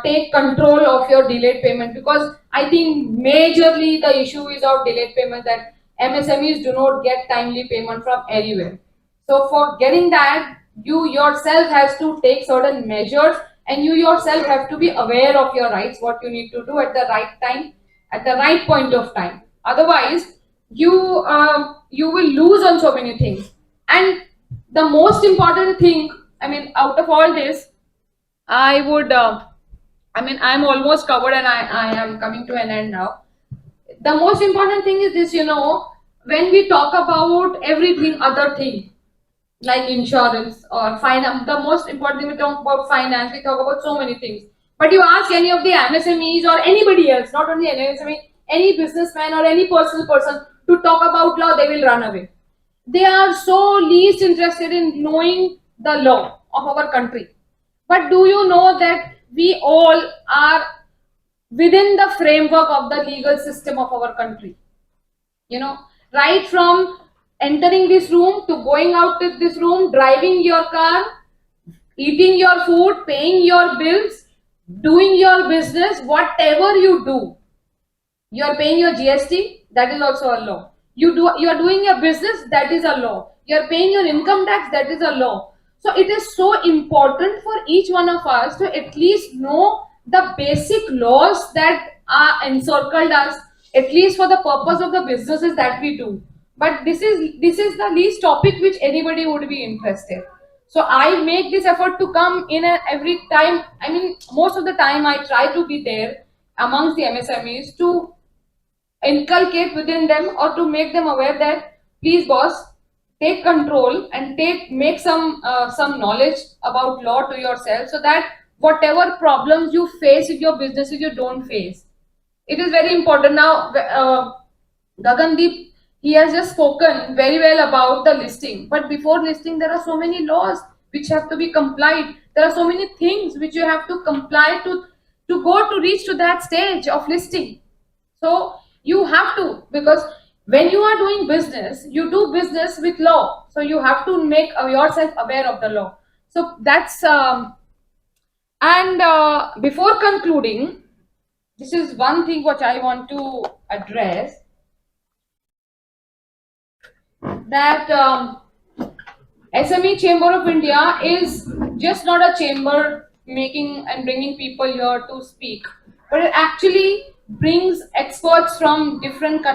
take control of your delayed payment, because I think majorly the issue is of delayed payment, that MSMEs do not get timely payment from anywhere. So for getting that, you yourself has to take certain measures, and you yourself have to be aware of your rights, what you need to do at the right time, at the right point of time. Otherwise, you will lose on so many things. And the most important thing, I mean, out of all this, I would, I'm almost covered and I am coming to an end now. The most important thing is this, when we talk about everything, other thing, like insurance or finance, the most important thing, we talk about finance, we talk about so many things. But you ask any of the MSMEs or anybody else, not only an MSME, any businessman or any personal person to talk about law, they will run away. They are so least interested in knowing the law of our country. But do you know that we all are within the framework of the legal system of our country? Right from entering this room to going out of this room, driving your car, eating your food, paying your bills, doing your business, whatever you do, you are paying your GST, that is also a law. You are doing your business, that is a law. You are paying your income tax, that is a law. So it is so important for each one of us to at least know the basic laws that are encircled us, at least for the purpose of the businesses that we do. But this is the least topic which anybody would be interested. So I make this effort to come in every time. I mean, most of the time I try to be there amongst the MSMEs to inculcate within them or to make them aware that, please boss, take control and make some knowledge about law to yourself, so that whatever problems you face with your businesses, you don't face. It is very important. Now Gagandeep, he has just spoken very well about the listing, but before listing there are so many laws which have to be complied. There are so many things which you have to comply to go to reach to that stage of listing. So you have to, because when you are doing business, you do business with law. So you have to make yourself aware of the law. So that's, before concluding, this is one thing which I want to address, that SME Chamber of India is just not a chamber making and bringing people here to speak, but it actually brings experts from different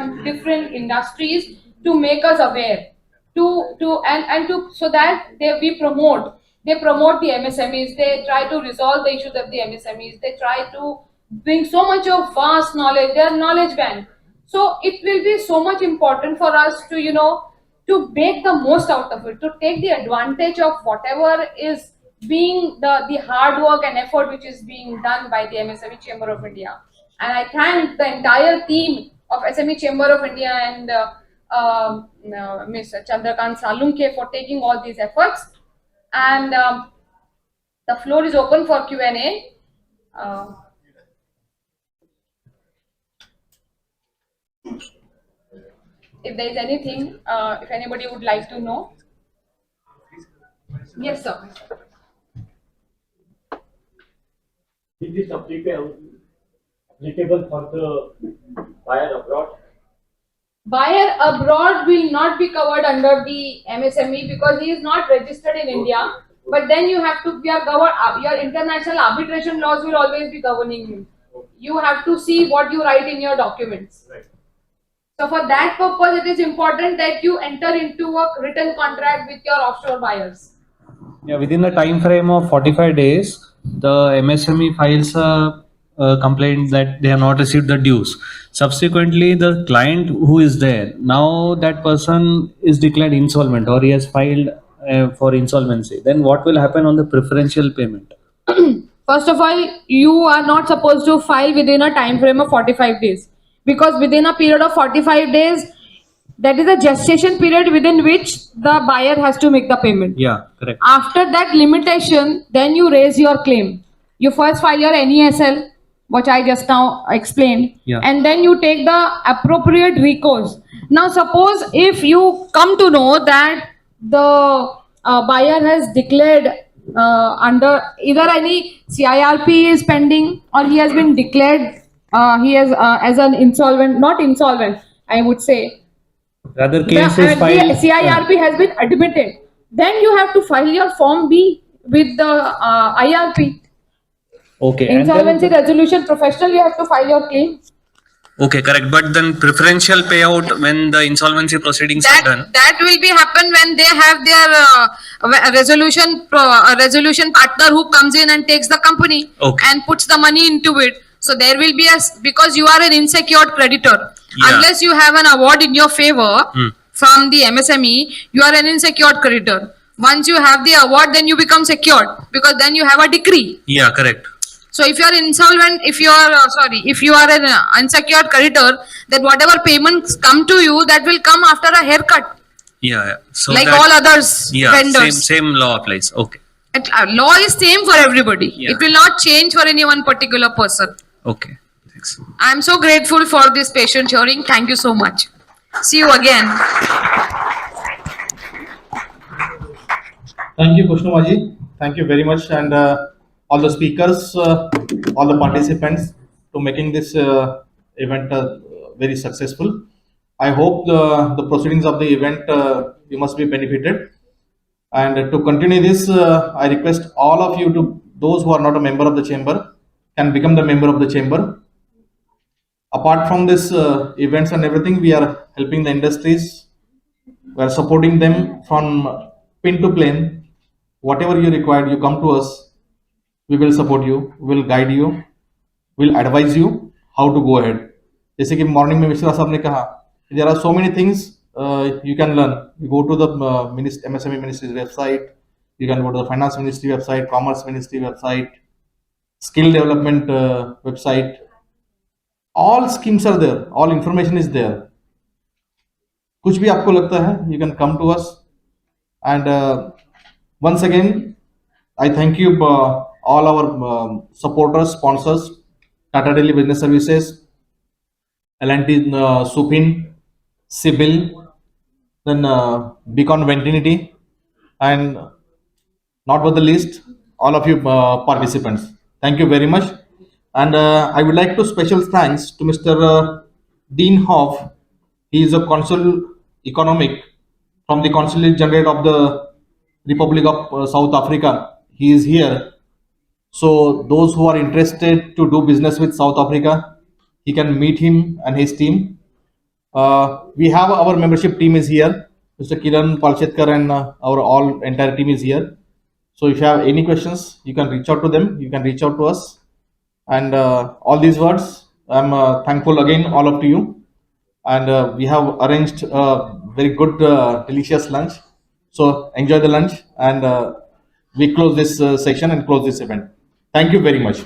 industries to make us aware, and to so that they promote the MSMEs. They try to resolve the issues of the MSMEs. They try to bring so much of vast knowledge. They are knowledge bank. So it will be so much important for us to, to make the most out of it, to take the advantage of whatever is being the hard work and effort which is being done by the MSME Chamber of India. And I thank the entire team of SME Chamber of India and Ms. Chandrakant Salunke for taking all these efforts. And the floor is open for Q&A. If there is anything, if anybody would like to know. Yes, sir. Is this applicable for the buyer abroad? Buyer abroad will not be covered under the MSME because he is not registered in India. But then you have to, your international arbitration laws will always be governing you. You have to see what you write in your documents. So for that purpose, it is important that you enter into a written contract with your offshore buyers. Yeah, within the time frame of 45 days, the MSME files a complaint that they have not received the dues. Subsequently, the client who is there, now that person is declared insolvent or he has filed for insolvency. Then what will happen on the preferential payment? First of all, you are not supposed to file within a time frame of 45 days. Because within a period of 45 days, that is a gestation period within which the buyer has to make the payment. Yeah, correct. After that limitation, then you raise your claim. You first file your NESL, which I just now explained, Yeah. and then you take the appropriate recourse. Now, suppose if you come to know that the buyer has declared under either any CIRP is pending or he has been declared he has as an insolvent, not insolvent, I would say. Rather, The case is filed. CIRP has been admitted. Then you have to file your Form B with the IRP. Okay. And Insolvency then, resolution professional, you have to file your claim. okay, correct. But then preferential payout when the insolvency proceedings are done. That will be happen when they have their resolution partner who comes in and takes the company and puts the money into it. So there will be because you are an unsecured creditor. Yeah. Unless you have an award in your favor from the MSME, you are an unsecured creditor. Once you have the award, then you become secured because then you have a decree. Yeah, correct. So if you are insolvent, if you are an unsecured creditor, then whatever payments come to you, that will come after a haircut. Yeah, yeah. So Like that, all others, yeah, vendors. same law applies. Okay. Law is same for everybody. Yeah. It will not change for any one particular person. Okay. Thanks. I am so grateful for this patient hearing. Thank you so much. See you again. Thank you, Kushnumaji. Thank you very much, and all the speakers, all the participants, to making this event very successful. I hope the proceedings of the event you must be benefited. And to continue this, I request all of you to those who are not a member of the chamber can become the member of the chamber. Apart from this events and everything, we are helping the industries. We are supporting them from pin to plane. Whatever you require, you come to us. We will support you. We will guide you. We will advise you how to go ahead. जैसे कि morning में मिश्रा साहब ने कहा, there are so many things you can learn. You go to the MSME Ministry's website. You can go to the Finance Ministry website, Commerce Ministry website, Skill Development website. All schemes are there. All information is there. कुछ भी आपको लगता है, you can come to us. And once again, I thank you all our supporters, sponsors, Tata Daily Business Services, L&T Supin, Sibyl, then Beacon Ventinity, and not but the least, all of you participants. Thank you very much. And I would like to special thanks to Mr. Dean Hoff. He is a consul economic from the Consulate General of the Republic of South Africa. He is here So those who are interested to do business with South Africa, he can meet him and his team. We have our membership team is here. Mr. Kiran Palchetkar and our all entire team is here. So if you have any questions, you can reach out to them. You can reach out to us. And all these words, I'm thankful again all of you. And we have arranged a very good, delicious lunch. So enjoy the lunch, and we close this session and close this event. Thank you very much.